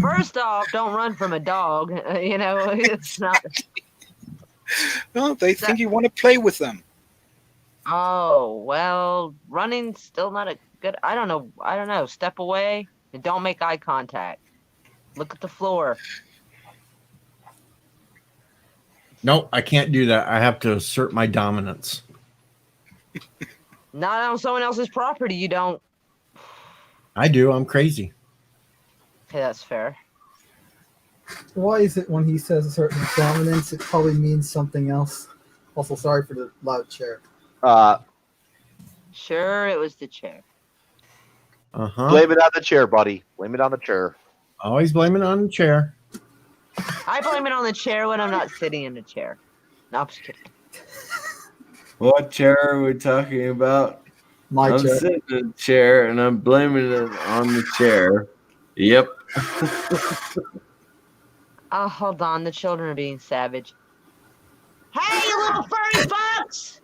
Speaker 6: First off, don't run from a dog. It's not.
Speaker 3: No, they think you want to play with them.
Speaker 6: Oh, well, running's still not a good. I don't know. Step away and don't make eye contact. Look at the floor.
Speaker 1: No, I can't do that. I have to assert my dominance.
Speaker 6: Not on someone else's property, you don't.
Speaker 1: I do. I'm crazy.
Speaker 6: Okay, that's fair.
Speaker 5: Why is it when he says a certain dominance, it probably means something else? Also, sorry for the loud chair.
Speaker 6: Sure, it was the chair.
Speaker 1: Uh-huh.
Speaker 4: Blame it on the chair, buddy. Blame it on the chair.
Speaker 1: Always blame it on the chair.
Speaker 6: I blame it on the chair when I'm not sitting in the chair. No, I'm just kidding.
Speaker 2: What chair are we talking about?
Speaker 5: My
Speaker 2: I'm
Speaker 5: chair.
Speaker 2: sitting in a chair and I'm blaming it on the chair. Yep.
Speaker 6: Oh, hold on. The children are being savage. Hey, you little furry fucks!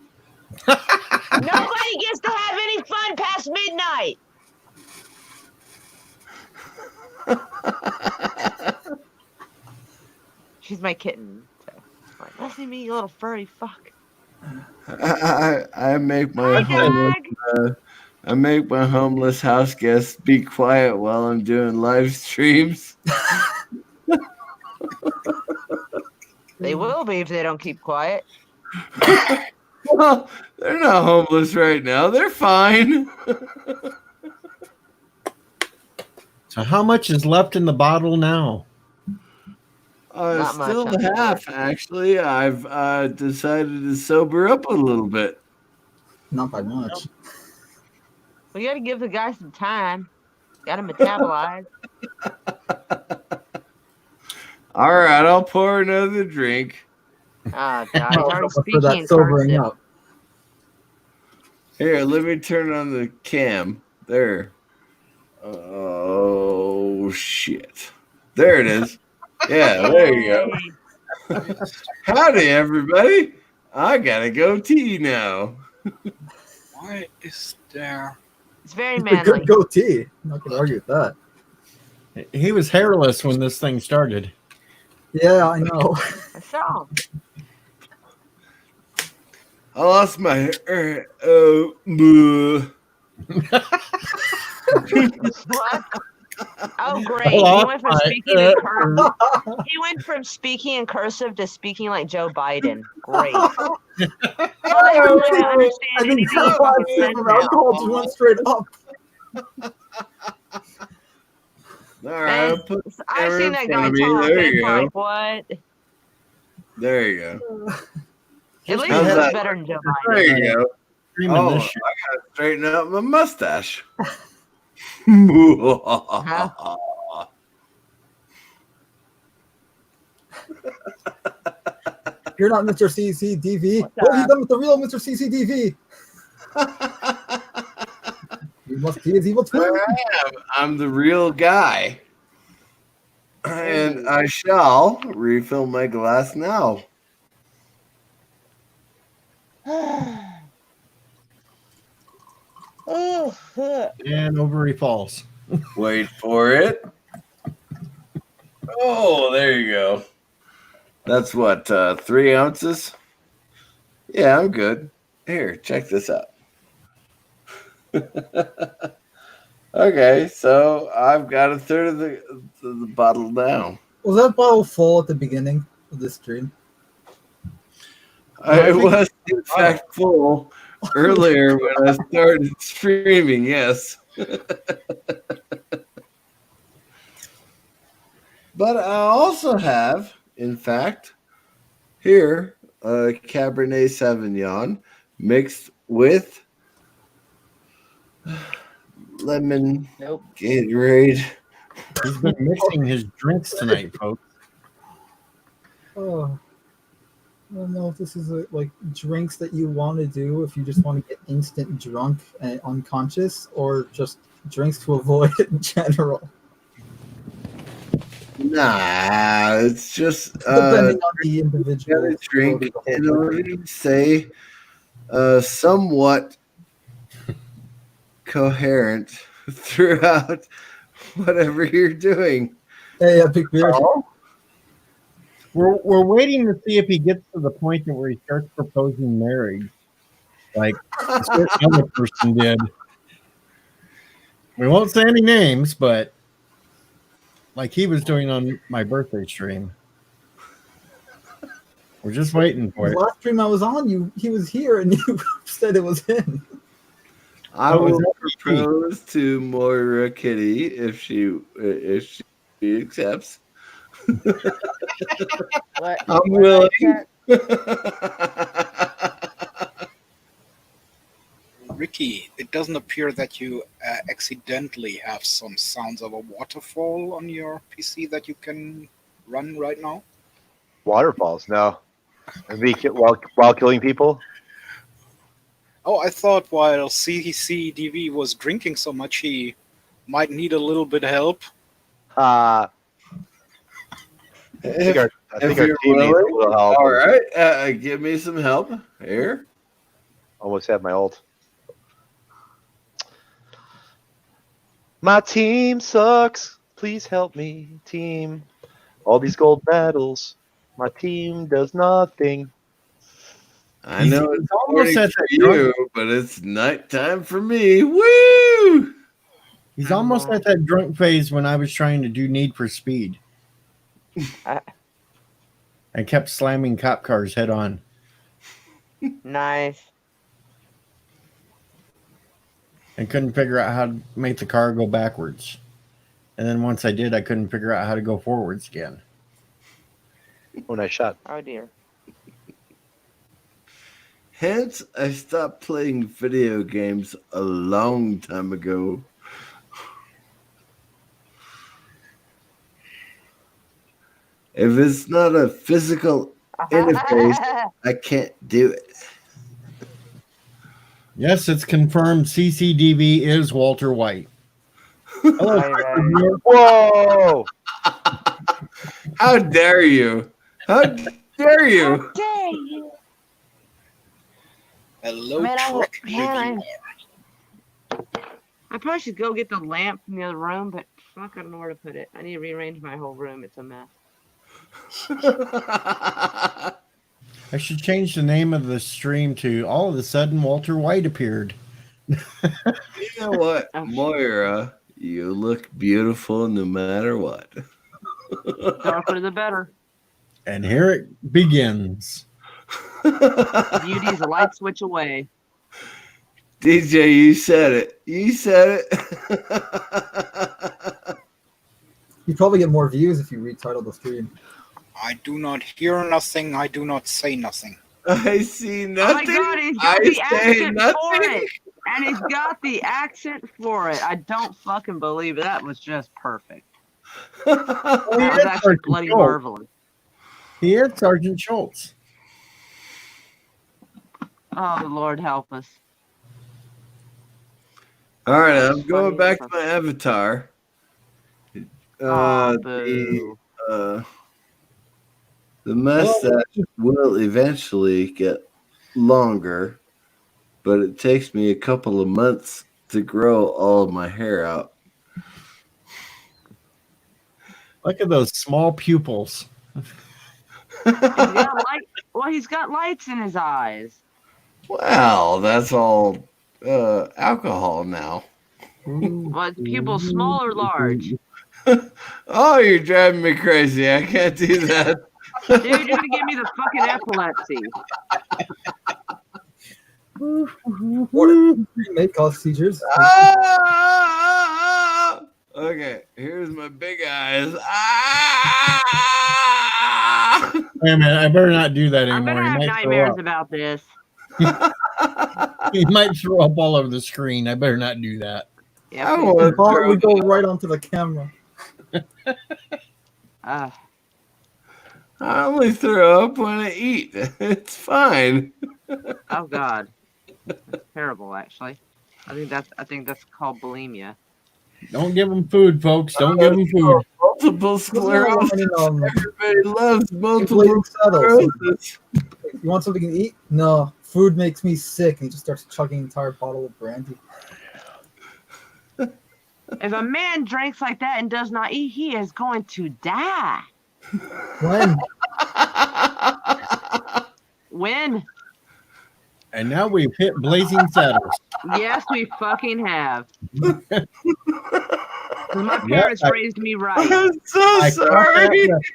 Speaker 6: Nobody gets to have any fun past midnight. She's my kitten. So, like, listen to me, you little furry fuck.
Speaker 2: I make my
Speaker 6: Hi, Dag.
Speaker 2: I make my homeless house guests be quiet while I'm doing live streams.
Speaker 6: They will be if they don't keep quiet.
Speaker 2: Well, they're not homeless right now. They're fine.
Speaker 1: So how much is left in the bottle now?
Speaker 6: Not much,
Speaker 2: Still
Speaker 6: I'm sure.
Speaker 2: half, actually. I've decided to sober up a little bit.
Speaker 5: Not by much.
Speaker 6: We got to give the guy some time. Got to metabolize.
Speaker 2: All right, I'll pour another drink.
Speaker 6: Oh, God. He's
Speaker 5: No,
Speaker 6: already
Speaker 5: for
Speaker 6: speaking
Speaker 5: that
Speaker 6: in
Speaker 5: sobering
Speaker 6: cursive.
Speaker 5: up.
Speaker 2: Here, let me turn on the cam. There. Oh, shit. There it is. Yeah, there you go.
Speaker 6: Hey.
Speaker 2: Howdy, everybody. I got a goatee now.
Speaker 3: Why is there?
Speaker 6: It's very
Speaker 5: It's a
Speaker 6: manly.
Speaker 5: good goatee. I'm not gonna argue with that.
Speaker 1: He was hairless when this thing started.
Speaker 5: Yeah, I know.
Speaker 6: I saw him.
Speaker 2: I lost my hair. Oh, bleh.
Speaker 6: What? Oh, great.
Speaker 1: Hello?
Speaker 6: He went from speaking in cursive. He went from speaking in cursive to speaking like Joe Biden. Great. I don't really understand
Speaker 5: I think
Speaker 6: anything
Speaker 5: that's
Speaker 6: he
Speaker 5: why
Speaker 6: fucking said
Speaker 5: the
Speaker 6: now.
Speaker 5: alcohol just went straight up.
Speaker 2: All right, I'll put the
Speaker 6: I've
Speaker 2: camera
Speaker 6: seen
Speaker 2: in
Speaker 6: that
Speaker 2: front
Speaker 6: guy
Speaker 2: of me.
Speaker 6: talk.
Speaker 2: There
Speaker 6: And
Speaker 2: you
Speaker 6: it's
Speaker 2: go.
Speaker 6: like, what?
Speaker 2: There you go.
Speaker 6: At least
Speaker 2: How's
Speaker 6: it was
Speaker 2: that?
Speaker 6: better than Joe
Speaker 2: There
Speaker 6: Biden.
Speaker 2: you go.
Speaker 1: Streaming
Speaker 2: Oh, I
Speaker 1: this shit.
Speaker 2: gotta straighten up my mustache.
Speaker 5: You're not Mr. CCDV.
Speaker 6: What's
Speaker 5: What have you
Speaker 6: up?
Speaker 5: done with the real Mr. CCDV? You must be his evil twin.
Speaker 2: I'm the real guy. And I shall refill my glass now.
Speaker 1: And over he falls.
Speaker 2: Wait for it. Oh, there you go. That's what, 3 ounces? Yeah, I'm good. Here, check this out. Okay, so I've got a third of the bottle now.
Speaker 5: Was that bottle full at the beginning of this stream?
Speaker 2: It was, in fact, full earlier when I started streaming, yes. But I also have, in fact, here a Cabernet Sauvignon mixed with lemon
Speaker 6: Nope.
Speaker 2: Gatorade.
Speaker 1: He's been mixing his drinks tonight, folks.
Speaker 5: Oh, I don't know if this is like drinks that you want to do if you just want to get instant drunk and unconscious, or just drinks to avoid in general.
Speaker 2: Nah, it's just
Speaker 5: Depending on the individual.
Speaker 2: gotta drink in order to stay somewhat coherent throughout whatever you're doing.
Speaker 5: Hey, big beer.
Speaker 1: We're waiting to see if he gets to the point where he starts proposing marriage, like a certain other person did. We won't say any names, but like he was doing on my birthday stream. We're just waiting for
Speaker 5: The
Speaker 1: it.
Speaker 5: last stream I was on, he was here and you said it was him.
Speaker 2: I
Speaker 1: Oh, is
Speaker 2: will
Speaker 1: that
Speaker 2: propose to Moira Kitty if she accepts.
Speaker 6: What?
Speaker 2: I'm
Speaker 6: what
Speaker 2: willing.
Speaker 6: did I say?
Speaker 3: Ricky, it doesn't appear that you accidentally have some sounds of a waterfall on your PC that you can run right now.
Speaker 4: Waterfalls, no. Maybe while killing people.
Speaker 3: Oh, I thought while CCDV was drinking so much, he might need a little bit of help.
Speaker 4: I think our
Speaker 2: If
Speaker 4: team
Speaker 2: you're
Speaker 4: needs a
Speaker 2: willing,
Speaker 4: little help.
Speaker 2: all right. Give me some help here.
Speaker 4: Almost had my ult. My team sucks. Please help me, team. All these gold medals. My team does nothing.
Speaker 2: I know
Speaker 1: He's
Speaker 2: it's
Speaker 1: almost
Speaker 2: morning
Speaker 1: at
Speaker 2: for
Speaker 1: that drunk.
Speaker 2: you, but it's nighttime for me. Woo!
Speaker 1: He's almost at that drunk phase when I was trying to do Need for Speed.
Speaker 6: I-
Speaker 1: I kept slamming cop cars head on.
Speaker 6: Nice.
Speaker 1: And couldn't figure out how to make the car go backwards. And then once I did, I couldn't figure out how to go forwards again.
Speaker 4: Oh, nice shot.
Speaker 6: Oh dear.
Speaker 2: Hence, I stopped playing video games a long time ago. If it's not a physical interface, I can't do it.
Speaker 1: Yes, it's confirmed CCDV is Walter White. Hello,
Speaker 6: Right,
Speaker 1: Dr.
Speaker 6: right.
Speaker 1: Muir.
Speaker 4: Whoa!
Speaker 2: How dare you? How dare you?
Speaker 6: Dang you.
Speaker 3: Hello,
Speaker 6: Man,
Speaker 3: Trek
Speaker 6: man,
Speaker 3: reviewer.
Speaker 6: I probably should go get the lamp from the other room, but fuck, I don't know where to put it. I need to rearrange my whole room. It's a mess.
Speaker 1: I should change the name of the stream to All of a Sudden Walter White Appeared.
Speaker 2: You know what,
Speaker 6: Oh, shit.
Speaker 2: Moira? You look beautiful no matter what.
Speaker 6: Darker the better.
Speaker 1: And here it begins.
Speaker 6: Beauty's a light switch away.
Speaker 2: DJ, you said it. You said it.
Speaker 5: You'd probably get more views if you retitle the stream.
Speaker 3: I do not hear nothing. I do not say nothing.
Speaker 2: I see
Speaker 6: Oh my
Speaker 2: nothing.
Speaker 6: god, he's got
Speaker 2: I
Speaker 6: the
Speaker 2: say
Speaker 6: accent for
Speaker 2: nothing.
Speaker 6: it. And he's got the accent for it. I don't fucking believe it. That was just perfect.
Speaker 1: Oh,
Speaker 6: That
Speaker 1: he
Speaker 6: was
Speaker 1: is
Speaker 6: actually
Speaker 1: Sergeant
Speaker 6: bloody
Speaker 1: Schultz.
Speaker 6: marvelous.
Speaker 1: He is Sergeant Schultz.
Speaker 6: Oh, Lord help us.
Speaker 2: All right,
Speaker 6: That's
Speaker 2: I'm going
Speaker 6: funny.
Speaker 2: back to my avatar.
Speaker 6: Oh,
Speaker 2: The
Speaker 6: boo.
Speaker 2: the mustache will eventually get longer, but it takes me a couple of months to grow all of my hair out.
Speaker 1: Look at those small pupils.
Speaker 6: He's got he's got lights in his eyes.
Speaker 2: Wow, that's all alcohol now.
Speaker 6: Well, his pupils small or large?
Speaker 2: Oh, you're driving me crazy. I can't do that.
Speaker 6: Dude, you're gonna give me the fucking epilepsy.
Speaker 5: Make class teachers.
Speaker 2: Ah! Okay, here's my big eyes. Ah!
Speaker 1: Wait a minute, I better not do that
Speaker 6: I'm
Speaker 1: anymore.
Speaker 6: gonna have
Speaker 1: He might throw
Speaker 6: nightmares
Speaker 1: up.
Speaker 6: about this.
Speaker 1: He might throw up all over the screen. I better not do that.
Speaker 6: Yeah,
Speaker 2: I
Speaker 6: please.
Speaker 2: want to
Speaker 5: Oh, we
Speaker 2: throw
Speaker 5: go right onto the camera.
Speaker 6: Uh,
Speaker 2: I only throw up when I eat. It's fine.
Speaker 6: oh God, that's terrible. Actually, I think that's called bulimia.
Speaker 1: Don't give him food, folks. Don't give him food.
Speaker 2: Multiple sclerosis. Everybody loves multiple
Speaker 5: Saddles.
Speaker 2: sclerosis.
Speaker 5: You want something to eat? No. Food makes me sick. And he just starts chugging an entire bottle of brandy.
Speaker 6: If a man drinks like that and does not eat, he is going to die.
Speaker 5: When?
Speaker 6: When?
Speaker 1: And now we've hit Blazing Saddles.
Speaker 6: Yes, we fucking have. 'Cause my
Speaker 1: Yeah,
Speaker 6: parents raised me right.
Speaker 2: I'm so
Speaker 1: I caught that
Speaker 2: sorry.
Speaker 1: reference.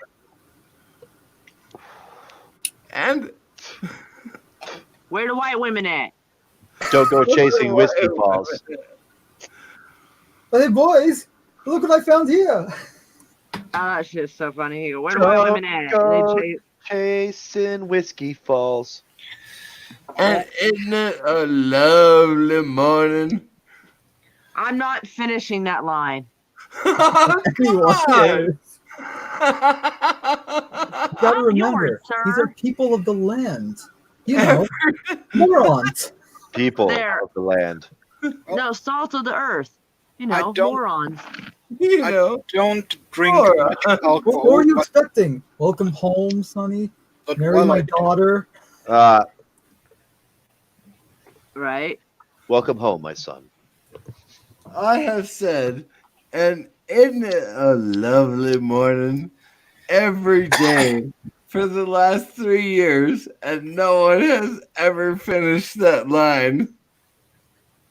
Speaker 2: And
Speaker 6: Where the white women at?
Speaker 4: Don't go chasing whiskey balls.
Speaker 5: Hey, boys. Look what I found here.
Speaker 6: Oh, that shit's so funny. He go, where the white women at? And they chase,
Speaker 4: Chasing whiskey falls.
Speaker 2: And isn't it a lovely morning?
Speaker 6: I'm not finishing that line.
Speaker 2: Come
Speaker 5: Anyway,
Speaker 2: on.
Speaker 5: you gotta
Speaker 6: I'm
Speaker 5: remember,
Speaker 6: yours, sir.
Speaker 5: these are people of the land. You know, morons.
Speaker 4: People
Speaker 6: There.
Speaker 4: of the land.
Speaker 6: No, salt of the earth. You
Speaker 3: I
Speaker 6: know,
Speaker 3: don't-
Speaker 6: morons.
Speaker 2: You
Speaker 3: I
Speaker 2: know,
Speaker 3: don't drink
Speaker 2: Laura.
Speaker 3: much
Speaker 5: What
Speaker 3: alcohol,
Speaker 5: were you
Speaker 3: but,
Speaker 5: expecting? Welcome home, Sonny.
Speaker 3: but
Speaker 5: Marry
Speaker 3: well,
Speaker 5: my
Speaker 3: I do.
Speaker 5: daughter.
Speaker 6: Right?
Speaker 4: Welcome home, my son.
Speaker 2: I have said, and isn't it a lovely morning every day for the last 3 years, and no one has ever finished that line.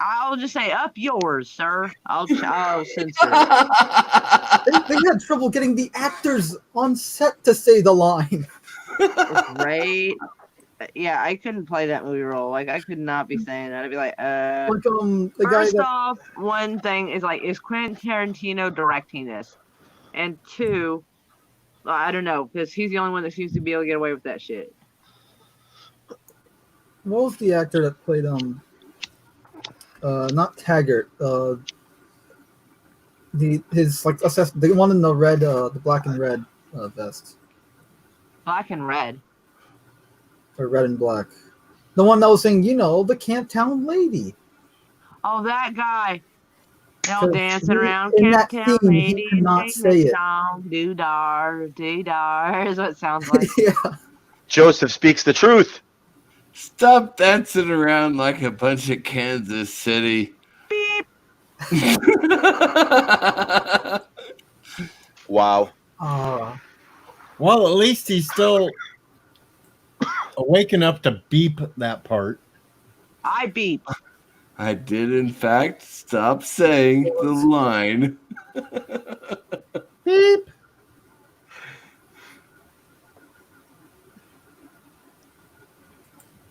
Speaker 6: I'll just say up yours, sir. I'll censor it.
Speaker 5: They had trouble getting the actors on set to say the line.
Speaker 6: Right? Yeah, I couldn't play that movie role. Like, I could not be saying that. I'd be like,
Speaker 5: Like the guy
Speaker 6: First
Speaker 5: that
Speaker 6: off, one thing is like, is Quentin Tarantino directing this? And two, I don't know, because he's the only one that seems to be able to get away with that shit.
Speaker 5: what was the actor that played not Taggart, his like assassin, the one in the red, the black and red vest,
Speaker 6: Black and red.
Speaker 5: or red and black, the one that was saying, the Camptown lady.
Speaker 6: Oh, that guy. They're all
Speaker 5: So
Speaker 6: dancing around.
Speaker 5: in that
Speaker 6: Camptown
Speaker 5: scene, he
Speaker 6: lady,
Speaker 5: could not
Speaker 6: sing
Speaker 5: say
Speaker 6: the
Speaker 5: it.
Speaker 6: song. Do-dar, do-dar is what it sounds like.
Speaker 5: Yeah,
Speaker 4: Joseph speaks the truth.
Speaker 2: Stop dancing around like a bunch of Kansas City.
Speaker 6: Beep.
Speaker 4: Wow.
Speaker 1: Well, at least he's still awake enough to beep that part.
Speaker 6: I beep.
Speaker 2: I did, in fact, stop saying the line.
Speaker 1: Beep.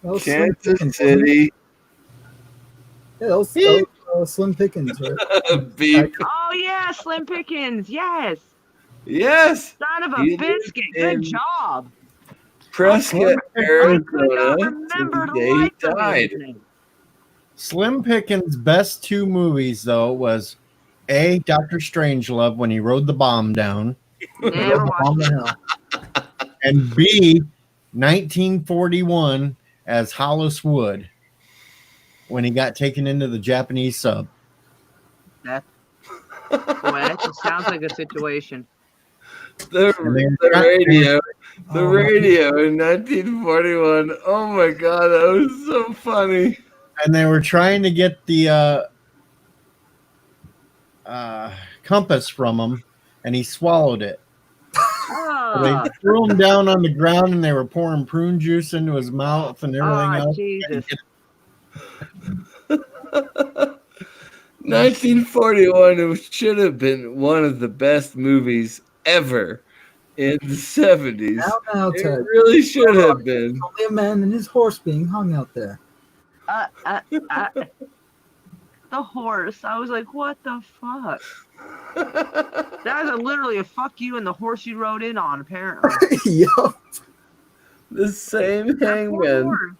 Speaker 5: that was Slim
Speaker 2: Kansas
Speaker 5: Pickens, wasn't it?
Speaker 2: City.
Speaker 5: Yeah, that was Slim Pickens, right?
Speaker 2: Beep.
Speaker 6: Oh, yeah, Slim Pickens. Yes.
Speaker 2: Yes.
Speaker 6: Son of a
Speaker 2: He
Speaker 6: biscuit.
Speaker 2: lived
Speaker 6: Good
Speaker 2: in
Speaker 6: job.
Speaker 2: Prescott,
Speaker 6: I could
Speaker 2: Arizona,
Speaker 6: not
Speaker 2: to
Speaker 6: remember
Speaker 2: the
Speaker 6: the
Speaker 2: day he
Speaker 6: life of
Speaker 2: died.
Speaker 6: his name.
Speaker 1: Slim Pickens' best two movies, though, was A, Dr. Strangelove when he rode the bomb down,
Speaker 6: Never
Speaker 5: On
Speaker 6: watched
Speaker 5: the
Speaker 6: it.
Speaker 5: hill.
Speaker 1: and B, 1941 as Hollis Wood when he got taken into the Japanese sub.
Speaker 6: Boy, that just sounds like a situation.
Speaker 2: The radio. The
Speaker 5: Oh,
Speaker 2: radio in 1941. Oh my god, that was so funny.
Speaker 1: And they were trying to get the compass from him, and he swallowed it. So
Speaker 6: Oh,
Speaker 1: they threw him down on the ground, and they were pouring prune juice into his mouth and everything else.
Speaker 6: Jesus.
Speaker 2: 1941, it should have been one of the best movies ever in the 70s.
Speaker 5: Now,
Speaker 2: It
Speaker 5: Ted.
Speaker 2: really should have been.
Speaker 5: Only a man and his horse being hung out there.
Speaker 6: The horse. I was like, what the fuck? That was literally a fuck you and the horse you rode in on, apparently.
Speaker 5: Yup.
Speaker 2: The same
Speaker 6: Poor
Speaker 2: hangman.
Speaker 6: horse.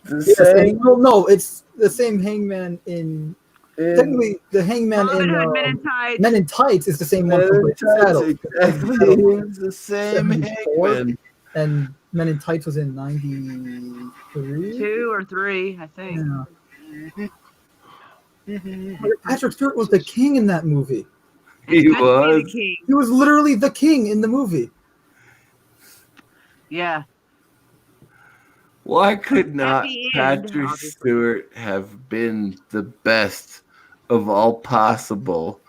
Speaker 2: The
Speaker 5: Yes,
Speaker 2: same.
Speaker 5: well, no, it's the same hangman in. Technically, the hangman
Speaker 6: Robin
Speaker 5: in
Speaker 6: Hood Men in Tights.
Speaker 5: Men in Tights is the same one from Blazing Saddles.
Speaker 2: Exactly. It's the same
Speaker 5: 74.
Speaker 2: hangman.
Speaker 5: And Men in Tights was in 93.
Speaker 6: 2 or 3, I think.
Speaker 5: Yeah. Patrick Stewart was the king in that movie.
Speaker 2: He
Speaker 6: It's good to be the
Speaker 2: was.
Speaker 6: king.
Speaker 5: He was literally the king in the movie.
Speaker 6: Yeah.
Speaker 2: Why could not
Speaker 6: the end,
Speaker 2: Patrick
Speaker 6: obviously.
Speaker 2: Stewart have been the best of all possible?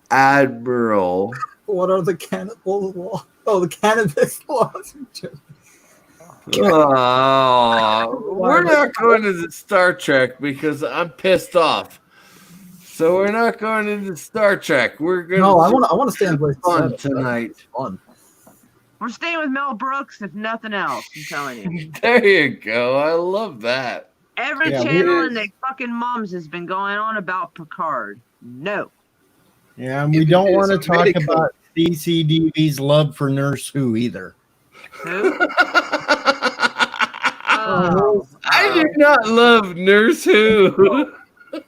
Speaker 2: Admiral.
Speaker 5: What are the cannibal laws? Oh, the cannabis laws.
Speaker 2: Oh, we're not going to the Star Trek because I'm pissed off. So we're not going into Star Trek. We're going
Speaker 5: No, I
Speaker 2: to
Speaker 5: want to stay on Blazing
Speaker 2: fun
Speaker 5: Saddles.
Speaker 2: tonight.
Speaker 5: It's fun.
Speaker 6: We're staying with Mel Brooks, if nothing else. I'm telling you.
Speaker 2: There you go. I love that.
Speaker 6: Every
Speaker 1: Yeah,
Speaker 6: channel
Speaker 2: we-
Speaker 6: in their fucking mums has been going on about Picard. No.
Speaker 1: Yeah, and we
Speaker 2: It
Speaker 1: don't
Speaker 2: is
Speaker 1: want to
Speaker 2: a
Speaker 1: talk
Speaker 2: medical-
Speaker 1: about CCDV's love for Nurse Who either.
Speaker 6: Who? Oh,
Speaker 2: I do not love Nurse Who.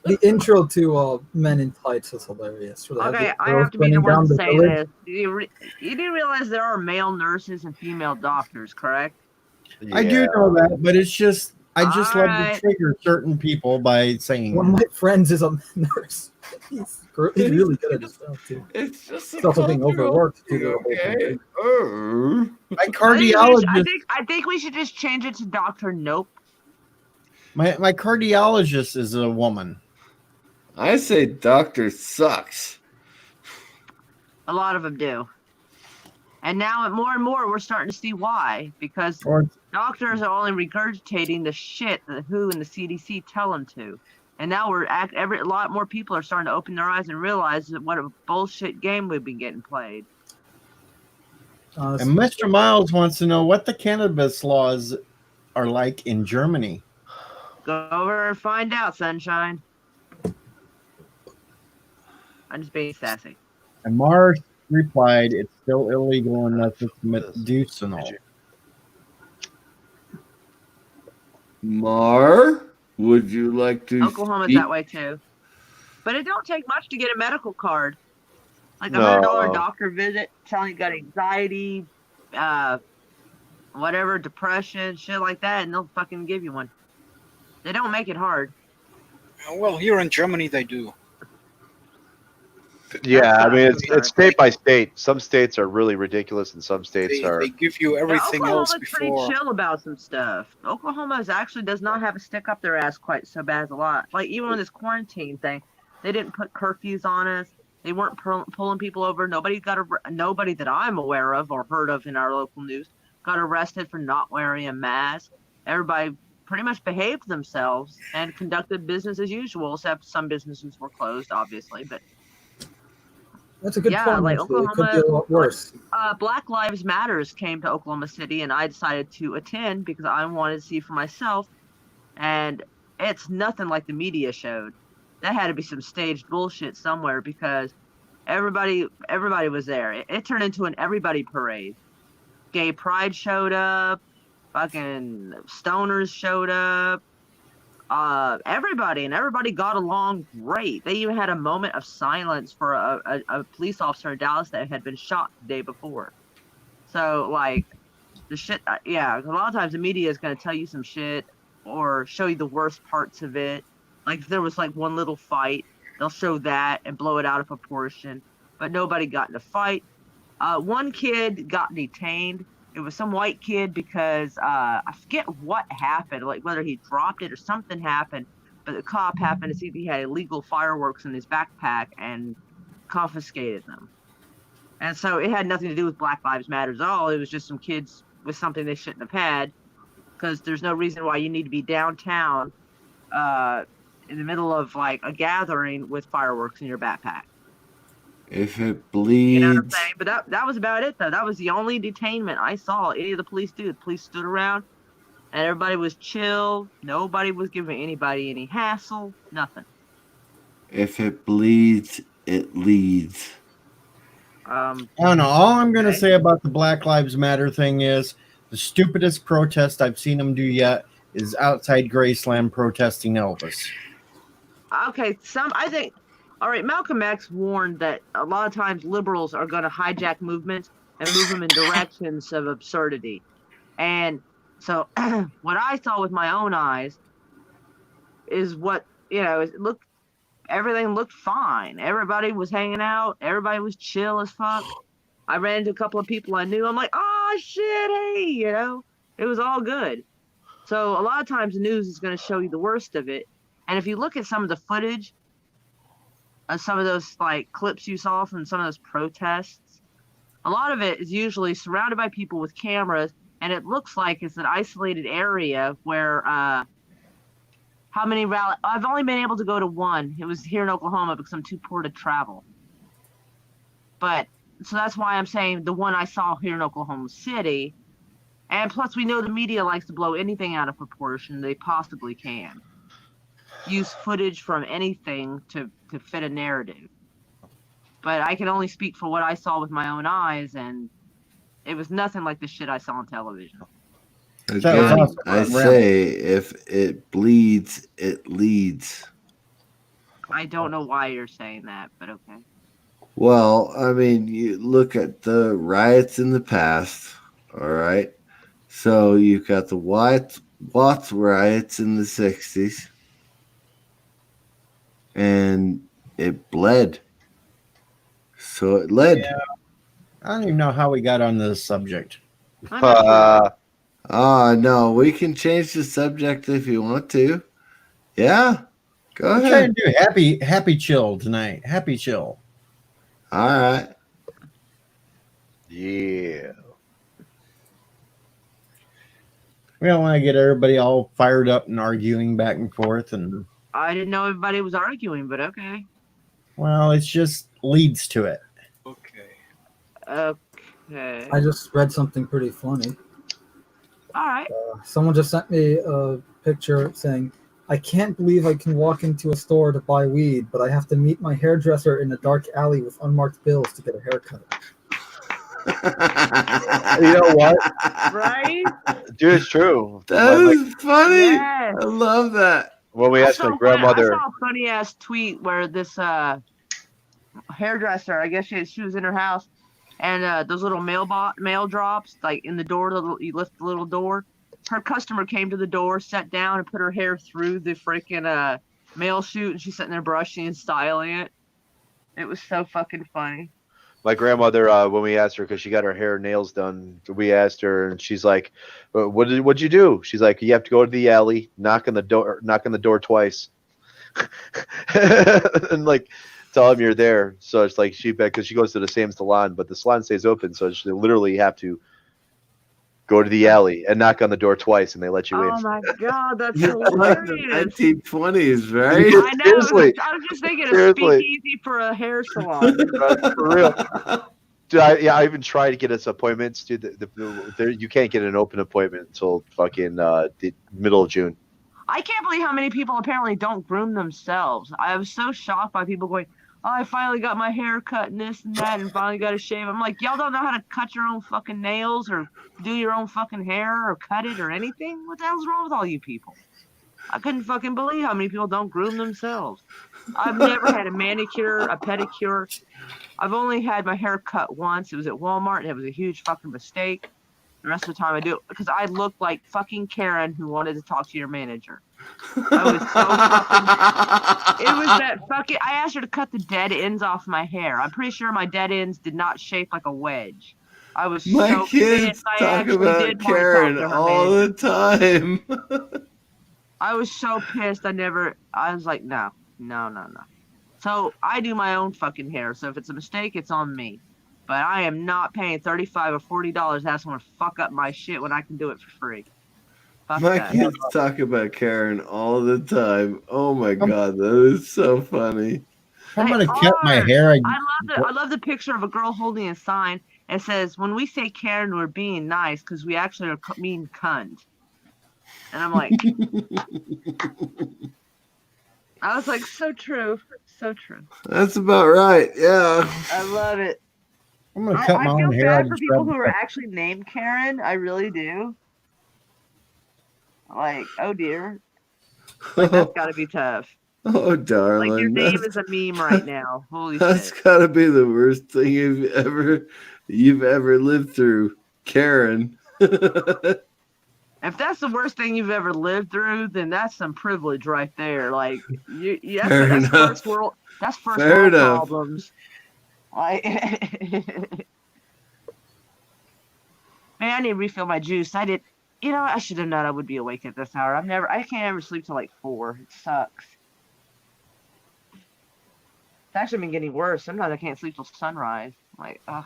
Speaker 5: The intro to Men in Tights was hilarious. Where they had
Speaker 6: Okay,
Speaker 5: the
Speaker 6: I
Speaker 5: girls
Speaker 6: have to be the
Speaker 5: running down
Speaker 6: one to
Speaker 5: the
Speaker 6: say
Speaker 5: village.
Speaker 6: this. You do realize there are male nurses and female doctors, correct?
Speaker 1: I do know that, but it's just I just love to
Speaker 6: Alright.
Speaker 1: trigger certain people by saying
Speaker 5: One of
Speaker 1: that.
Speaker 5: my friends is a nurse. He's really good at his job too.
Speaker 2: It's just
Speaker 5: He's also being
Speaker 2: cultural
Speaker 5: overworked due
Speaker 2: thing,
Speaker 5: to the whole
Speaker 2: okay?
Speaker 5: pandemic.
Speaker 1: My
Speaker 6: I
Speaker 1: cardiologist,
Speaker 6: think we should just change it to Doctor Nope.
Speaker 1: my cardiologist is a woman.
Speaker 2: I say doctor sucks.
Speaker 6: A lot of them do. And now more and more we're starting to see why. Because
Speaker 1: Or
Speaker 6: doctors are only regurgitating the shit that the WHO and the CDC tell them to. And now a lot more people are starting to open their eyes and realize that what a bullshit game we've been getting played.
Speaker 1: and Mr. Miles wants to know what the cannabis laws are like in Germany.
Speaker 6: Go over and find out, sunshine. I'm just being sassy.
Speaker 1: And Mars replied, "It's still illegal unless it's medicinal."
Speaker 2: Mar, would you like to
Speaker 6: Oklahoma's
Speaker 2: speak?
Speaker 6: that way too. But it don't take much to get a medical card. Like a
Speaker 4: No.
Speaker 6: $100 doctor visit, telling you got anxiety, whatever, depression, shit like that, and they'll fucking give you one. They don't make it hard.
Speaker 3: Well, here in Germany they do.
Speaker 4: Yeah, I mean it's
Speaker 6: Sorry.
Speaker 4: state by state. Some states are really ridiculous, and some states
Speaker 3: They,
Speaker 4: are.
Speaker 3: they give you everything else
Speaker 6: Oklahoma's
Speaker 3: before.
Speaker 6: pretty chill about some stuff. Oklahoma actually does not have a stick up their ass quite so bad as a lot. Like even with this quarantine thing, they didn't put curfews on us. They weren't pulling people over. Nobody that I'm aware of or heard of in our local news got arrested for not wearing a mask. Everybody pretty much behaved themselves and conducted business as usual, except some businesses were closed, obviously. But
Speaker 5: That's a good
Speaker 6: Yeah,
Speaker 5: point.
Speaker 6: like
Speaker 5: Actually. It could be a lot worse.
Speaker 6: Black Lives Matters came to Oklahoma City, and I decided to attend because I wanted to see for myself. And it's nothing like the media showed. That had to be some staged bullshit somewhere because everybody was there. It turned into an everybody parade. Gay pride showed up. Fucking stoners showed up. Everybody got along great. They even had a moment of silence for a police officer in Dallas that had been shot the day before. So like the shit, yeah, a lot of times the media is going to tell you some shit or show you the worst parts of it. Like if there was like one little fight, they'll show that and blow it out of proportion. But nobody got in a fight. One kid got detained. It was some white kid because I forget what happened, like whether he dropped it or something happened. But the cop happened to see that he had illegal fireworks in his backpack and confiscated them. And so it had nothing to do with Black Lives Matter at all. It was just some kids with something they shouldn't have had, because there's no reason why you need to be downtown in the middle of like a gathering with fireworks in your backpack.
Speaker 2: If it
Speaker 6: You
Speaker 2: bleeds,
Speaker 6: know what I'm saying? But that was about it, though. That was the only detainment I saw any of the police do. The police stood around, and everybody was chill. Nobody was giving anybody any hassle. Nothing.
Speaker 2: if it bleeds, it leads.
Speaker 1: I don't know. All I'm going to
Speaker 6: Okay.
Speaker 1: say about the Black Lives Matter thing is the stupidest protest I've seen them do yet is outside Graceland protesting Elvis.
Speaker 6: Okay, I think. All right, Malcolm X warned that a lot of times liberals are going to hijack movements and move them in directions of absurdity. And so what I saw with my own eyes is what, everything looked fine. Everybody was hanging out. Everybody was chill as fuck. I ran into a couple of people I knew. I'm like, oh, shit, hey, it was all good. So a lot of times the news is going to show you the worst of it. And if you look at some of the footage, some of those like clips you saw from some of those protests, a lot of it is usually surrounded by people with cameras, and it looks like it's an isolated area where how many rally? I've only been able to go to one. It was here in Oklahoma because I'm too poor to travel. But so that's why I'm saying the one I saw here in Oklahoma City. And plus we know the media likes to blow anything out of proportion they possibly can. Use footage from anything to fit a narrative. But I can only speak for what I saw with my own eyes, and it was nothing like the shit I saw on television.
Speaker 2: Again,
Speaker 1: awesome.
Speaker 2: I say if it bleeds, it leads.
Speaker 6: I don't know why you're saying that, but okay.
Speaker 2: Well, I mean, you look at the riots in the past, all right? So you've got the Watts riots in the 60s, and it bled. So it led.
Speaker 1: Yeah. I don't even know how we got on this subject.
Speaker 6: I'm not sure.
Speaker 2: No, we can change the subject if you want to. Yeah, go
Speaker 1: We're
Speaker 2: ahead.
Speaker 1: trying to do happy chill tonight. Happy chill.
Speaker 2: All right.
Speaker 4: Yeah.
Speaker 1: We don't want to get everybody all fired up and arguing back and forth. And
Speaker 6: I didn't know everybody was arguing, but okay.
Speaker 1: well, it's just leads to it.
Speaker 3: Okay.
Speaker 6: Okay.
Speaker 5: I just read something pretty funny.
Speaker 6: All right.
Speaker 5: Someone just sent me a picture saying, I can't believe I can walk into a store to buy weed, but I have to meet my hairdresser in a dark alley with unmarked bills to get a haircut.
Speaker 4: You know what?
Speaker 6: Right?
Speaker 4: Dude, it's true.
Speaker 2: That is funny.
Speaker 6: Yes.
Speaker 2: I love that.
Speaker 4: When we asked my grandmother,
Speaker 6: I saw a funny ass tweet where this hairdresser, I guess she was in her house, and those little mail drops like in the door, you lift the little door. Her customer came to the door, sat down, and put her hair through the freaking mail chute, and she's sitting there brushing and styling it. It was so fucking funny.
Speaker 4: my grandmother, when we asked her, because she got her hair and nails done, we asked her, and she's like, "What'd you do?" She's like, "You have to go to the alley, knock on the door twice, and like tell them you're there." So it's like because she goes to the same salon, but the salon stays open, so she literally have to go to the alley and knock on the door twice, and they let you
Speaker 6: Oh
Speaker 4: in.
Speaker 6: my god, that's
Speaker 2: It's like the
Speaker 6: hilarious!
Speaker 2: 1920s, right?
Speaker 6: I know.
Speaker 4: Seriously.
Speaker 6: I was just thinking a
Speaker 4: Seriously.
Speaker 6: speakeasy for a hair salon.
Speaker 4: For real. Dude, I even tried to get us appointments. Dude, you can't get an open appointment until fucking the middle of June.
Speaker 6: I can't believe how many people apparently don't groom themselves. I was so shocked by people going, "Oh, I finally got my hair cut and this and that, and finally got a shave." I'm like, y'all don't know how to cut your own fucking nails or do your own fucking hair or cut it or anything? What the hell's wrong with all you people? I couldn't fucking believe how many people don't groom themselves. I've never had a manicure, a pedicure. I've only had my hair cut once. It was at Walmart, and it was a huge fucking mistake. The rest of the time I do it because I looked like fucking Karen who wanted to talk to your manager. I was so fucking... It was that fucking... I asked her to cut the dead ends off my hair. I'm pretty sure my dead ends did not shape like a wedge. I was
Speaker 2: My
Speaker 6: so
Speaker 2: kids
Speaker 6: pissed. I
Speaker 2: talk
Speaker 6: actually
Speaker 2: about
Speaker 6: did want to talk
Speaker 2: Karen
Speaker 6: to her
Speaker 2: all
Speaker 6: manager.
Speaker 2: the time.
Speaker 6: I was so pissed. I was like, no. So I do my own fucking hair. So if it's a mistake, it's on me. But I am not paying $35 or $40 to have someone fuck up my shit when I can do it for free. Fuck
Speaker 2: My
Speaker 6: that.
Speaker 2: kids talk about Karen all the time. Oh my god, that is so funny.
Speaker 1: If I'm
Speaker 6: They
Speaker 1: gonna cut my
Speaker 6: are.
Speaker 1: hair,
Speaker 6: I love the picture of a girl holding a sign. It says, "When we say Karen, we're being nice because we actually are mean cunt." And I'm like, I was like, so true, so true.
Speaker 2: That's about right. Yeah.
Speaker 6: I love it.
Speaker 1: I'm gonna
Speaker 6: I
Speaker 1: cut my
Speaker 6: feel
Speaker 1: own hair.
Speaker 6: bad for people who are actually named Karen. I really do. Like, oh dear, like that's got to be tough.
Speaker 2: Oh,
Speaker 6: Like your
Speaker 2: darling.
Speaker 6: name
Speaker 2: That's,
Speaker 6: is a meme right now. Holy
Speaker 2: that's
Speaker 6: shit.
Speaker 2: gotta be the worst thing you've ever lived through, Karen.
Speaker 6: If that's the worst thing you've ever lived through, then that's some privilege right there. Like, that's
Speaker 2: Fair enough.
Speaker 6: first world. That's first
Speaker 2: Fair
Speaker 6: world
Speaker 2: enough.
Speaker 6: problems. Like, man, I need to refill my juice. I did. You know, I should have known I would be awake at this hour. I can't ever sleep till like 4. It sucks. It's actually been getting worse. Sometimes I can't sleep till sunrise. Like, ugh.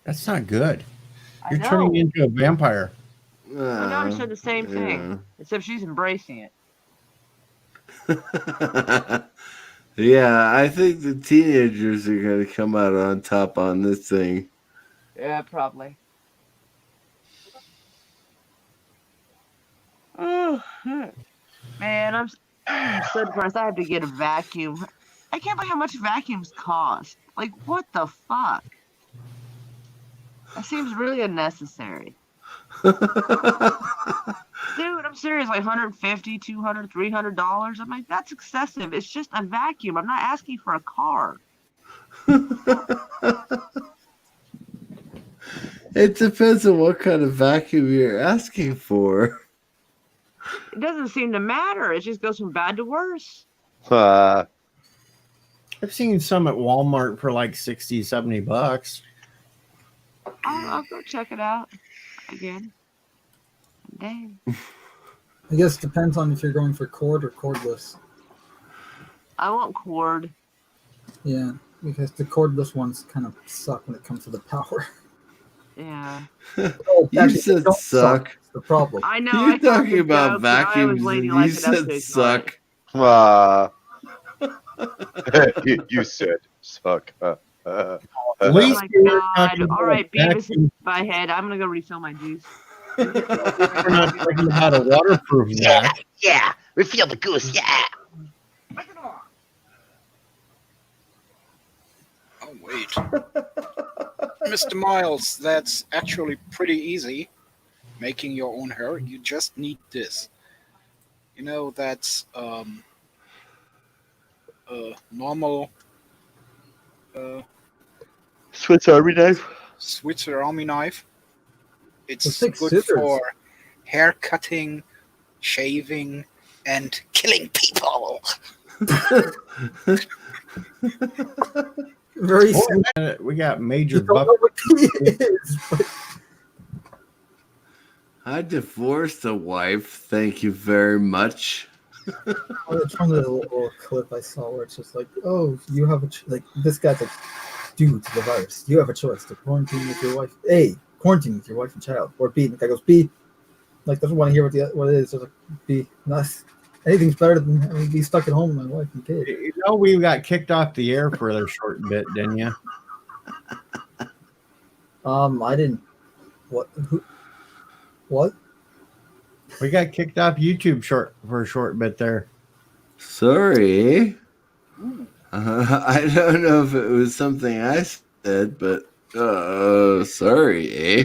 Speaker 1: That's not good.
Speaker 6: I
Speaker 1: You're
Speaker 6: know.
Speaker 1: turning into a vampire.
Speaker 6: My daughter said the same thing, except she's embracing it.
Speaker 2: Yeah, I think the teenagers are going to come out on top on this thing.
Speaker 6: Yeah, probably. Oh, man, I'm so depressed. I have to get a vacuum. I can't believe how much vacuums cost. Like, what the fuck? That seems really unnecessary. Dude, I'm serious. Like $150, $200, $300. I'm like, that's excessive. It's just a vacuum. I'm not asking for a car.
Speaker 2: Hey, It depends on what kind of vacuum you're asking for.
Speaker 6: It doesn't seem to matter. It just goes from bad to worse.
Speaker 4: Uh,
Speaker 1: I've seen some at Walmart for like 60, 70 bucks.
Speaker 6: I'll go check it out again. Dang.
Speaker 5: I guess it depends on if you're going for cord or cordless.
Speaker 6: I want cord.
Speaker 5: Yeah, because the cordless ones kind of suck when it comes to the power.
Speaker 6: Yeah.
Speaker 5: Oh,
Speaker 2: You
Speaker 5: actually, they
Speaker 2: said
Speaker 5: don't
Speaker 2: suck.
Speaker 5: That's the problem.
Speaker 6: I know.
Speaker 2: You're
Speaker 6: I thought
Speaker 2: talking
Speaker 6: the
Speaker 2: about
Speaker 6: joke, but I was
Speaker 2: vacuums and
Speaker 6: ladylike
Speaker 2: you
Speaker 6: enough to
Speaker 2: said
Speaker 6: ignore it.
Speaker 2: suck.
Speaker 4: you said suck.
Speaker 1: At least
Speaker 6: my
Speaker 1: we were
Speaker 6: God.
Speaker 1: talking
Speaker 6: All
Speaker 1: about
Speaker 6: right,
Speaker 1: a
Speaker 6: Beavis
Speaker 1: vacuum.
Speaker 6: my head. I'm gonna go refill my juice.
Speaker 1: We're not talking about a waterproof vac.
Speaker 7: Yeah, refill the goose. Yeah.
Speaker 3: Oh, wait. Mr. Miles, that's actually pretty easy. Making your own hair. You just need this. You know, that's a normal
Speaker 4: Swiss Army knife.
Speaker 3: Switzer Army knife. It's
Speaker 5: Let's take
Speaker 3: good
Speaker 5: scissors.
Speaker 3: for hair cutting, shaving, and killing people.
Speaker 5: Very
Speaker 1: Oh,
Speaker 5: simple.
Speaker 1: we got major
Speaker 5: You don't
Speaker 1: buff.
Speaker 5: know what P is, but
Speaker 2: I divorced a wife. Thank you very much.
Speaker 5: it's from the little clip I saw where it's just like, oh, you have like this guy's like, due to the virus, you have a choice to quarantine with your wife. A, quarantine with your wife and child, or B. The guy goes B, like doesn't want to hear what it is. So like B, not anything's better than having to be stuck at home with my wife and kid.
Speaker 1: You know, we got kicked off the air for a short bit, didn't you?
Speaker 5: I didn't. What? Who? What?
Speaker 1: We got kicked off YouTube for a short bit there.
Speaker 2: Sorry. I don't know if it was something I said, but sorry, eh?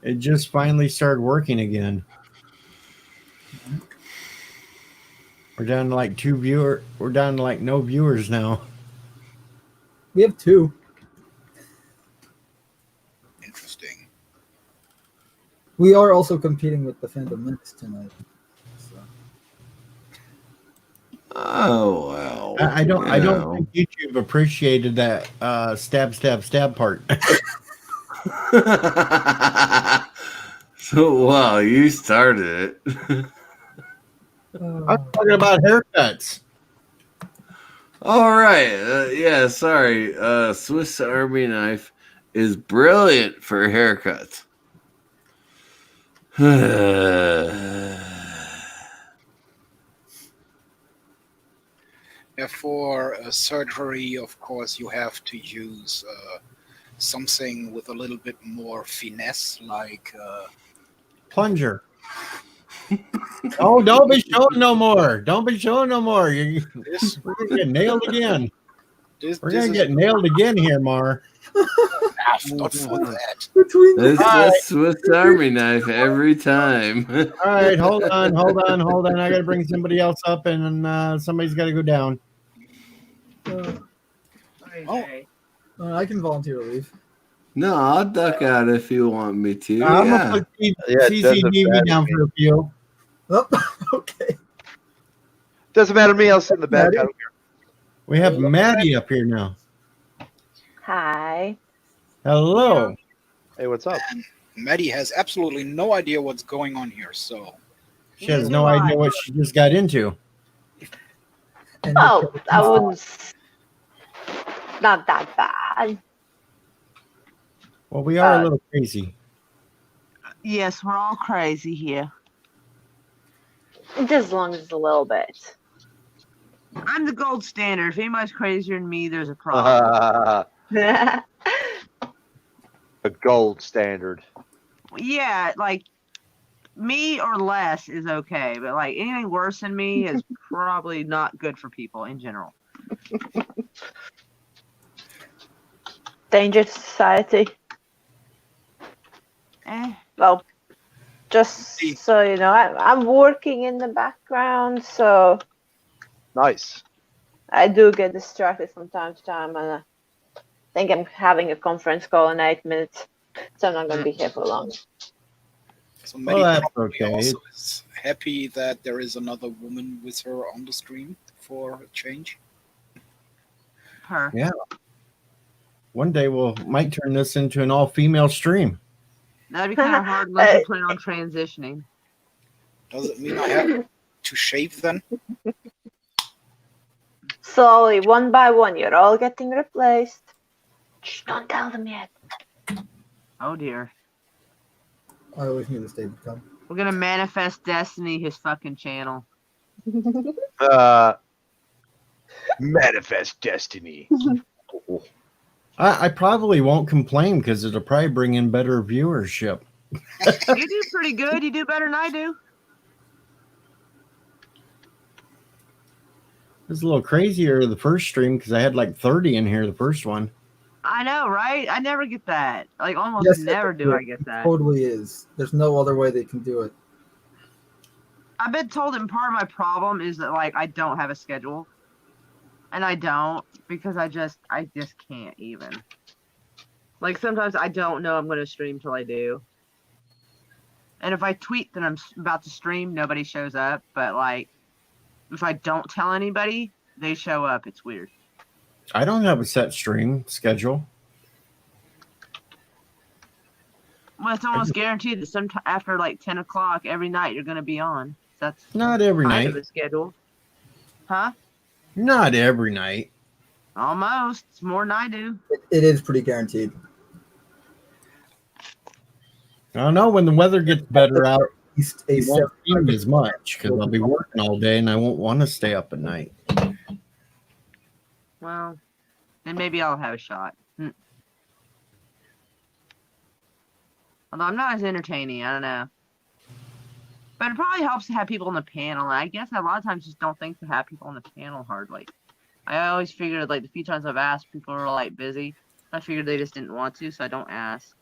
Speaker 1: It just finally started working again. We're down to like We're down to like no viewers now.
Speaker 5: We have 2.
Speaker 3: Interesting.
Speaker 5: We are also competing with the Phantom Menace tonight. So.
Speaker 2: Oh well.
Speaker 1: I don't
Speaker 2: you know.
Speaker 1: think YouTube appreciated that stab part.
Speaker 2: So wow, you started it.
Speaker 1: I'm talking about haircuts.
Speaker 2: All right. Yeah, sorry. Swiss Army knife is brilliant for haircuts.
Speaker 3: Yeah, for surgery, of course, you have to use something with a little bit more finesse, like
Speaker 1: Plunger. Oh, don't be showing no more. Don't be showing no more.
Speaker 3: this.
Speaker 1: We're gonna get nailed again.
Speaker 3: This,
Speaker 1: We're
Speaker 3: this
Speaker 1: gonna
Speaker 3: is
Speaker 1: get nailed again here, Mar.
Speaker 3: not for that.
Speaker 5: Between
Speaker 2: It's
Speaker 1: All
Speaker 2: a
Speaker 1: right.
Speaker 2: Swiss Army knife every time.
Speaker 1: All right, hold on. I gotta bring somebody else up, and somebody's got to go down.
Speaker 5: I can volunteer to leave.
Speaker 2: No, I'll duck out if you want me to.
Speaker 1: I'm
Speaker 2: Yeah.
Speaker 1: gonna put
Speaker 4: Yeah, it doesn't
Speaker 1: CCDV
Speaker 4: matter
Speaker 1: down
Speaker 4: to
Speaker 1: for a few.
Speaker 5: Oh, okay.
Speaker 4: Doesn't matter to me. I'll sit in the back. I don't care.
Speaker 1: We have Maddie up here now.
Speaker 8: Hi.
Speaker 1: Hello.
Speaker 4: Hey, what's up?
Speaker 3: And Maddie has absolutely no idea what's going on here, so
Speaker 1: She has no idea what she just got into.
Speaker 5: And
Speaker 8: Oh, I wouldn't. Not that bad.
Speaker 1: Well, we are a little crazy.
Speaker 6: Yes, we're all crazy here.
Speaker 8: Just as long as it's a little bit.
Speaker 6: I'm the gold standard. If anybody's crazier than me, there's a problem.
Speaker 4: A gold standard.
Speaker 6: Yeah, like me or less is okay, but like anything worse than me is probably not good for people in general.
Speaker 8: Dangerous society. Well, just so you know, I'm working in the background, so
Speaker 4: Nice.
Speaker 8: I do get distracted from time to time, and I think I'm having a conference call in 8 minutes. So I'm not going to be here for long.
Speaker 3: So
Speaker 1: Well,
Speaker 3: Maddie
Speaker 1: that's
Speaker 3: probably
Speaker 1: okay.
Speaker 3: also is happy that there is another woman with her on the stream for a change.
Speaker 6: Her.
Speaker 1: One day might turn this into an all-female stream.
Speaker 6: That'd be kind of hard unless you plan on transitioning.
Speaker 3: Does it mean I have to shave then?
Speaker 8: Slowly, one by one, you're all getting replaced. Shh, don't tell them yet.
Speaker 6: Oh dear.
Speaker 5: I always knew this day would come.
Speaker 6: We're gonna manifest Destiny his fucking channel.
Speaker 4: Manifest destiny.
Speaker 1: I probably won't complain because it'll probably bring in better viewership.
Speaker 6: You do pretty good. You do better than I do.
Speaker 1: It was a little crazier the first stream because I had like 30 in here the first one.
Speaker 6: I know, right? I never get that. Like almost
Speaker 5: Yes,
Speaker 6: never do I get that.
Speaker 5: Totally is. There's no other way they can do it.
Speaker 6: I've been told that part of my problem is that like I don't have a schedule. And I don't because I just can't even. Like sometimes I don't know I'm going to stream till I do. And if I tweet that I'm about to stream, nobody shows up. But like if I don't tell anybody, they show up. It's weird.
Speaker 1: I don't have a set stream schedule.
Speaker 6: Well, it's almost guaranteed that sometime after like 10 o'clock every night you're going to be on. That's
Speaker 1: Not every
Speaker 6: kind
Speaker 1: night.
Speaker 6: of a schedule. Huh?
Speaker 1: Not every night.
Speaker 6: Almost. It's more than I do.
Speaker 5: It is pretty guaranteed.
Speaker 1: I don't know. When the weather gets better out,
Speaker 5: At least a
Speaker 1: it won't
Speaker 5: seven-
Speaker 1: seem as much because I'll be working all day and I won't want to stay up at night.
Speaker 6: Well, then maybe I'll have a shot. Although I'm not as entertaining, I don't know. But it probably helps to have people on the panel. I guess a lot of times just don't think to have people on the panel hardly. I always figured like the few times I've asked, people are like busy. I figured they just didn't want to, so I don't ask.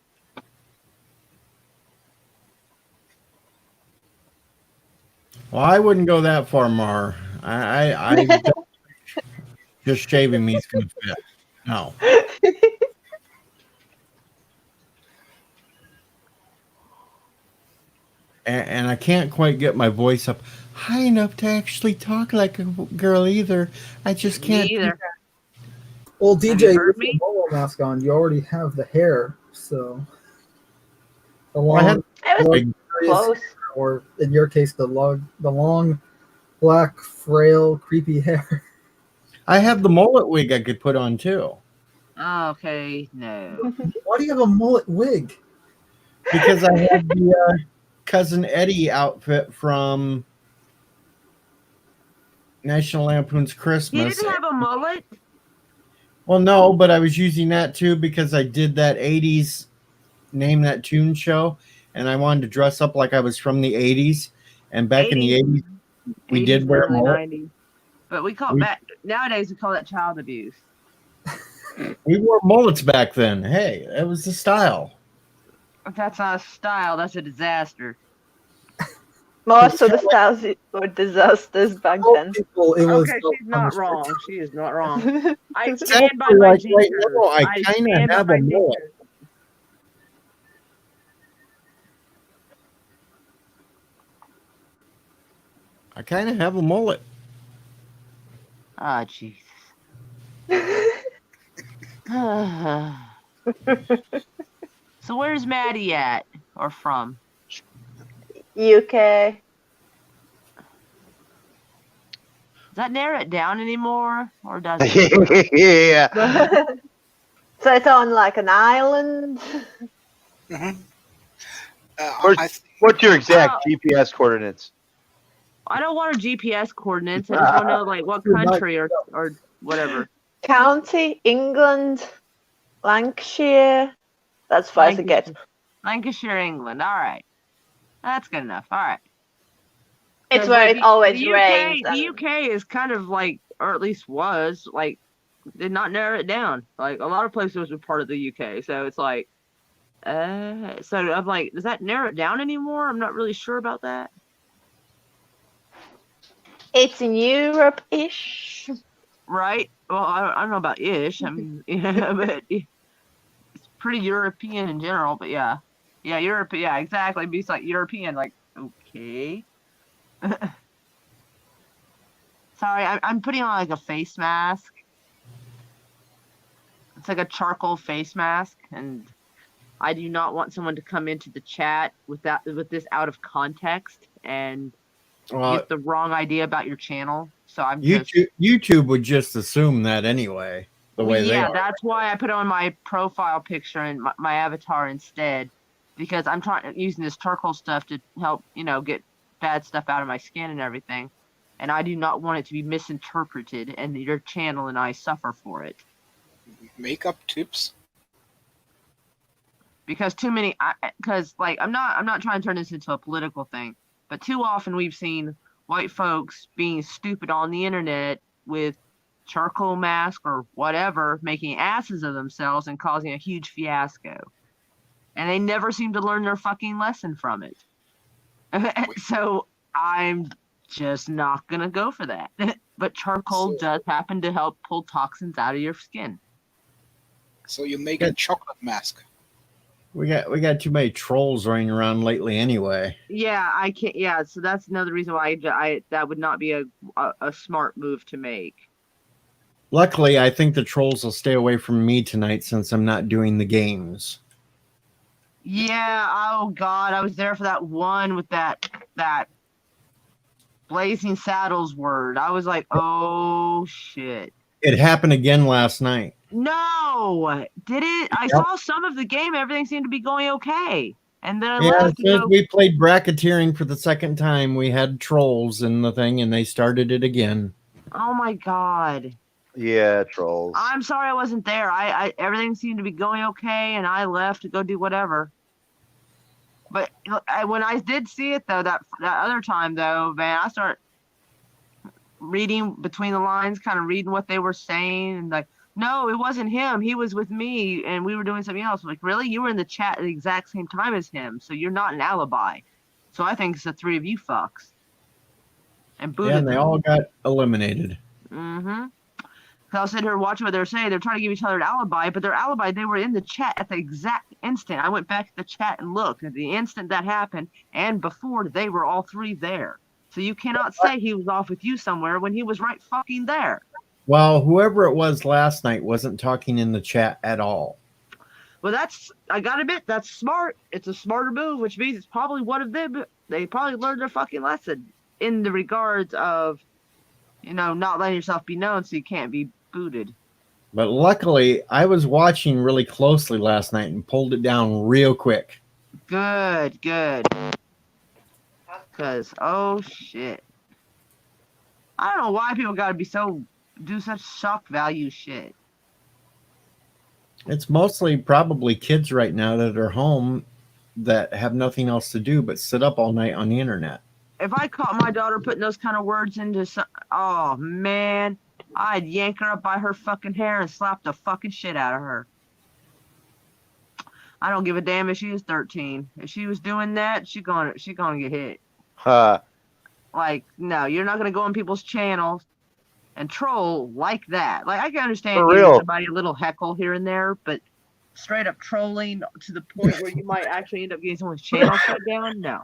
Speaker 1: Well, I wouldn't go that far, Mar. I don't- just shaving me is going to fit. No. And I can't quite get my voice up high enough to actually talk like a girl either. I just can't.
Speaker 6: Me either.
Speaker 5: Well,
Speaker 6: Have you
Speaker 5: DJ,
Speaker 6: heard
Speaker 5: with
Speaker 6: me?
Speaker 5: the Momo mask on, you already have the hair, so the
Speaker 1: Well, I
Speaker 5: long,
Speaker 8: It was
Speaker 1: Like,
Speaker 8: close.
Speaker 5: or in your case, the long, black, frail, creepy hair.
Speaker 1: I have the mullet wig I could put on too.
Speaker 6: Oh, okay, no.
Speaker 5: Why do you have a mullet wig?
Speaker 1: Because I had the Cousin Eddie outfit from National Lampoon's
Speaker 6: He
Speaker 1: Christmas.
Speaker 6: didn't have a mullet?
Speaker 1: Well, no, but I was using that too because I did that 80s Name That Tune show and I wanted to dress up like I was from the 80s. And back in the 80s, we did wear
Speaker 6: early
Speaker 1: mullet.
Speaker 6: 90s. But we call
Speaker 1: We-
Speaker 6: that nowadays we call that child abuse.
Speaker 1: We wore mullets back then. Hey, that was the style.
Speaker 6: If that's not a style, that's a disaster.
Speaker 8: Most of the styles were disasters back
Speaker 5: Most
Speaker 8: then.
Speaker 5: people, it was
Speaker 6: Okay, she's not
Speaker 5: punishment.
Speaker 6: wrong. She is not wrong. I
Speaker 1: Exactly
Speaker 6: stand by my
Speaker 1: like
Speaker 6: gender.
Speaker 1: right now, I kinda
Speaker 6: stand by
Speaker 1: have
Speaker 6: my
Speaker 1: a mullet.
Speaker 6: gender.
Speaker 1: I kind of have a mullet.
Speaker 6: Ah, Jesus. So where's Maddie at or from?
Speaker 8: UK.
Speaker 6: Does that narrow it down anymore, or does it?
Speaker 4: Yeah.
Speaker 8: So it's on like an island.
Speaker 3: Mm-hmm.
Speaker 4: Where's-
Speaker 3: I think
Speaker 4: What's your exact GPS coordinates?
Speaker 6: I don't want her GPS coordinates. I just want to know like what country or whatever.
Speaker 8: County, England, Lancashire. That's far as it gets.
Speaker 6: Lancashire, England. All right, that's good enough. All right.
Speaker 8: It's where it always
Speaker 6: the UK,
Speaker 8: rains.
Speaker 6: The UK is kind of like, or at least was like, did not narrow it down. Like a lot of places were part of the UK, so it's like, so I'm like, does that narrow it down anymore? I'm not really sure about that.
Speaker 8: It's in Europe-ish.
Speaker 6: Right? Well, I don't know about ish. I mean, yeah, but it's pretty European in general, but yeah. Yeah, Europe. Yeah, exactly. Beats like European. Like, okay. Sorry, I'm putting on like a face mask. It's like a charcoal face mask, and I do not want someone to come into the chat with this out of context and get the wrong idea about your channel. So I'm
Speaker 1: YouTube would just assume that anyway. The way they are.
Speaker 6: That's why I put on my profile picture and my avatar instead, because I'm using this charcoal stuff to help get bad stuff out of my skin and everything, and I do not want it to be misinterpreted, and your channel and I suffer for it.
Speaker 3: Makeup tips.
Speaker 6: Because too many, because like I'm not trying to turn this into a political thing, but too often we've seen white folks being stupid on the internet with charcoal mask or whatever, making asses of themselves and causing a huge fiasco, and they never seem to learn their fucking lesson from it. So I'm just not gonna go for that. But charcoal does happen to help pull toxins out of your skin.
Speaker 3: So you make a chocolate mask.
Speaker 1: We got too many trolls running around lately anyway.
Speaker 6: Yeah, I can't. Yeah, so that's another reason why I that would not be a smart move to make.
Speaker 1: Luckily, I think the trolls will stay away from me tonight since I'm not doing the games.
Speaker 6: Yeah. Oh God, I was there for that one with that Blazing Saddles word. I was like, oh shit.
Speaker 1: It happened again last night.
Speaker 6: No, did it? I saw some of the game. Everything seemed to be going okay, and then I left.
Speaker 1: We played bracketeering for the second time. We had trolls in the thing, and they started it again.
Speaker 6: Oh my God.
Speaker 4: Yeah, trolls.
Speaker 6: I'm sorry I wasn't there. I everything seemed to be going okay, and I left to go do whatever. But when I did see it though, that other time though, man, I started reading between the lines, kind of reading what they were saying, and like, no, it wasn't him. He was with me, and we were doing something else. I'm like, really? You were in the chat at the exact same time as him, so you're not an alibi. So I think it's the three of you fucks. And booted
Speaker 1: and they all got eliminated.
Speaker 6: Mm-hmm. I was sitting here watching what they were saying. They're trying to give each other an alibi, but their alibi, they were in the chat at the exact instant. I went back to the chat and looked at the instant that happened, and before they were all three there. So you cannot say he was off with you somewhere when he was right fucking there.
Speaker 1: Well, whoever it was last night wasn't talking in the chat at all.
Speaker 6: Well, I gotta admit, that's smart. It's a smarter move, which means it's probably one of them. They probably learned their fucking lesson in the regards of, not letting yourself be known so you can't be booted.
Speaker 1: But luckily, I was watching really closely last night and pulled it down real quick.
Speaker 6: Good. Because, oh shit. I don't know why people gotta do such shock value shit.
Speaker 1: It's mostly probably kids right now that are home that have nothing else to do but sit up all night on the internet.
Speaker 6: If I caught my daughter putting those kind of words into oh man, I'd yank her up by her fucking hair and slap the fucking shit out of her. I don't give a damn if she is 13. If she was doing that, she gonna get hit. Like, no, you're not gonna go on people's channels and troll like that. Like, I can understand giving somebody a little heckle here and there, but straight up trolling to the point where you might actually end up getting someone's channel shut down, no,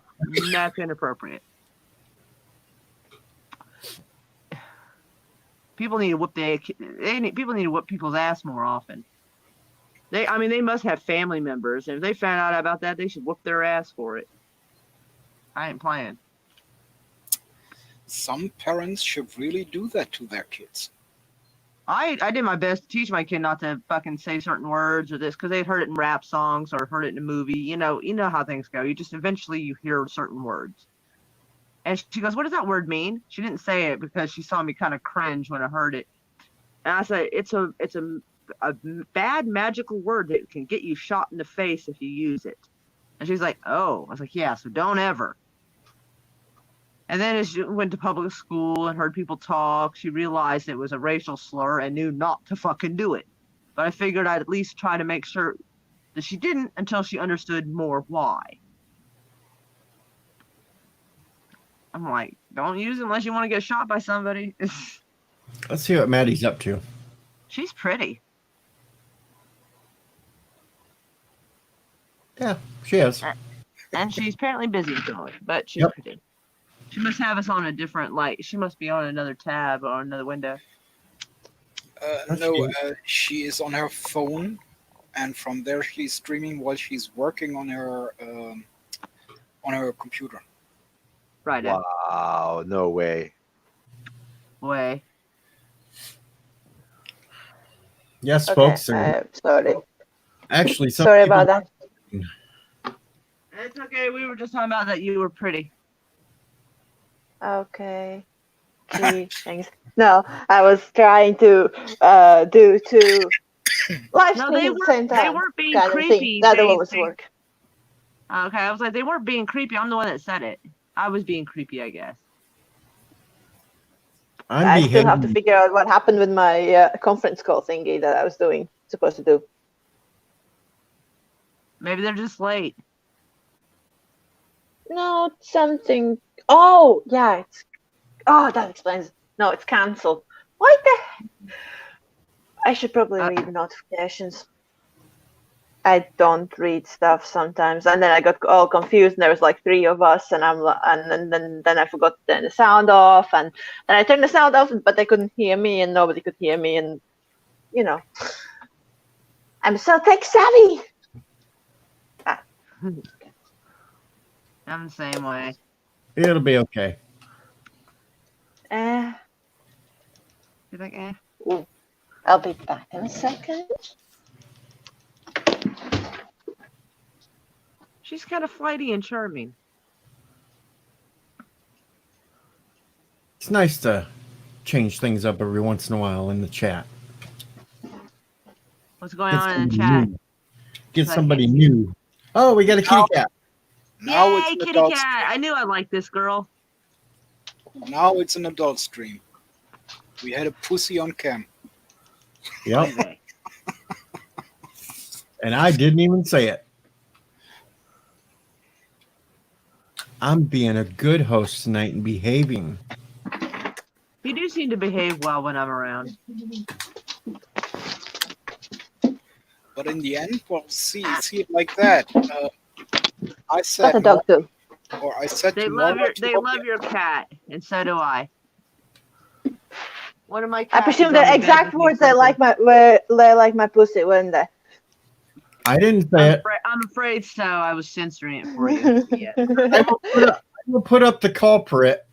Speaker 6: that's inappropriate. People need to whip people need to whip people's ass more often. They must have family members, and if they found out about that, they should whoop their ass for it. I ain't playing.
Speaker 3: Some parents should really do that to their kids.
Speaker 6: I did my best to teach my kid not to fucking say certain words or this, because they'd heard it in rap songs or heard it in a movie. You know how things go. You just eventually you hear certain words. And she goes, "What does that word mean?" She didn't say it because she saw me kind of cringe when I heard it. And I said, it's a bad magical word that can get you shot in the face if you use it. And she's like, "Oh." I was like, "Yeah, so don't ever." And then as she went to public school and heard people talk, she realized it was a racial slur and knew not to fucking do it. But I figured I'd at least try to make sure that she didn't until she understood more why. I'm like, don't use it unless you want to get shot by somebody.
Speaker 1: Let's see what Maddie's up to.
Speaker 6: She's pretty.
Speaker 1: Yeah, she is.
Speaker 6: And she's apparently busy going, but she's
Speaker 1: Yep.
Speaker 6: pretty. She must have us on a different she must be on another tab or another window.
Speaker 3: No, she is on her phone, and from there she's streaming while she's working on her computer.
Speaker 6: Right.
Speaker 4: Wow, no way.
Speaker 6: Way.
Speaker 1: Yes,
Speaker 8: Okay,
Speaker 1: folks.
Speaker 8: sorry.
Speaker 1: Actually, some
Speaker 8: Sorry
Speaker 1: people-
Speaker 8: about that.
Speaker 6: It's okay. We were just talking about that you were pretty.
Speaker 8: Okay. Gee, thanks. No, I was trying to do two live
Speaker 6: No,
Speaker 8: streams
Speaker 6: they
Speaker 8: at the same
Speaker 6: weren't. They
Speaker 8: time.
Speaker 6: weren't being
Speaker 8: Kind of
Speaker 6: creepy.
Speaker 8: thing. That will always
Speaker 6: They-
Speaker 8: work.
Speaker 6: Okay, I was like, they weren't being creepy. I'm the one that said it. I was being creepy, I guess.
Speaker 1: I'm
Speaker 8: I still have to
Speaker 1: behaving.
Speaker 8: figure out what happened with my conference call thingy that I was supposed to do.
Speaker 6: Maybe they're just late.
Speaker 8: No, something. Oh, yeah. That explains. No, it's cancelled. What the? I should probably read the notifications. I don't read stuff sometimes, and then I got all confused. And there was like 3 of us, and then I forgot to turn the sound off, and then I turned the sound off, but they couldn't hear me, and nobody could hear me, and I'm so tech savvy.
Speaker 6: I'm the same way.
Speaker 1: It'll be okay.
Speaker 6: You're like,
Speaker 8: I'll be back in a second.
Speaker 6: She's kind of flighty and charming.
Speaker 1: It's nice to change things up every once in a while in the chat.
Speaker 6: What's going
Speaker 1: Get
Speaker 6: on in the
Speaker 1: somebody
Speaker 6: chat?
Speaker 1: new. Get somebody new. Oh, we got a kitty cat.
Speaker 3: Now
Speaker 6: Yay,
Speaker 3: it's an
Speaker 6: kitty
Speaker 3: adult
Speaker 6: cat! I knew I liked this girl.
Speaker 3: Now it's an adult stream. We had a pussy on cam.
Speaker 1: Yep. And I didn't even say it. I'm being a good host tonight and behaving.
Speaker 6: You do seem to behave well when I'm around.
Speaker 3: But in the end, well, see it like that. I said,
Speaker 8: What the dog do?
Speaker 3: or I said
Speaker 6: They
Speaker 3: to
Speaker 6: love
Speaker 3: Nora
Speaker 6: your
Speaker 3: to
Speaker 6: they
Speaker 3: open
Speaker 6: love your cat, and so do I. One of my
Speaker 8: I
Speaker 6: cats
Speaker 8: presume
Speaker 6: is
Speaker 8: the
Speaker 6: on bed
Speaker 8: exact
Speaker 6: with me
Speaker 8: words they like my pussy, weren't they?
Speaker 1: I didn't say it.
Speaker 6: I'm afraid so. I was censoring it for you. Yeah.
Speaker 1: I will put up the culprit.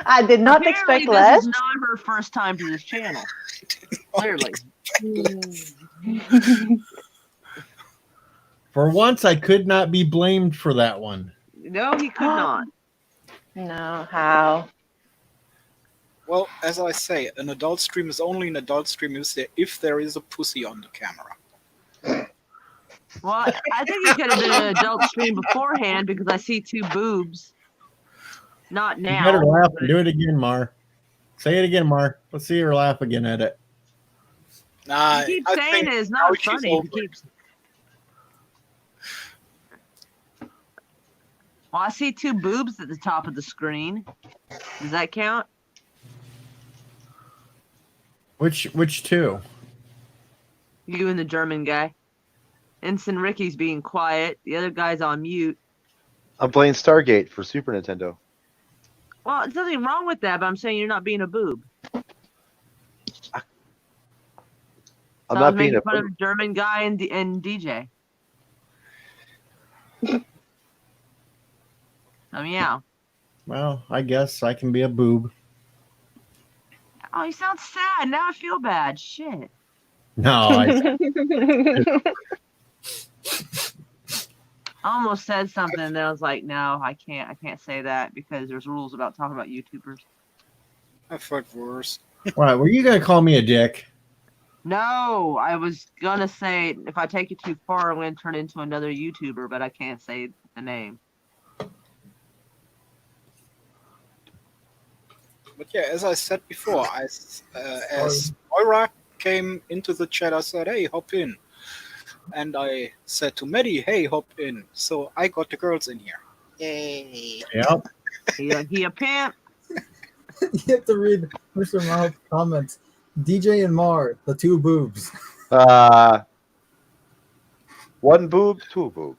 Speaker 8: I did not
Speaker 6: Apparently
Speaker 8: expect
Speaker 6: this
Speaker 8: less.
Speaker 6: is not her first time to this channel. Clearly.
Speaker 1: For once, I could not be blamed for that one.
Speaker 6: No, he could not.
Speaker 8: No, how?
Speaker 3: Well, as I say, an adult stream is only an adult stream if there is a pussy on the camera.
Speaker 6: Well, I think it could have been an adult stream beforehand because I see 2 boobs. Not
Speaker 1: You
Speaker 6: now.
Speaker 1: better laugh
Speaker 6: but-
Speaker 1: and do it again, Mar. Say it again, Mar. Let's see her laugh again at it.
Speaker 3: Nah,
Speaker 6: He keeps
Speaker 3: I
Speaker 6: saying
Speaker 3: think
Speaker 6: it is
Speaker 3: now
Speaker 6: not
Speaker 3: she's
Speaker 6: funny.
Speaker 3: over
Speaker 6: He keeps. Well, I see 2 boobs at the top of the screen. Does that count?
Speaker 1: Which two?
Speaker 6: You and the German guy. Ensign Ricky's being quiet. The other guy's on mute.
Speaker 4: I'm playing Stargate for Super Nintendo.
Speaker 6: Well, there's nothing wrong with that, but I'm saying you're not being a boob.
Speaker 4: I'm
Speaker 6: So I
Speaker 4: not
Speaker 6: was
Speaker 4: being
Speaker 6: making
Speaker 4: a
Speaker 6: fun of the German guy and DJ. Oh yeah.
Speaker 1: Well, I guess I can be a boob.
Speaker 6: Oh, you sound sad. Now I feel bad. Shit.
Speaker 1: No, I
Speaker 6: I almost said something, and then I was like, no, I can't say that because there's rules about talking about YouTubers.
Speaker 3: I felt worse.
Speaker 1: What? Were you gonna call me a dick?
Speaker 6: No, I was gonna say if I take it too far, I'm gonna turn into another YouTuber, but I can't say the name.
Speaker 3: But yeah, as I said before, as Moira came into the chat, I said, "Hey, hop in," and I said to Maddie, "Hey, hop in." So I got the girls in here. Yay!
Speaker 1: Yep.
Speaker 6: He a pimp.
Speaker 5: You have to read Mr. Mouth's comments. DJ and Mar, the 2 boobs.
Speaker 4: One boob, two boob.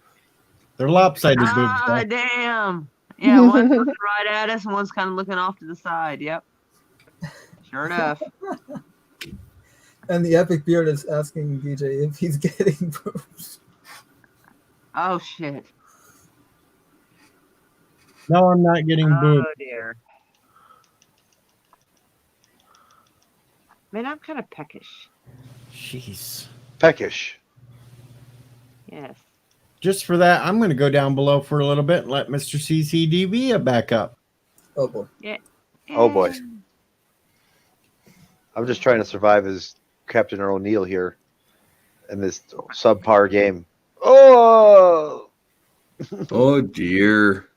Speaker 1: They're lopsided boobs.
Speaker 6: Ah,
Speaker 1: Though.
Speaker 6: damn. Yeah, one's looking right at us, and one's kind of looking off to the side. Yep. Sure enough.
Speaker 5: And the Epic Beard is asking DJ if he's getting boobs.
Speaker 6: Oh shit.
Speaker 1: No, I'm not getting
Speaker 6: Oh
Speaker 1: boobs.
Speaker 6: dear. Man, I'm kind of peckish.
Speaker 1: Jeez.
Speaker 4: Peckish.
Speaker 6: Yes.
Speaker 1: Just for that, I'm going to go down below for a little bit and let Mr. CCDV back up.
Speaker 5: Oh boy.
Speaker 4: Oh, boy. I'm just trying to survive as Captain O'Neill here in this subpar game. Oh!
Speaker 2: Oh dear.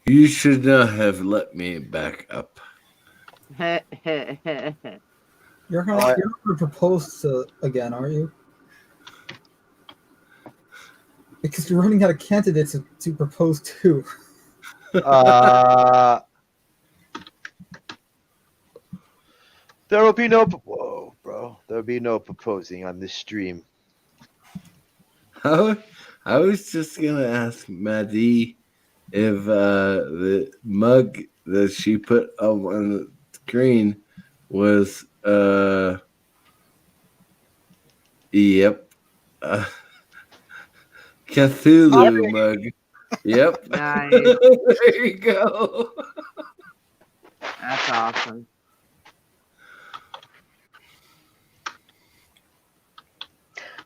Speaker 2: You should not have let me back up.
Speaker 5: You're going to propose to again, aren't you? Because you're running out of candidates to propose to.
Speaker 4: There will be no. Whoa, bro. There will be no proposing on this stream.
Speaker 2: I was just gonna ask Maddie if the mug that she put up on the screen was Cthulhu mug. Yep.
Speaker 6: Nice.
Speaker 2: There you go.
Speaker 6: That's awesome.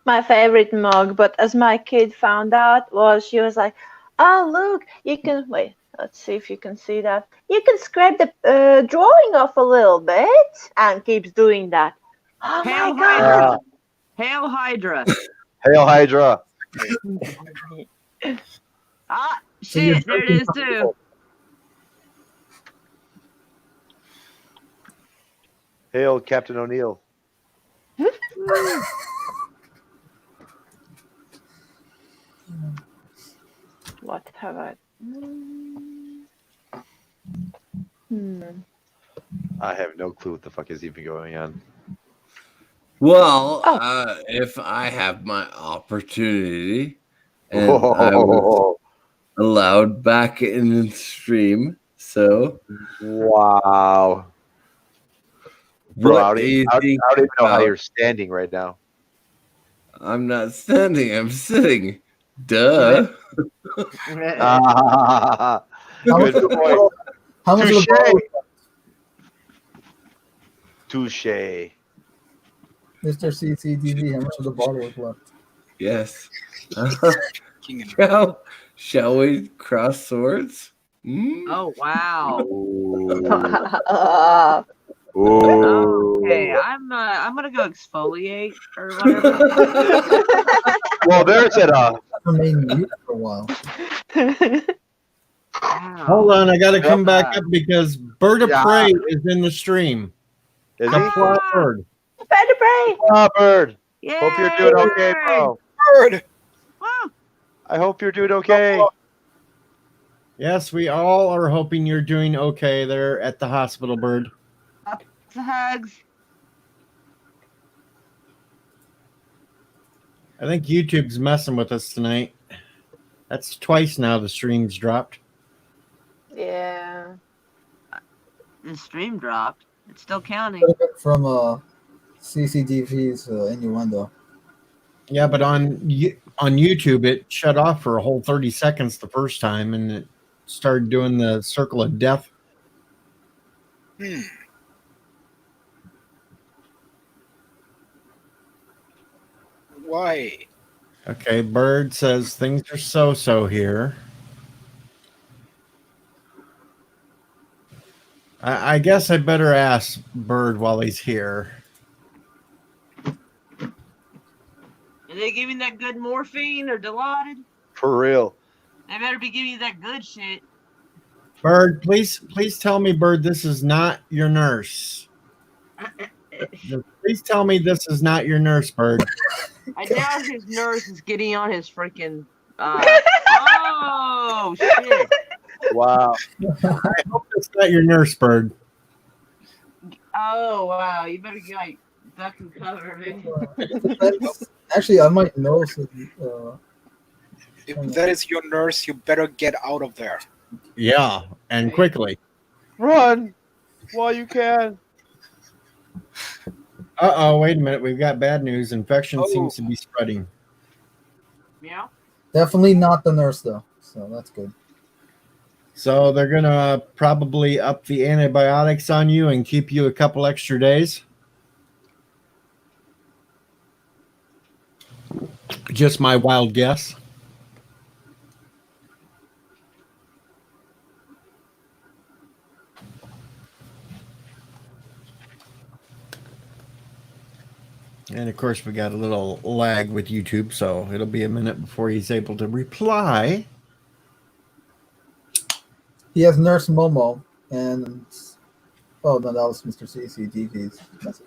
Speaker 8: My favorite mug, but as my kid found out, she was like, "Oh, look, you can wait. Let's see if you can see that. You can scrape the drawing off a little bit," and keeps doing that. Oh
Speaker 6: Hail
Speaker 8: my god!
Speaker 6: Hail Hydra.
Speaker 4: Hail Hydra.
Speaker 6: Ah, shit, there it is too.
Speaker 4: Hail Captain O'Neill.
Speaker 8: What have I?
Speaker 4: I have no clue what the fuck is even going on.
Speaker 2: Well,
Speaker 8: Oh.
Speaker 2: if I have my opportunity and I was allowed back in the stream, so
Speaker 4: Wow. Bro,
Speaker 2: what
Speaker 4: I don't
Speaker 2: do you
Speaker 4: even
Speaker 2: think
Speaker 4: know how
Speaker 2: about-
Speaker 4: you're standing right now.
Speaker 2: I'm not standing, I'm sitting. Duh.
Speaker 4: Ah,
Speaker 5: How much
Speaker 4: good
Speaker 5: of the
Speaker 4: point.
Speaker 5: bottle- how much of the
Speaker 4: Touche.
Speaker 5: bottle,
Speaker 4: Touche.
Speaker 5: Mr. CCDV, how much of the bottle is left?
Speaker 2: Yes.
Speaker 3: King and
Speaker 2: Shall we cross swords?
Speaker 6: Oh wow. Okay, I'm gonna go exfoliate or whatever.
Speaker 4: Well, there's it.
Speaker 5: Remain mute for a while.
Speaker 6: Wow.
Speaker 1: Hold on, I got to come back up because Bird of
Speaker 4: Yeah.
Speaker 1: Prey is in the stream.
Speaker 4: Is
Speaker 1: The
Speaker 4: he?
Speaker 1: plot bird.
Speaker 8: Better pray.
Speaker 4: Ah, Bird.
Speaker 6: Yay,
Speaker 4: Hope you're doing okay, bro.
Speaker 3: bird.
Speaker 6: Woo.
Speaker 4: I hope you're doing okay.
Speaker 1: Yes, we all are hoping you're doing okay there at the hospital, Bird.
Speaker 6: Hugs.
Speaker 1: I think YouTube's messing with us tonight. That's twice now the stream's dropped.
Speaker 8: Yeah.
Speaker 6: The stream dropped. It's still counting.
Speaker 5: From CCDV's innuendo.
Speaker 1: Yeah, but on YouTube, it shut off for a whole 30 seconds the first time, and it started doing the circle of death.
Speaker 3: Why?
Speaker 1: Okay, Bird says things are so-so here. I guess I better ask Bird while he's here.
Speaker 6: Are they giving that good morphine or Dilaudid?
Speaker 4: For real.
Speaker 6: They better be giving you that good shit.
Speaker 1: Bird, please tell me, Bird, this is not your nurse. Please tell me this is not your nurse, Bird.
Speaker 6: I doubt his nurse is getting on his freaking. Oh shit!
Speaker 4: Wow.
Speaker 1: I hope it's not your nurse, Bird.
Speaker 6: Oh wow! You better like That can cover me.
Speaker 5: It depends. Actually, I might know. So,
Speaker 3: If that is your nurse, you better get out of there.
Speaker 1: Yeah, and quickly.
Speaker 4: Run while you can.
Speaker 1: Wait a minute. We've got bad news. Infection
Speaker 3: Oh.
Speaker 1: seems to be spreading.
Speaker 6: Yeah.
Speaker 5: definitely not the nurse though. So that's good.
Speaker 1: So they're going to probably up the antibiotics on you and keep you a couple extra days. Just my wild guess. And of course, we got a little lag with YouTube, so it'll be a minute before he's able to reply.
Speaker 5: He has Nurse Momo, and oh no, that was Mr. CCTV's message.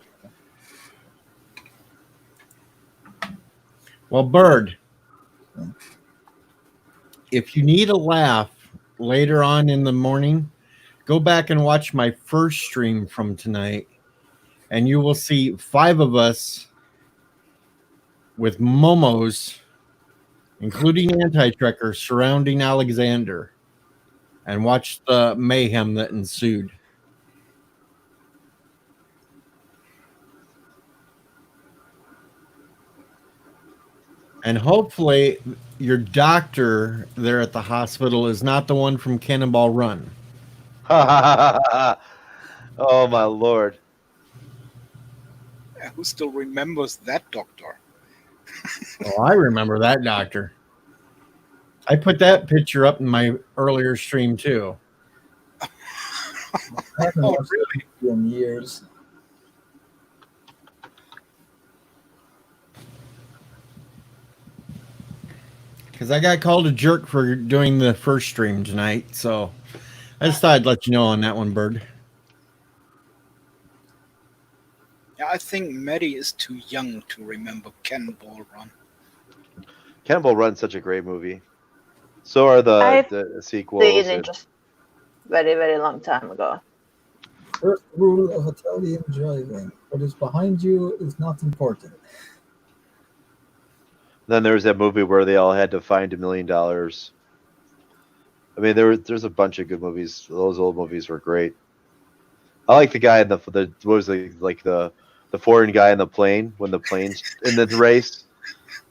Speaker 1: Well, Bird,
Speaker 5: Yeah.
Speaker 1: if you need a laugh later on in the morning, go back and watch my first stream from tonight, and you will see 5 of us with momos, including Anti-Trekker, surrounding Alexander, and watch the mayhem that ensued. And hopefully your doctor there at the hospital is not the one from Cannonball Run.
Speaker 4: Oh my lord.
Speaker 3: Who still remembers that doctor?
Speaker 1: Oh, I remember that doctor. I put that picture up in my earlier stream too.
Speaker 5: I haven't
Speaker 3: Oh,
Speaker 5: watched
Speaker 3: really?
Speaker 5: it in years.
Speaker 1: Because I got called a jerk for doing the first stream tonight. So I just thought I'd let you know on that one, Bird.
Speaker 3: Yeah, I think Maddie is too young to remember Cannonball Run.
Speaker 4: Cannonball Run's such a great movie. So are
Speaker 8: I've
Speaker 4: the sequels.
Speaker 8: Seen
Speaker 4: and-
Speaker 8: it just very, very long time ago.
Speaker 5: First rule of Italian driving: what is behind you is not important.
Speaker 4: Then there was that movie where they all had to find $1 million. I mean, there's a bunch of good movies. Those old movies were great. I like the guy in the what was the foreign guy in the plane when the plane's in the race,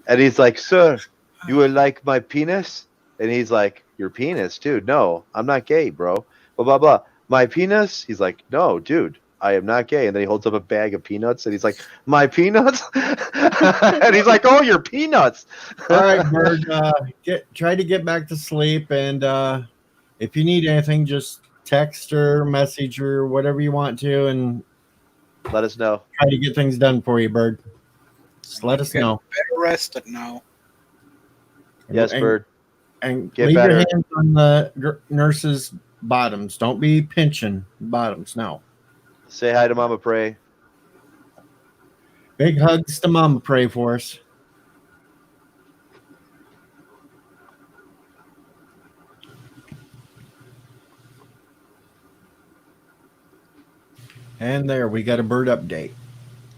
Speaker 4: and he's like, "Sir, you would like my penis?" And he's like, "Your penis, dude? No, I'm not gay, bro." Blah blah blah. My penis? He's like, "No, dude, I am not gay." And then he holds up a bag of peanuts, and he's like, "My peanuts?" And he's like, "Oh, your peanuts."
Speaker 1: All right, Bird. Try to get back to sleep, and if you need anything, just text or message or whatever you want to, and
Speaker 4: Let us know.
Speaker 1: try to get things done for you, Bird. Just let us
Speaker 3: Get
Speaker 1: know.
Speaker 3: better rested now.
Speaker 4: Yes,
Speaker 1: and,
Speaker 4: Bird.
Speaker 1: And
Speaker 4: Get
Speaker 1: leave
Speaker 4: better.
Speaker 1: your hands on the nurses' bottoms. Don't be pinching bottoms. No.
Speaker 4: Say hi to Mama Pray.
Speaker 1: Big hugs to Mama. Pray for us. And there, we got a bird update.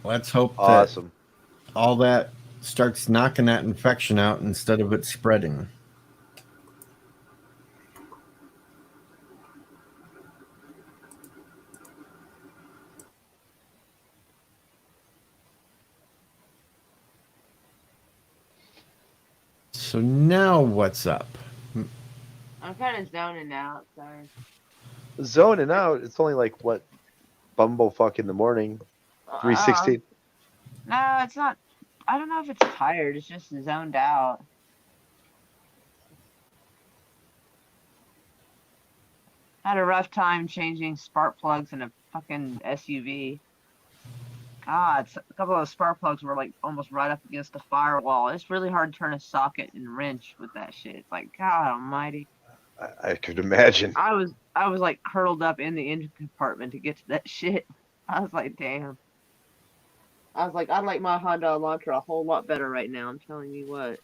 Speaker 1: Let's hope that
Speaker 4: Awesome.
Speaker 1: all that starts knocking that infection out instead of it spreading. So now what's up?
Speaker 6: I'm kind of zoning out. Sorry.
Speaker 4: Zoning out. It's only like what? Bumblefuck in the morning. 3:16.
Speaker 6: No, it's not. I don't know if it's tired. It's just zoned out. I had a rough time changing spark plugs in a fucking SUV. God, a couple of spark plugs were like almost right up against the firewall. It's really hard to turn a socket and wrench with that shit. It's like, God almighty.
Speaker 4: I could imagine.
Speaker 6: I was like curled up in the engine compartment to get to that shit. I was like, damn. I was like, I'd like my Honda Elantra a whole lot better right now. I'm telling you what.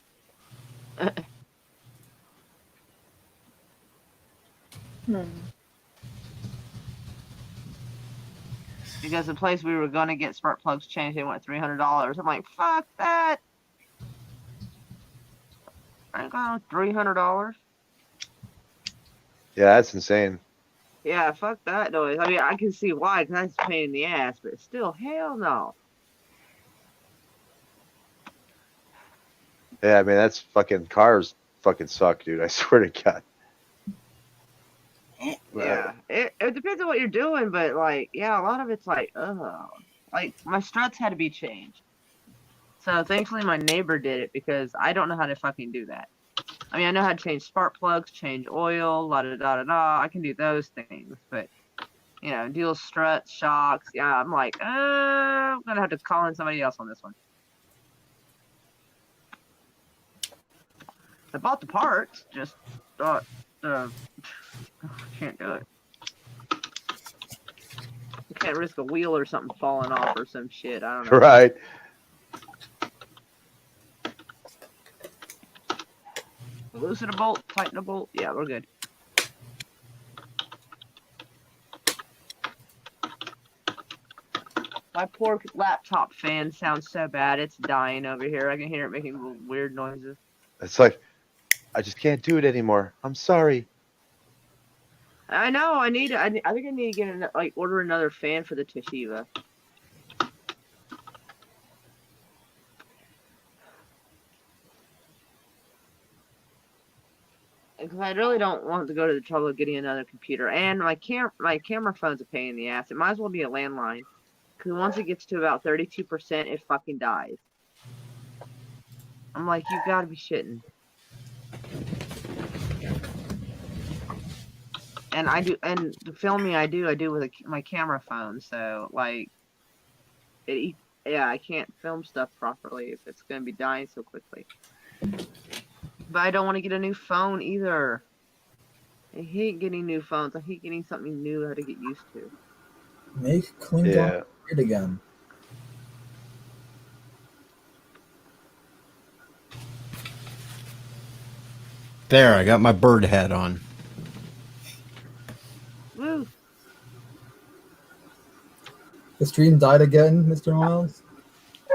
Speaker 6: because the place we were gonna get spark plugs changed, they went $300. I'm like, fuck that. I ain't got $300.
Speaker 4: Yeah, that's insane.
Speaker 6: Yeah, fuck that noise. I mean, I can see why, because that's a pain in the ass, but still, hell no.
Speaker 4: Yeah, I mean that's fucking cars fucking suck, dude. I swear to God.
Speaker 6: Yeah, it depends on what you're doing, but like, yeah, a lot of it's like, like my struts had to be changed. So thankfully my neighbor did it because I don't know how to fucking do that. I mean, I know how to change spark plugs, change oil, la da da da da. I can do those things, but you know, deal struts, shocks. Yeah, I'm like, I'm gonna have to call in somebody else on this one. I bought the parts, just thought, can't do it. You can't risk a wheel or something falling off or some shit. I don't know.
Speaker 4: Right.
Speaker 6: Loosen a bolt, tighten a bolt. Yeah, we're good. My poor laptop fan sounds so bad. It's dying over here. I can hear it making weird noises.
Speaker 4: It's like I just can't do it anymore. I'm sorry.
Speaker 6: I know. I think I need to get order another fan for the Toshiba. Because I really don't want to go to the trouble of getting another computer. And my camera phone's a pain in the ass. It might as well be a landline. Because once it gets to about 32%, it fucking dies. I'm like, you gotta be shitting. And the filming I do with my camera phone. So like, I can't film stuff properly if it's gonna be dying so quickly. But I don't want to get a new phone either. I hate getting new phones. I hate getting something new I have to get used to.
Speaker 5: Make Klingon great again.
Speaker 1: There, I got my bird hat on.
Speaker 6: Woo!
Speaker 5: The stream died again, Mr. Miles.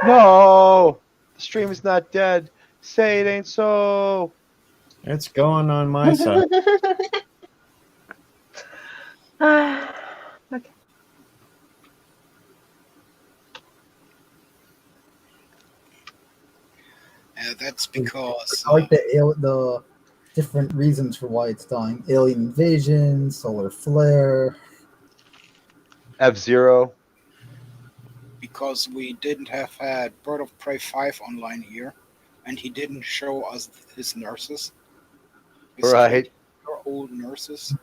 Speaker 4: No, the stream is not dead. Say it ain't so.
Speaker 1: It's going on my side.
Speaker 8: Okay.
Speaker 3: That's because
Speaker 5: I like the different reasons for why it's dying. Alien invasion, solar flare.
Speaker 4: F-Zero.
Speaker 3: because we didn't have had Bird of Prey 5 online here, and he didn't show us his nurses.
Speaker 4: Right.
Speaker 3: Our old nurses.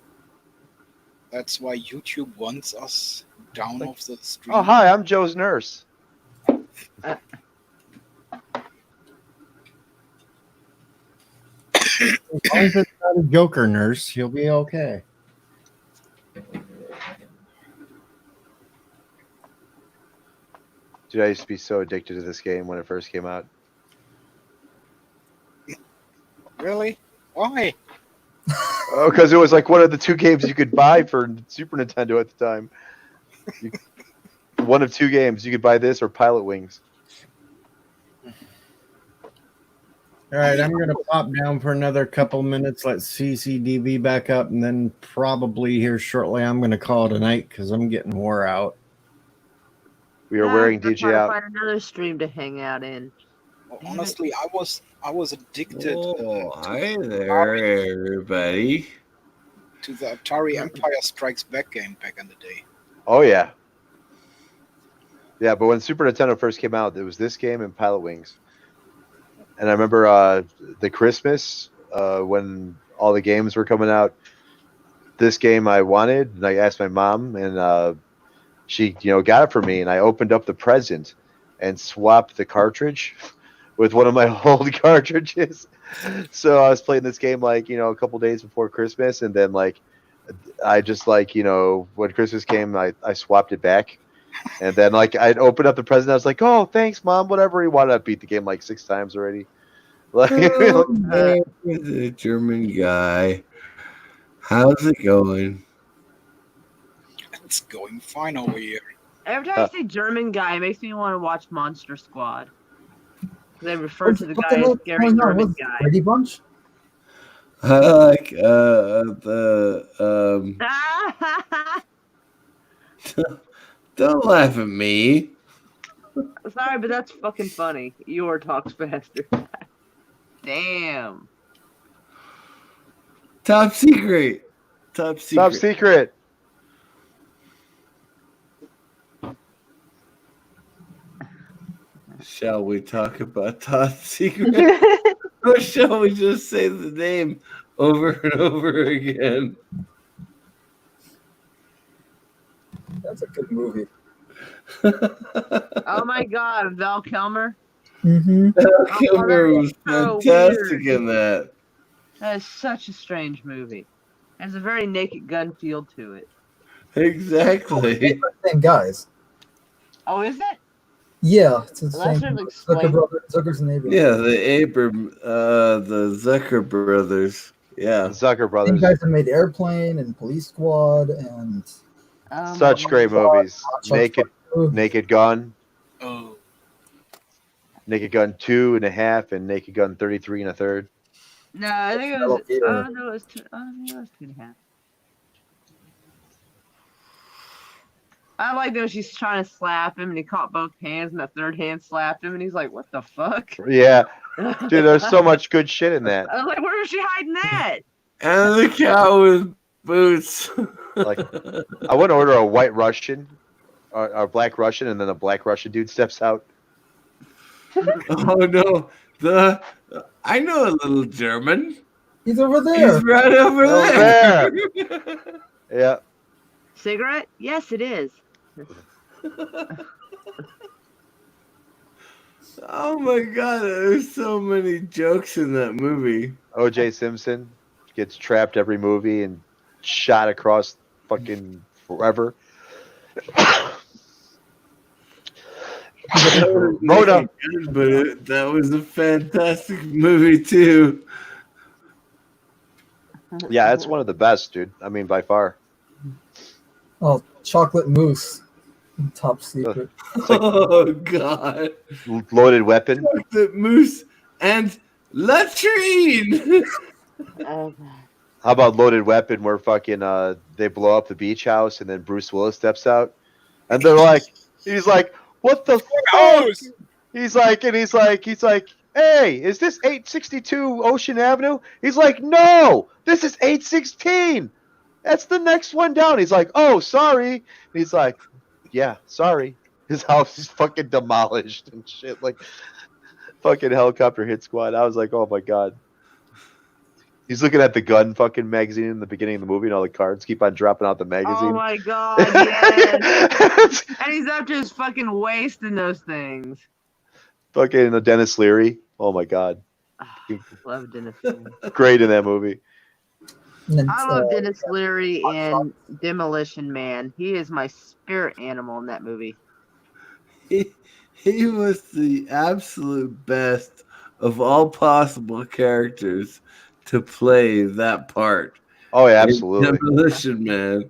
Speaker 3: That's why YouTube wants us down off the stream.
Speaker 4: Oh, hi, I'm Joe's nurse.
Speaker 1: As long as it's not a Joker nurse, he'll be okay.
Speaker 4: Dude, I used to be so addicted to this game when it first came out.
Speaker 3: Really? Why?
Speaker 4: Oh, because it was like one of the two games you could buy for Super Nintendo at the time. One of two games. You could buy this or Pilot Wings.
Speaker 1: All right, I'm going to pop down for another couple minutes. Let CCDV back up, and then probably here shortly I'm going to call it a night because I'm getting wore out.
Speaker 4: We are wearing
Speaker 6: I'm
Speaker 4: DJ
Speaker 6: trying to
Speaker 4: out.
Speaker 6: find another stream to hang out in.
Speaker 3: Well, honestly, I was addicted
Speaker 2: Oh, hi there, everybody.
Speaker 3: to the Atari Empire Strikes Back game back in the day.
Speaker 4: Oh, yeah. Yeah, but when Super Nintendo first came out, it was this game and Pilot Wings. And I remember the Christmas when all the games were coming out. This game I wanted, and I asked my mom, and she, got it for me. And I opened up the present and swapped the cartridge with one of my old cartridges. So I was playing this game a couple days before Christmas, and then I just when Christmas came, I swapped it back. And then I'd open up the present, I was like, "Oh, thanks, Mom." Whatever. He wanted to beat the game 6 times already.
Speaker 2: The German guy. How's it going?
Speaker 3: It's going fine over here.
Speaker 6: Every time I see German guy, it makes me want to watch Monster Squad. They refer to the
Speaker 5: What
Speaker 6: guy as
Speaker 5: hell's
Speaker 6: scary
Speaker 5: going on?
Speaker 6: German
Speaker 5: What's it,
Speaker 6: guy.
Speaker 5: Brady Bunch?
Speaker 2: I like the Don't laugh at me.
Speaker 6: Sorry, but that's fucking funny. Eeyore talks faster. Damn.
Speaker 2: Top secret. Top secret.
Speaker 4: Top secret.
Speaker 2: Shall we talk about top secret? Or shall we just say the name over and over again?
Speaker 5: That's a good movie.
Speaker 6: Oh my god, Val Kilmer.
Speaker 5: Mm-hmm.
Speaker 2: Kilmer was
Speaker 6: so
Speaker 2: fantastic
Speaker 6: weird.
Speaker 2: in that.
Speaker 6: That is such a strange movie. It has a very Naked Gun feel to it.
Speaker 2: Exactly.
Speaker 5: Same guys.
Speaker 6: Oh, is it?
Speaker 5: Yeah, it's the
Speaker 6: Well, that
Speaker 5: same.
Speaker 6: should explain.
Speaker 5: Zuckers and Abrams.
Speaker 2: Yeah, the Zucker brothers. Yeah.
Speaker 4: Zucker
Speaker 5: Same
Speaker 4: Brothers.
Speaker 5: guys that made Airplane and Police Squad and
Speaker 4: Such great movies.
Speaker 5: Hot Shots
Speaker 4: Naked
Speaker 5: Part 2.
Speaker 4: Naked Gun.
Speaker 3: Oh,
Speaker 4: Naked Gun 2.5 and Naked Gun 33 1/3.
Speaker 6: No, I think it was. Oh no, it was two. Oh, no, it was 2.5. I like that when she's trying to slap him and he caught both hands and the third hand slapped him and he's like, "What the fuck?"
Speaker 4: Yeah. Dude, there's so much good shit in that.
Speaker 6: I was like, "Where was she hiding that?"
Speaker 2: And the cow with boots.
Speaker 4: Like, I wouldn't order a white Russian or a black Russian and then a black Russian dude steps out.
Speaker 2: Oh no. I know a little German.
Speaker 5: He's over there.
Speaker 2: He's right over there.
Speaker 4: Yeah.
Speaker 6: Cigarette? Yes, it is.
Speaker 2: Oh my god, there's so many jokes in that movie.
Speaker 4: O.J. Simpson gets trapped every movie and shot across fucking forever. Mona.
Speaker 2: But that was a fantastic movie too.
Speaker 4: Yeah, it's one of the best, dude. I mean, by far.
Speaker 5: Oh, Chocolate Mousse. Top secret.
Speaker 2: Oh god.
Speaker 4: Loaded Weapon.
Speaker 2: The moose and latrine.
Speaker 6: Oh,
Speaker 4: How about Loaded Weapon, where fucking they blow up the beach house and then Bruce Willis steps out, and they're like, he's like, what the fuck? He's like, hey, is this 862 Ocean Avenue? He's like, no, this is 816. That's the next one down. He's like, oh, sorry. And he's like, yeah, sorry. His house is fucking demolished and shit. Like, fucking helicopter hit squad. I was like, oh my god. He's looking at the gun fucking magazine in the beginning of the movie, and all the cards keep on dropping out the magazine.
Speaker 6: oh my god, yes. And he's up to his fucking waist in those things.
Speaker 4: Fucking the Dennis Leary. Oh my god.
Speaker 6: Love Dennis Leary.
Speaker 4: Great in that movie.
Speaker 5: And then,
Speaker 6: I love Dennis Leary in Demolition Man. He is my spirit animal in that movie.
Speaker 2: He was the absolute best of all possible characters to play that part.
Speaker 4: Oh yeah, absolutely.
Speaker 2: Demolition Man.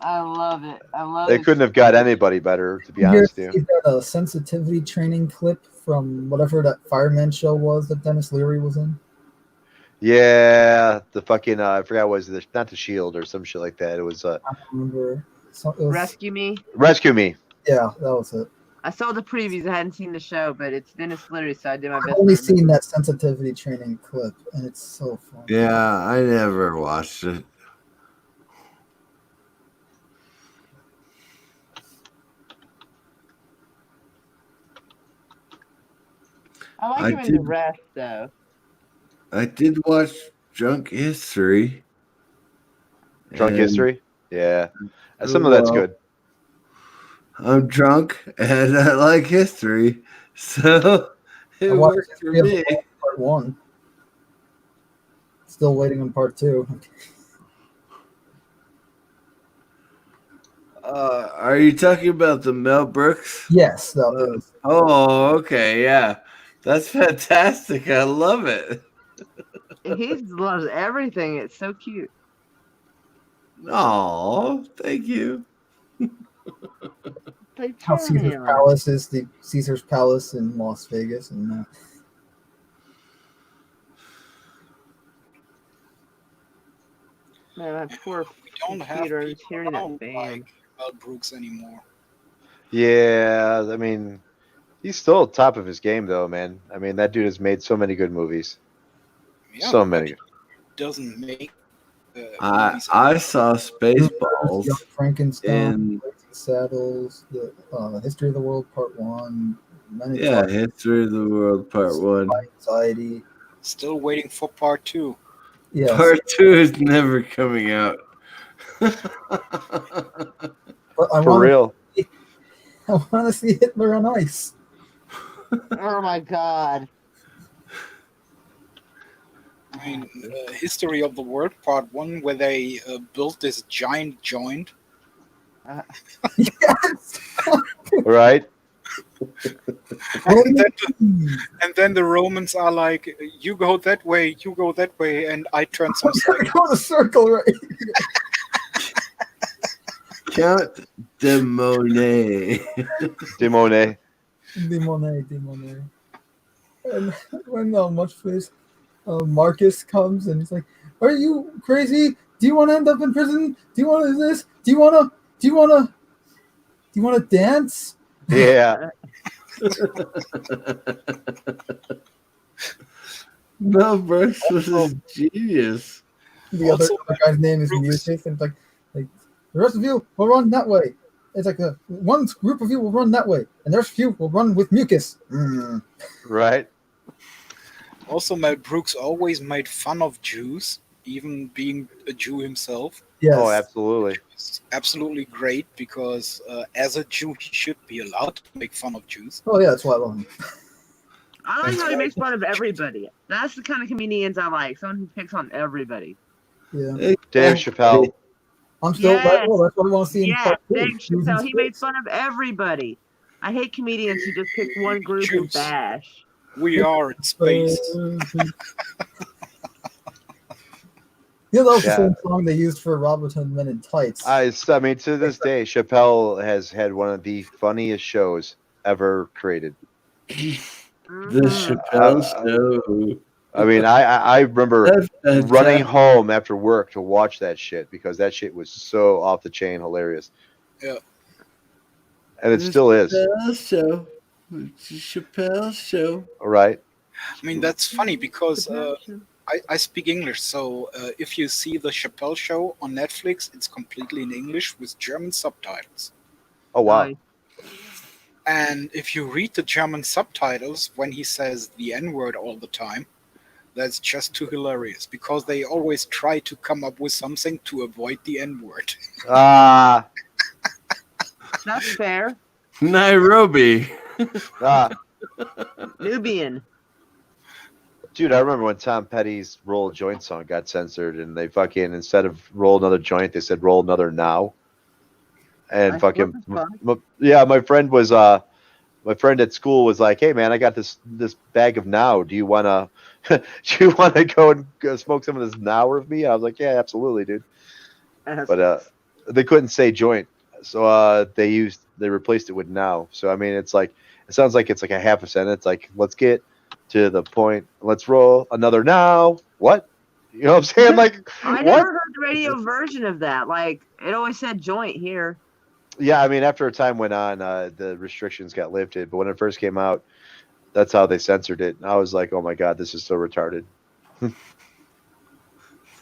Speaker 6: I love it. I love
Speaker 4: They
Speaker 6: it.
Speaker 4: couldn't have got anybody better, to be
Speaker 5: you
Speaker 4: honest
Speaker 5: ever
Speaker 4: with you.
Speaker 5: see that sensitivity training clip from whatever that fireman show was that Dennis Leary was in?
Speaker 4: Yeah, the fucking I forgot what it was not the Shield or some shit like that. It was
Speaker 5: I don't remember. It was,
Speaker 6: Rescue Me.
Speaker 4: Rescue Me.
Speaker 5: yeah, that was it.
Speaker 6: I saw the previews. I hadn't seen the show, but it's Dennis Leary, so I did my best.
Speaker 5: I've only
Speaker 6: to remember.
Speaker 5: seen that sensitivity training clip, and it's so fun.
Speaker 2: Yeah, I never watched it.
Speaker 6: I like
Speaker 2: I
Speaker 6: him in the
Speaker 2: did-
Speaker 6: rest, though.
Speaker 2: I did watch Drunk History.
Speaker 4: Drunk
Speaker 2: And
Speaker 4: History. Yeah, some of that's
Speaker 2: Well,
Speaker 4: good.
Speaker 2: I'm drunk and I like history, so it
Speaker 5: I watched
Speaker 2: worked for
Speaker 5: History
Speaker 2: me.
Speaker 5: of Part 1. Still waiting on Part 2.
Speaker 2: Are you talking about the Mel Brooks?
Speaker 5: Yes, that is.
Speaker 2: Oh, okay, yeah. That's fantastic. I love it.
Speaker 6: He loves everything. It's so cute.
Speaker 2: Oh, thank you.
Speaker 5: How Caesar's
Speaker 6: Titanium.
Speaker 5: Palace is the Caesar's Palace in Las Vegas, and
Speaker 6: Man, that poor
Speaker 3: We don't have
Speaker 6: computer is
Speaker 3: people
Speaker 6: hearing that
Speaker 3: around
Speaker 6: band.
Speaker 3: like Mel Brooks anymore.
Speaker 4: Yeah, I mean, he's still top of his game though, man. I mean, that dude has made so many good movies.
Speaker 3: Yeah,
Speaker 4: So
Speaker 3: but
Speaker 4: many.
Speaker 3: he doesn't make
Speaker 2: I
Speaker 3: movies.
Speaker 2: I saw
Speaker 5: Young
Speaker 2: Spaceballs
Speaker 5: Frankenstein,
Speaker 2: in
Speaker 5: Blazing Saddles, the History of the World Part 1, Men in
Speaker 2: yeah,
Speaker 5: Black,
Speaker 2: History of the World Part 1.
Speaker 5: Anxiety.
Speaker 3: Still waiting for part 2.
Speaker 5: Yes.
Speaker 2: Part 2 is never coming out.
Speaker 5: But I
Speaker 4: For
Speaker 5: want
Speaker 4: real.
Speaker 5: to see Hitler on Ice.
Speaker 6: Oh my god.
Speaker 3: I mean, History of the World Part 1, where they built this giant joint.
Speaker 5: Yes.
Speaker 4: Right?
Speaker 3: And then the Romans are like, you go that way, and I turn some side.
Speaker 5: Go the circle right.
Speaker 2: Count de Monet.
Speaker 4: De Monet.
Speaker 5: De Monet. And when much please, Marcus comes and he's like, "Are you crazy? Do you want to end up in prison? Do you want to this? Do you want to dance?"
Speaker 4: Yeah.
Speaker 2: Mel Brooks was a genius.
Speaker 5: The other
Speaker 3: Also,
Speaker 5: guy's name is
Speaker 3: Brooks.
Speaker 5: Mucus, and it's like the rest of you will run that way. It's like one group of you will run that way, and the rest of you will run with Mucus.
Speaker 4: Right?
Speaker 3: Also, Mel Brooks always made fun of Jews, even being a Jew himself.
Speaker 5: Yes.
Speaker 4: Oh, absolutely.
Speaker 3: It's absolutely great because as a Jew, he should be allowed to make fun of Jews.
Speaker 5: Oh yeah, that's why I love him.
Speaker 6: I like
Speaker 3: That's
Speaker 6: how he
Speaker 3: right.
Speaker 6: makes fun of everybody. That's the kind of comedians I like. Someone who picks on everybody.
Speaker 5: Yeah.
Speaker 4: Dave Chappelle.
Speaker 5: I'm still
Speaker 6: Yes.
Speaker 5: that's what I want to see in
Speaker 6: Yeah,
Speaker 5: part 2.
Speaker 6: Dave
Speaker 5: Jews in
Speaker 6: Chappelle. He made
Speaker 5: space.
Speaker 6: fun of everybody. I hate comedians who just pick one group and
Speaker 3: Jews.
Speaker 6: bash.
Speaker 3: We are in space.
Speaker 5: Yeah, that was
Speaker 4: Yeah.
Speaker 5: the same song they used for Robinson Men in Tights.
Speaker 4: I mean, to this day, Chappelle has had one of the funniest shows ever created.
Speaker 2: The
Speaker 6: Mhm.
Speaker 2: Chappelle Show.
Speaker 4: I mean, I remember
Speaker 2: That's
Speaker 4: running
Speaker 2: fantastic.
Speaker 4: home after work to watch that shit because that shit was so off the chain hilarious.
Speaker 3: Yeah.
Speaker 4: And it still is,
Speaker 2: Chappelle Show. It's the Chappelle Show.
Speaker 4: right?
Speaker 3: I mean, that's funny because I speak English, so if you see the Chappelle Show on Netflix, it's completely in English with German subtitles.
Speaker 4: Oh wow.
Speaker 6: Nice.
Speaker 3: And if you read the German subtitles when he says the N-word all the time, that's just too hilarious because they always try to come up with something to avoid the N-word.
Speaker 4: Ah,
Speaker 6: That's fair.
Speaker 2: Nairobi.
Speaker 6: Nubian.
Speaker 4: dude, I remember when Tom Petty's "Roll a Joint" song got censored, and they fucking instead of "Roll Another Joint," they said "Roll Another Now." And
Speaker 6: I
Speaker 4: fucking
Speaker 6: thought it was
Speaker 4: yeah, my friend at school was like, "Hey man, I got this bag of Now. Do you wanna go and go smoke some of this Now with me?" I was like, "Yeah, absolutely, dude."
Speaker 6: fun.
Speaker 4: But they couldn't say joint, so they replaced it with Now. So I mean, it sounds like it's like a half a sentence. Like, let's get to the point. Let's roll another Now. What? You know what I'm saying? Like,
Speaker 6: I
Speaker 4: what?
Speaker 6: never heard the radio version of that. Like, it always said joint here.
Speaker 4: Yeah, I mean, after a time went on, the restrictions got lifted. But when it first came out, that's how they censored it. And I was like, oh my god, this is so retarded.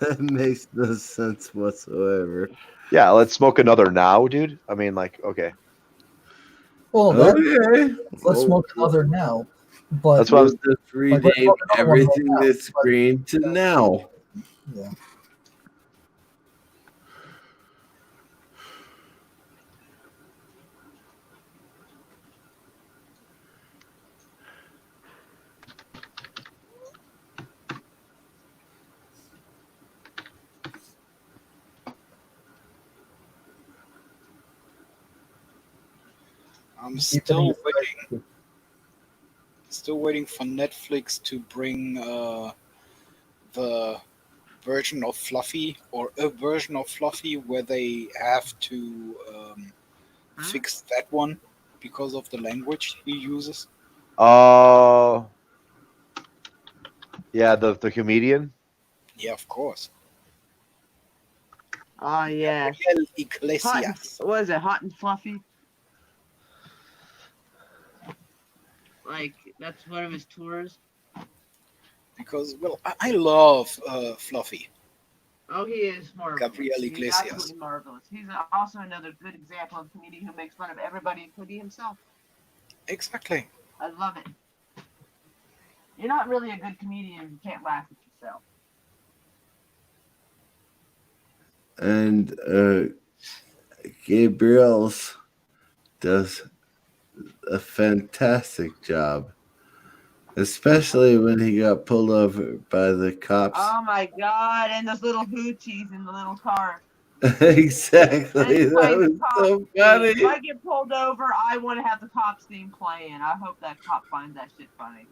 Speaker 2: That makes no sense whatsoever.
Speaker 4: Yeah, let's smoke another Now, dude. I mean, like, okay,
Speaker 5: Well,
Speaker 2: Okay.
Speaker 5: let's smoke another now. But
Speaker 4: that's what I was.
Speaker 2: We'll just rename
Speaker 5: let's smoke another one right
Speaker 2: everything
Speaker 5: now.
Speaker 2: that's green to now.
Speaker 5: yeah.
Speaker 3: I'm
Speaker 5: Deepening
Speaker 3: still waiting for Netflix to bring the version of Fluffy or a version of Fluffy where they have to fixed that one because of the language he uses?
Speaker 4: Oh, yeah, the comedian.
Speaker 3: Yeah, of course.
Speaker 6: Oh yes.
Speaker 3: Gabriel
Speaker 6: Hot and,
Speaker 3: Iglesias.
Speaker 6: what is it? Hot and fluffy. Like that's one of his tours.
Speaker 3: Because, well, I love Fluffy.
Speaker 6: Oh, he is marvelous.
Speaker 3: Gabriel
Speaker 6: He's
Speaker 3: Iglesias.
Speaker 6: absolutely marvelous. He's also another good example of a comedian who makes fun of everybody, including himself.
Speaker 3: Exactly.
Speaker 6: I love it. You're not really a good comedian if you can't laugh at yourself.
Speaker 2: And Gabriel's does a fantastic job, especially when he got pulled over by the cops.
Speaker 6: Oh my god! And those little hoochies in the little car.
Speaker 2: Exactly.
Speaker 6: And
Speaker 2: That
Speaker 6: playing
Speaker 2: was
Speaker 6: the cop
Speaker 2: so
Speaker 6: theme.
Speaker 2: funny.
Speaker 6: If I get pulled over, I want to have the cops theme playing. I hope that cop finds that shit funny.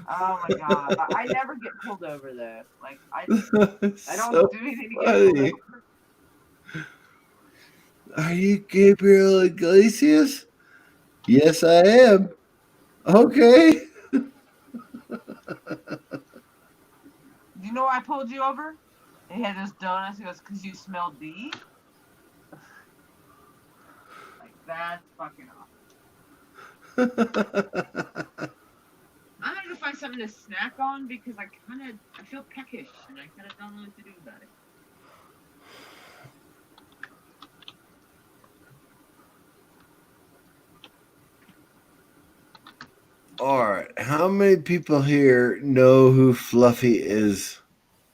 Speaker 6: Oh my god! I never get pulled over though. Like I don't
Speaker 2: So
Speaker 6: do anything to get pulled
Speaker 2: funny.
Speaker 6: over.
Speaker 2: Are you Gabriel Iglesias? Yes, I am. Okay.
Speaker 6: You know why I pulled you over? And he had those donuts. He goes, "Cause you smelled D." Like that's fucking awesome. I'm gonna go find something to snack on because I feel peckish and I kind of don't know what to do about it.
Speaker 2: All right. How many people here know who Fluffy is?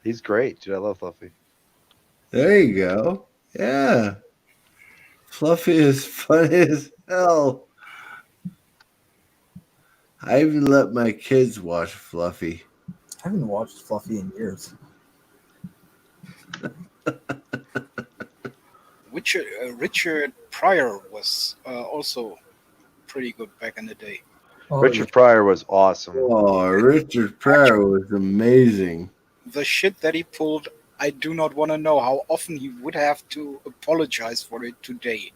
Speaker 4: He's great, dude. I love Fluffy.
Speaker 2: There you go. Yeah. Fluffy is funny as hell. I even let my kids watch Fluffy.
Speaker 5: I haven't watched Fluffy in years.
Speaker 3: Richard Pryor was also pretty good back in the day.
Speaker 5: Oh,
Speaker 4: Richard Pryor was awesome.
Speaker 2: Oh, Richard Pryor was amazing.
Speaker 3: The shit that he pulled, I do not want to know how often he would have to apologize for it today.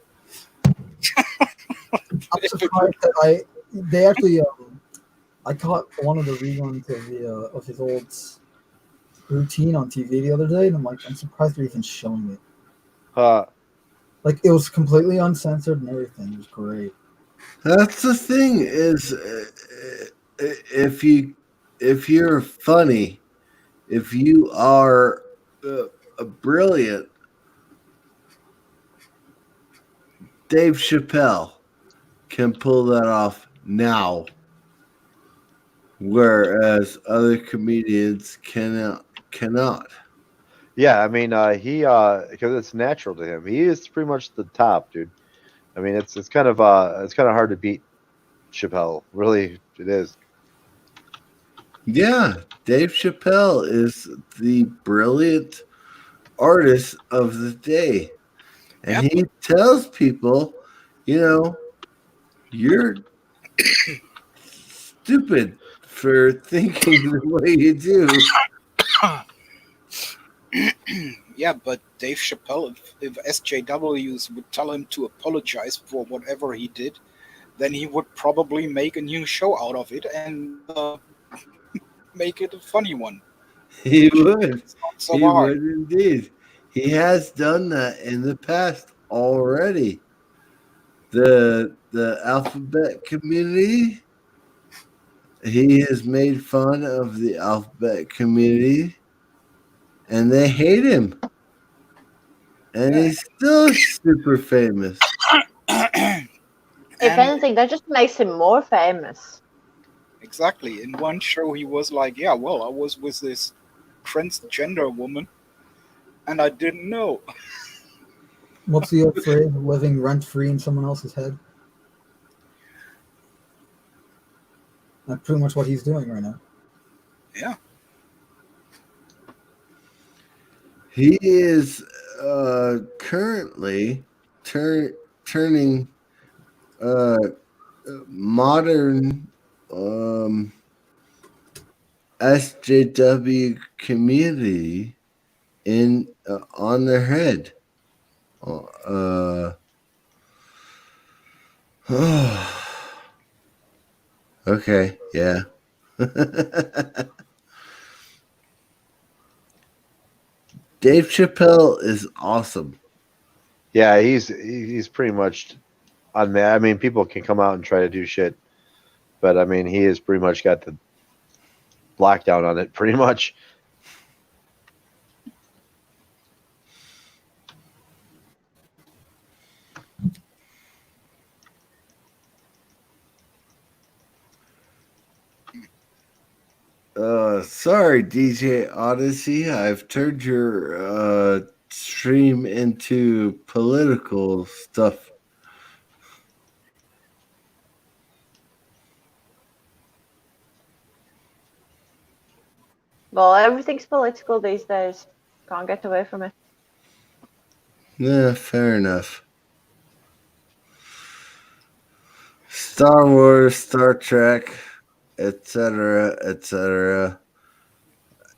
Speaker 5: I'm surprised that they actually I caught one of the reruns of his old routine on TV the other day, and I'm surprised they're even showing it. Like it was completely uncensored and everything. It was great.
Speaker 2: That's the thing is, if you're funny, if you are brilliant, Dave Chappelle can pull that off now, whereas other comedians cannot.
Speaker 4: Yeah, I mean, he because it's natural to him. He is pretty much the top, dude. I mean, it's kind of hard to beat Chappelle. Really, it is.
Speaker 2: Yeah, Dave Chappelle is the brilliant artist of the day. And
Speaker 3: Yep.
Speaker 2: he tells people, you're stupid for thinking the way you do.
Speaker 3: Yeah, but Dave Chappelle, if SJWs would tell him to apologize for whatever he did, then he would probably make a new show out of it and make it a funny one.
Speaker 2: He would.
Speaker 3: It's not so
Speaker 2: He
Speaker 3: hard.
Speaker 2: would indeed. He has done that in the past already. The alphabet community, he has made fun of the alphabet community, and they hate him. And he's still super famous.
Speaker 8: If
Speaker 3: And
Speaker 8: anything, that just makes him more famous.
Speaker 3: exactly, in one show he was like, yeah, well, I was with this transgender woman and I didn't know.
Speaker 5: What's the old phrase? Living rent free in someone else's head. That's pretty much what he's doing right now.
Speaker 3: Yeah.
Speaker 2: He is currently turning modern SJW community in on their head. Okay, yeah. Dave Chappelle is awesome.
Speaker 4: Yeah, he's pretty much on that. I mean, people can come out and try to do shit, but I mean, he has pretty much got the lockdown on it, pretty much.
Speaker 2: Sorry, DJ Odyssey. I've turned your stream into political stuff.
Speaker 8: Well, everything's political these days. Can't get away from it.
Speaker 2: Yeah, fair enough. Star Wars, Star Trek, etc., etc.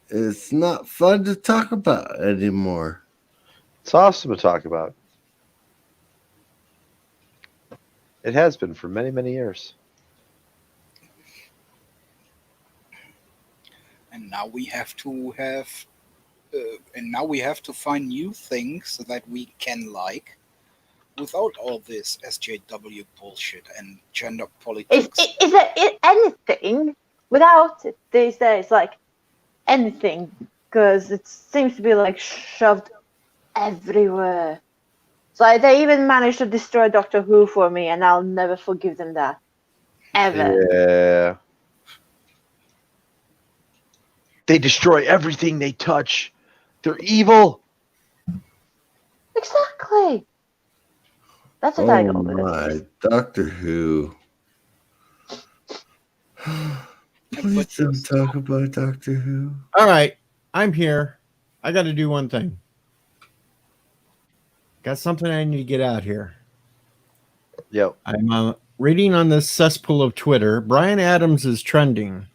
Speaker 2: It's not fun to talk about anymore.
Speaker 4: It's awesome to talk about. It has been for many, many years.
Speaker 3: And now we have to find new things that we can like without all this SJW bullshit and gender
Speaker 8: Is
Speaker 3: politics.
Speaker 8: there anything without it these days? Like anything? Because it seems to be like shoved everywhere. So like, they even managed to destroy Doctor Who for me, and I'll never forgive them that. Ever.
Speaker 4: Yeah. They destroy everything they touch. They're evil.
Speaker 8: Exactly. That's what I
Speaker 2: Oh
Speaker 8: go with.
Speaker 2: my, Doctor Who. Please don't talk about Doctor Who.
Speaker 1: All right, I'm here. I got to do one thing. Got something I need to get out here.
Speaker 4: Yep.
Speaker 1: I'm reading on this cesspool of Twitter. Brian Adams is trending.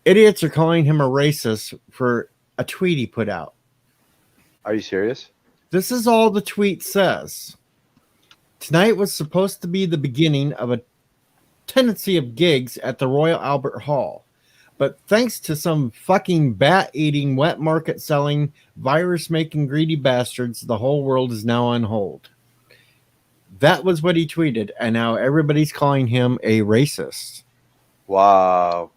Speaker 1: Idiots are calling him a racist for a tweet he put out.
Speaker 4: Are you serious?
Speaker 1: This is all the tweet says. Tonight was supposed to be the beginning of a tendency of gigs at the Royal Albert Hall. But thanks to some fucking bat-eating, wet market-selling, virus-making greedy bastards, the whole world is now on hold. That was what he tweeted, and now everybody's calling him a racist.
Speaker 4: Wow.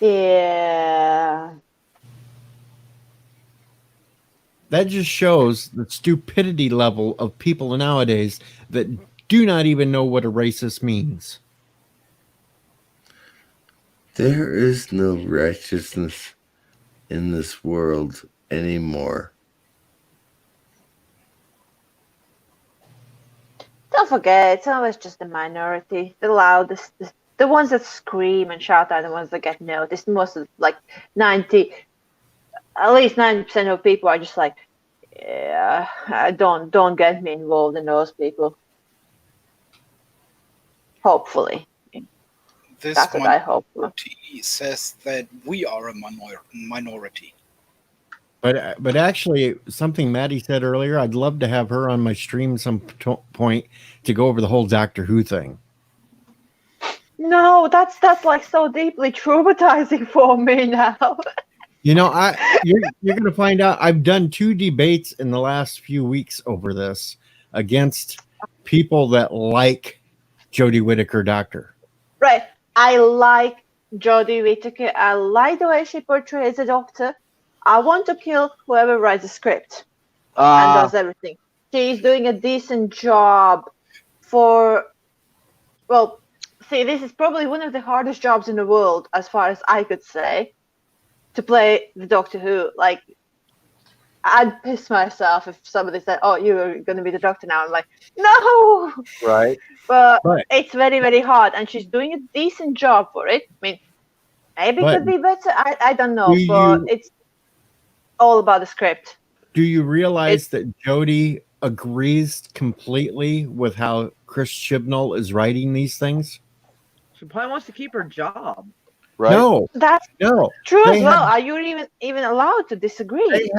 Speaker 8: Yeah.
Speaker 1: That just shows the stupidity level of people nowadays that do not even know what a racist means.
Speaker 2: There is no righteousness in this world anymore.
Speaker 8: Don't forget, it's always just the minority, the loudest, the ones that scream and shout are the ones that get noticed. Most of, like, at least 90% of people are just like, yeah, don't get me involved in those people. Hopefully.
Speaker 3: This
Speaker 8: That's what I hope for.
Speaker 3: minority says that we are a minority.
Speaker 1: But actually, something Maddie said earlier, I'd love to have her on my stream some point to go over the whole Doctor Who thing.
Speaker 8: No, that's like so deeply traumatizing for me now.
Speaker 1: You know, you're going to find out. I've done 2 debates in the last few weeks over this against people that like Jodie Whittaker Doctor.
Speaker 8: Right. I like Jodie Whittaker. I like the way she portrays a doctor. I want to kill whoever writes the script and does everything. She's doing a decent job for, well, see, this is probably one of the hardest jobs in the world, as far as I could say, to play the Doctor Who. Like, I'd piss myself if somebody said, "Oh, you're going to be the Doctor now." I'm like, no!
Speaker 4: Right.
Speaker 8: But
Speaker 1: Right.
Speaker 8: it's very, very hard, and she's doing a decent job for it. I mean, maybe it could be better. I don't know, but it's all about the script.
Speaker 1: Do you realize that Jodie agrees completely with how Chris Chibnall is writing these things?
Speaker 9: She probably wants to keep her job.
Speaker 4: Right.
Speaker 1: No,
Speaker 8: That's
Speaker 1: no.
Speaker 8: true
Speaker 1: They
Speaker 8: as well.
Speaker 1: have-
Speaker 8: Are you even allowed to disagree?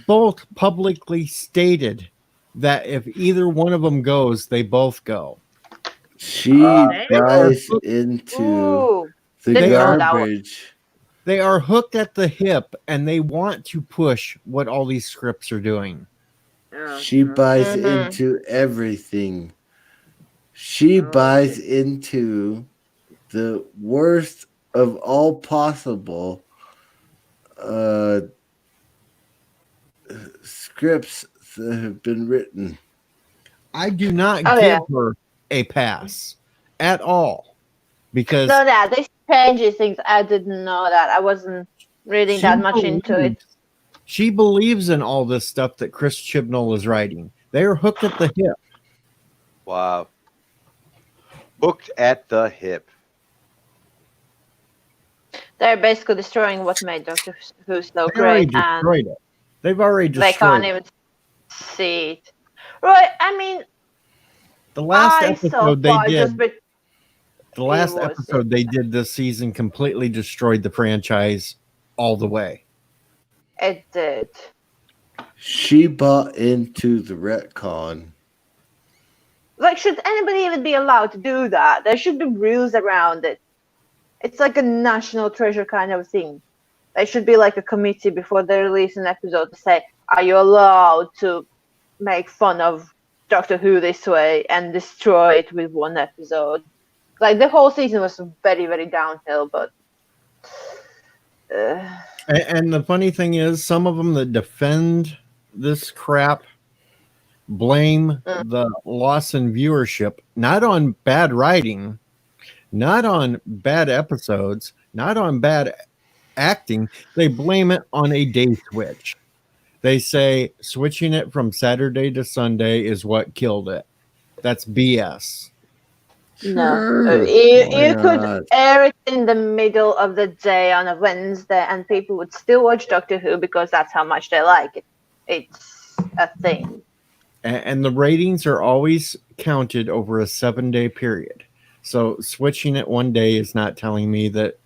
Speaker 1: both publicly stated that if either one of them goes, they both go.
Speaker 2: She buys into
Speaker 8: Ooh,
Speaker 2: the
Speaker 8: didn't know that one.
Speaker 2: garbage.
Speaker 1: They are hooked at the hip, and they want to push what all these scripts are doing.
Speaker 9: Yeah,
Speaker 2: She buys
Speaker 8: Mhm.
Speaker 2: into everything. She buys into the worst of all possible scripts that have been written.
Speaker 1: I do not
Speaker 8: Oh,
Speaker 1: give
Speaker 8: yeah.
Speaker 1: her a pass at all because
Speaker 8: No, that this changes things. I didn't know that. I wasn't reading that much into it.
Speaker 1: She believes in all this stuff that Chris Chibnall is writing. They are hooked at the hip.
Speaker 4: Wow. Hooked at the hip.
Speaker 8: They're basically destroying what made Doctor Who so
Speaker 1: They already
Speaker 8: great, and
Speaker 1: destroyed it. They've already
Speaker 8: they
Speaker 1: destroyed
Speaker 8: can't
Speaker 1: it.
Speaker 8: even see it. Right? I mean,
Speaker 1: The last
Speaker 8: I so
Speaker 1: episode they
Speaker 8: far just
Speaker 1: did.
Speaker 8: been
Speaker 1: The last
Speaker 8: was-
Speaker 1: episode they did this season completely destroyed the franchise all the way.
Speaker 8: it did.
Speaker 2: She bought into the retcon.
Speaker 8: Like, should anybody even be allowed to do that? There should be rules around it. It's like a national treasure kind of thing. There should be like a committee before they release an episode to say, are you allowed to make fun of Doctor Who this way and destroy it with one episode? Like, the whole season was very, very downhill, but...
Speaker 1: And the funny thing is, some of them that defend this crap blame the loss in viewership, not on bad writing, not on bad episodes, not on bad acting. They blame it on a day switch. They say switching it from Saturday to Sunday is what killed it. That's BS.
Speaker 8: No, you
Speaker 2: Why
Speaker 8: could
Speaker 2: not?
Speaker 8: air it in the middle of the day on a Wednesday, and people would still watch Doctor Who because that's how much they like it. It's a thing.
Speaker 1: And the ratings are always counted over a 7-day period. So switching it one day is not telling me that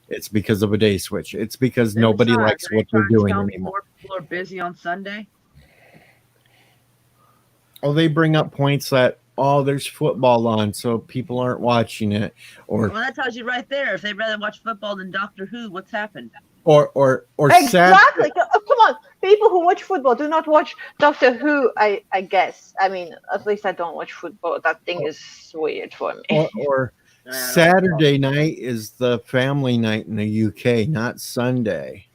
Speaker 1: it's because of a day switch. It's because nobody
Speaker 9: Besides,
Speaker 1: likes
Speaker 9: are you
Speaker 1: what they're
Speaker 9: trying to
Speaker 1: doing
Speaker 9: tell me
Speaker 1: anymore.
Speaker 9: More people are busy on Sunday.
Speaker 1: Oh, they bring up points that, oh, there's football on, so people aren't watching it, or
Speaker 9: Well, that tells you right there. If they'd rather watch football than Doctor Who, what's happened?
Speaker 1: or
Speaker 8: Exactly. Oh, come on. People who watch football do not watch Doctor Who, I guess. I mean, at least I don't watch football. That thing is weird for me.
Speaker 1: or
Speaker 9: I don't
Speaker 1: Saturday night is the family night in the UK, not Sunday.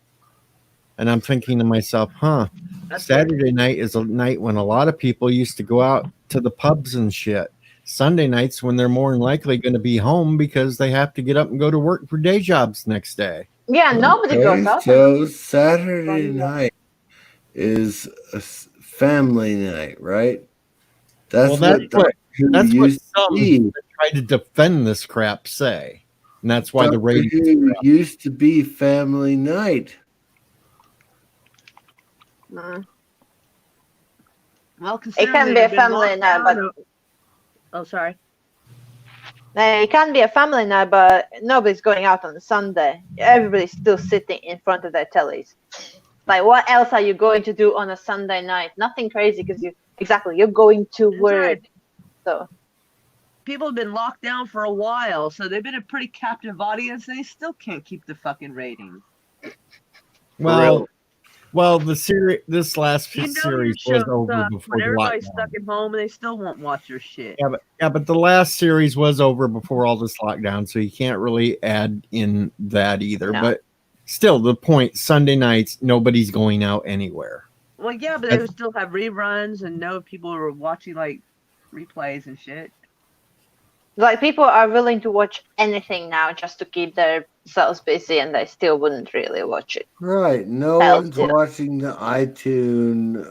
Speaker 1: And I'm thinking to myself,
Speaker 9: That's
Speaker 1: Saturday night is a night when a lot of people used to go out to the pubs and shit. Sunday nights when they're more than likely going to be home because they have to get up and go to work for day jobs next day.
Speaker 8: Yeah, nobody goes out.
Speaker 2: So Saturday night is a family night, right? That's
Speaker 1: Well,
Speaker 2: what Doctor Who
Speaker 1: that's what
Speaker 2: used to
Speaker 1: some
Speaker 2: be.
Speaker 1: that try to defend this crap say. And that's why the
Speaker 2: Doctor
Speaker 1: ratings
Speaker 2: Who
Speaker 1: are up.
Speaker 2: used to be family night.
Speaker 8: Mm.
Speaker 9: Well,
Speaker 8: It can be a family night, but
Speaker 9: Oh, sorry.
Speaker 8: it can be a family night, but nobody's going out on a Sunday. Everybody's still sitting in front of their tellies. Like, what else are you going to do on a Sunday night? Nothing crazy, because you're going to
Speaker 9: That's
Speaker 8: work.
Speaker 9: right.
Speaker 8: So
Speaker 9: People have been locked down for a while, so they've been a pretty captive audience, and they still can't keep the fucking ratings.
Speaker 1: Well, the series, this last
Speaker 9: You know
Speaker 1: series
Speaker 9: your
Speaker 1: was
Speaker 9: show
Speaker 1: over
Speaker 9: sucks
Speaker 1: before
Speaker 9: when
Speaker 1: the
Speaker 9: everybody's
Speaker 1: lockdown.
Speaker 9: stuck at home and they still won't watch your shit.
Speaker 1: Yeah, but the last series was over before all this lockdown, so you can't really add in that either.
Speaker 8: No.
Speaker 1: But still, the point: Sunday nights, nobody's going out anywhere.
Speaker 9: Well, yeah, but they would still have reruns and know if people were watching like replays and shit.
Speaker 8: like, people are willing to watch anything now just to keep themselves busy, and they still wouldn't really watch it.
Speaker 2: Right. No
Speaker 8: Hell,
Speaker 2: one's
Speaker 8: yeah.
Speaker 2: watching the iTunes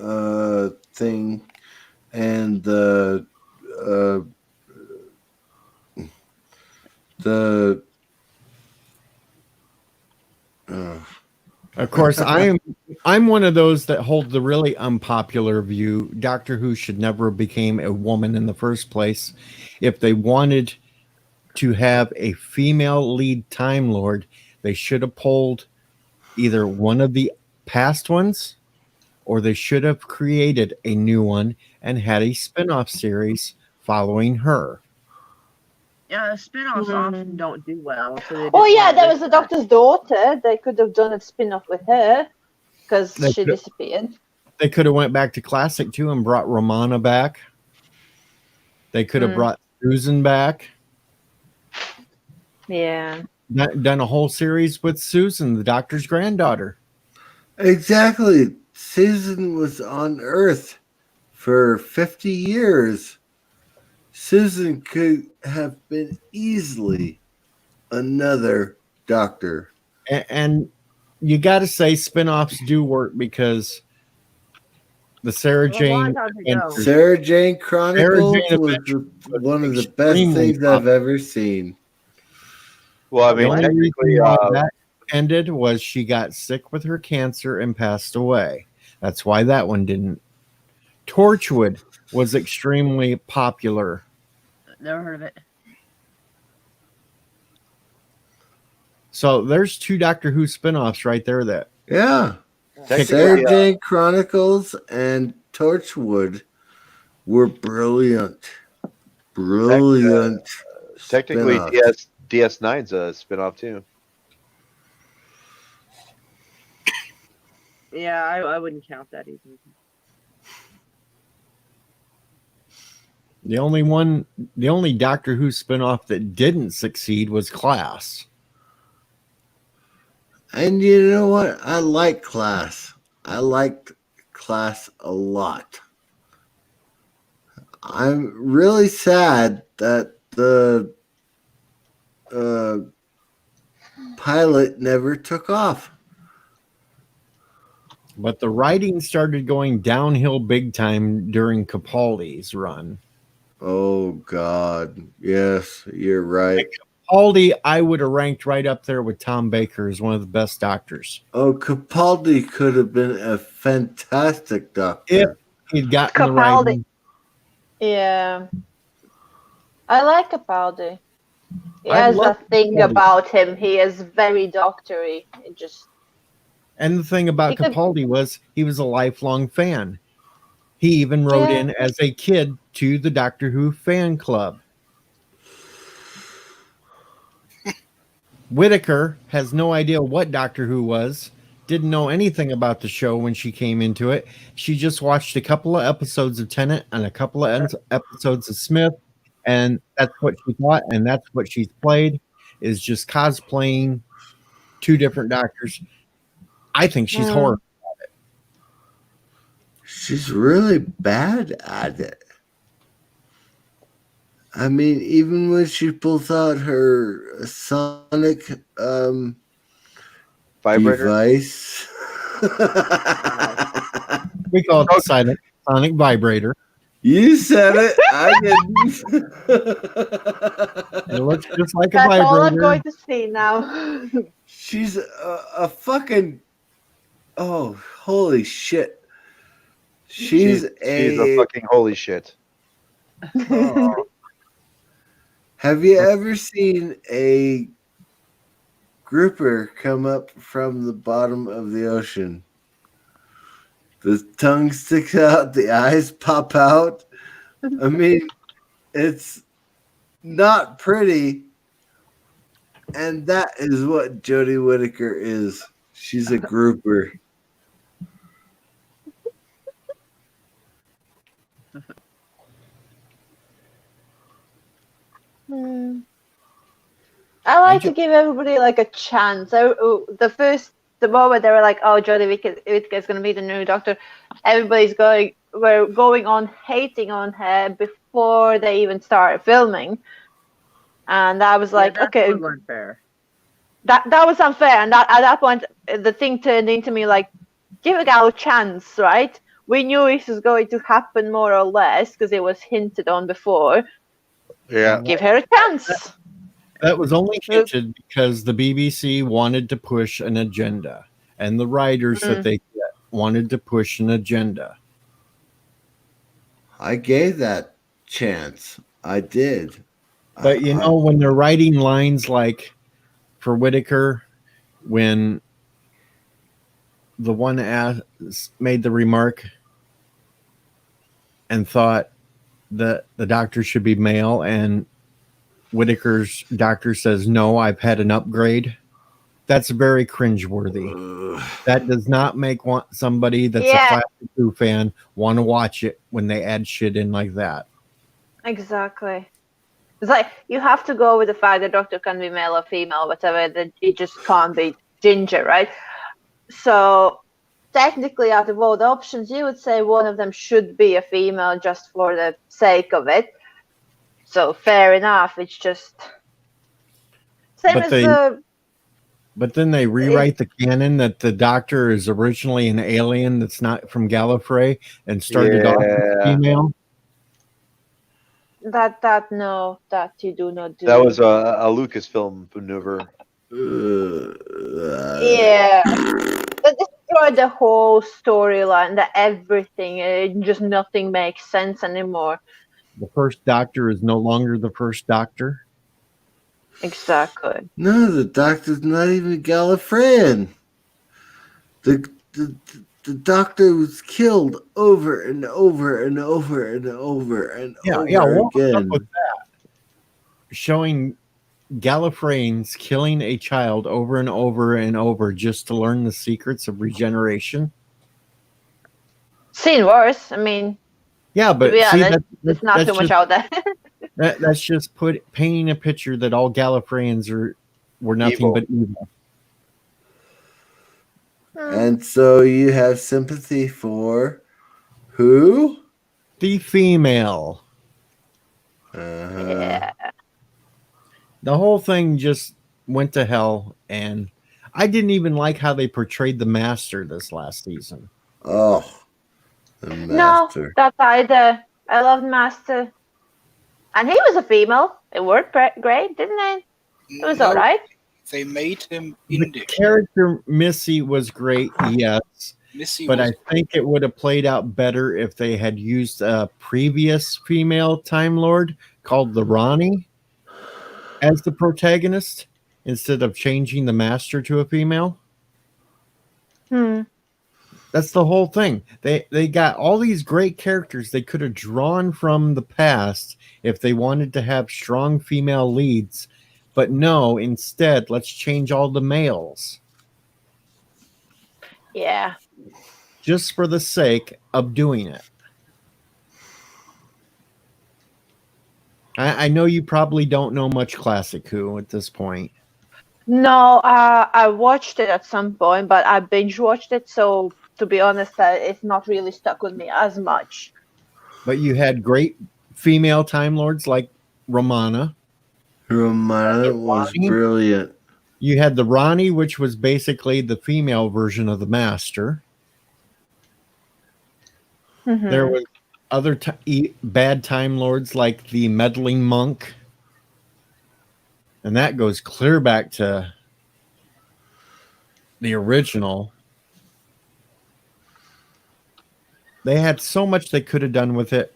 Speaker 2: thing and the
Speaker 1: Of course, I'm one of those that hold the really unpopular view. Doctor Who should never have became a woman in the first place. If they wanted to have a female lead Time Lord, they should have pulled either one of the past ones or they should have created a new one and had a spin-off series following her.
Speaker 9: Yeah, spin-offs often don't do well. So they
Speaker 8: Oh
Speaker 9: just
Speaker 8: yeah,
Speaker 9: went
Speaker 8: there
Speaker 9: with
Speaker 8: was the
Speaker 9: that.
Speaker 8: doctor's daughter. They could have done a spin-off with her because
Speaker 1: They
Speaker 8: she
Speaker 1: could-
Speaker 8: disappeared.
Speaker 1: They could have went back to classic too and brought Romana back. They could have brought Susan back.
Speaker 8: Yeah.
Speaker 1: Done a whole series with Susan, the doctor's granddaughter.
Speaker 2: Exactly. Susan was on Earth for 50 years. Susan could have been easily another doctor.
Speaker 1: And you got to say spin-offs do work because the Sarah
Speaker 9: Well, a lot
Speaker 1: Jane
Speaker 9: of times they
Speaker 1: and
Speaker 9: don't.
Speaker 2: Sarah Jane Chronicles
Speaker 1: Jane
Speaker 2: was
Speaker 1: Adventure was
Speaker 2: one of the best
Speaker 1: extremely
Speaker 2: things I've
Speaker 1: popular.
Speaker 2: ever seen.
Speaker 4: Well, I
Speaker 1: the
Speaker 4: mean,
Speaker 1: only
Speaker 4: technically,
Speaker 1: reason why that ended was she got sick with her cancer and passed away. That's why that one didn't. Torchwood was extremely popular.
Speaker 9: Never heard of it.
Speaker 1: So there's 2 Doctor Who spin-offs right there that
Speaker 2: Yeah.
Speaker 4: technically,
Speaker 2: Sarah Jane Chronicles and Torchwood were brilliant. Brilliant.
Speaker 4: technically
Speaker 2: spin-offs.
Speaker 4: DS9's a spin-off too.
Speaker 9: Yeah, I wouldn't count that either.
Speaker 1: the only Doctor Who spin-off that didn't succeed was Class.
Speaker 2: And you know what? I like Class. I liked Class a lot. I'm really sad that the pilot never took off.
Speaker 1: But the writing started going downhill big time during Capaldi's run.
Speaker 2: Oh God. Yes, you're right.
Speaker 1: Capaldi, I would have ranked right up there with Tom Baker as one of the best doctors.
Speaker 2: Oh, Capaldi could have been a fantastic doctor.
Speaker 1: If he'd gotten the
Speaker 8: Capaldi.
Speaker 1: writing.
Speaker 8: Yeah. I like Capaldi. He
Speaker 1: I
Speaker 8: has
Speaker 1: love
Speaker 8: a thing
Speaker 1: Capaldi.
Speaker 8: about him. He is very doctory. It just
Speaker 1: And the thing about
Speaker 8: He could-
Speaker 1: Capaldi was he was a lifelong fan. He even wrote
Speaker 8: Yeah.
Speaker 1: in as a kid to the Doctor Who fan club. Whitaker has no idea what Doctor Who was, didn't know anything about the show when she came into it. She just watched a couple of episodes of Tennant and a couple of episodes of Smith, and that's what she thought, and that's what she's played, is just cosplaying 2 different doctors. I think she's horrible.
Speaker 2: She's really bad at it. I mean, even when she pulls out her sonic
Speaker 4: Vibrator.
Speaker 2: device.
Speaker 1: We call it the silent sonic vibrator.
Speaker 2: You said it. I
Speaker 1: It
Speaker 2: didn't.
Speaker 1: looks just like a
Speaker 8: that's all I'm
Speaker 1: vibrator.
Speaker 8: going to see now.
Speaker 2: She's a fucking. Oh, holy shit. She's
Speaker 4: a fucking holy shit.
Speaker 2: Oh. Have you ever seen a grouper come up from the bottom of the ocean? The tongue sticks out, the eyes pop out. I mean, it's not pretty. And that is what Jodie Whittaker is. She's a grouper.
Speaker 8: I like to give everybody like a chance. The moment they were like, "Oh, Jodie Whittaker is going to be the new Doctor," everybody's going on hating on her before they even started filming, and I was like,
Speaker 9: that's
Speaker 8: "Okay,
Speaker 9: a little unfair.
Speaker 8: that was unfair." And at that point, the thing turned into me like, "Give a gal a chance, right? We knew this was going to happen more or less because it was hinted on before.
Speaker 4: Yeah.
Speaker 8: Give her a chance."
Speaker 1: That was only hinted because the BBC wanted to push an agenda, and the writers that they get wanted to push an agenda.
Speaker 2: I gave that chance. I did.
Speaker 1: But you know, when they're writing lines like for Whittaker, when the one made the remark and thought that the doctor should be male, and Whitaker's doctor says, no, I've had an upgrade. That's very cringeworthy. That does not make somebody that's a classic Who fan want to watch it when they add shit in like that.
Speaker 8: Exactly. It's like you have to go with the fact that doctor can be male or female, whatever, that it just can't be ginger, right? So technically, out of all the options, you would say one of them should be a female just for the sake of it. So fair enough. It's just same
Speaker 1: But
Speaker 8: as
Speaker 1: they-
Speaker 8: the.
Speaker 1: But then they rewrite the canon that the doctor is originally an alien that's not from Gallifrey and started off as
Speaker 4: Yeah.
Speaker 1: female.
Speaker 8: That you do not do.
Speaker 4: That was a Lucasfilm maneuver.
Speaker 8: Yeah. That destroyed the whole storyline, the everything. It just nothing makes sense anymore.
Speaker 1: The first doctor is no longer the first doctor.
Speaker 8: Exactly.
Speaker 2: No, the doctor's not even Gallifreyan. The doctor was killed over and over and over and over and over
Speaker 1: What was up
Speaker 2: again.
Speaker 1: with that? Showing Gallifreyans killing a child over and over and over just to learn the secrets of regeneration.
Speaker 8: Seen worse. I mean,
Speaker 1: Yeah, but
Speaker 8: to be
Speaker 1: see,
Speaker 8: honest, there's not too much out there.
Speaker 1: That's just painting a picture that all Gallifreyans were nothing
Speaker 4: Evil.
Speaker 1: but evil.
Speaker 2: And so you have sympathy for who?
Speaker 1: The female.
Speaker 8: Yeah.
Speaker 1: The whole thing just went to hell, and I didn't even like how they portrayed the Master this last season.
Speaker 2: Oh, the
Speaker 8: No,
Speaker 2: master.
Speaker 8: that either. I loved Master. And he was a female. It worked great, didn't it? It was
Speaker 3: No,
Speaker 8: alright.
Speaker 3: They made him
Speaker 1: The
Speaker 3: Indic.
Speaker 1: character Missy was great, yes,
Speaker 3: Missy
Speaker 1: but
Speaker 3: was,
Speaker 1: I think it would have played out better if they had used a previous female Time Lord called the Ronnie as the protagonist instead of changing the Master to a female. That's the whole thing. They got all these great characters they could have drawn from the past if they wanted to have strong female leads. But no, instead, let's change all the males
Speaker 8: Yeah.
Speaker 1: just for the sake of doing it. I know you probably don't know much Classic Who at this point.
Speaker 8: No, I watched it at some point, but I binge watched it, so to be honest, it's not really stuck with me as much.
Speaker 1: But you had great female Time Lords like Romana.
Speaker 2: Romana was brilliant.
Speaker 1: You had the Ronnie, which was basically the female version of the Master. There was other bad Time Lords like the Meddling Monk. And that goes clear back to the original. They had so much they could have done with it,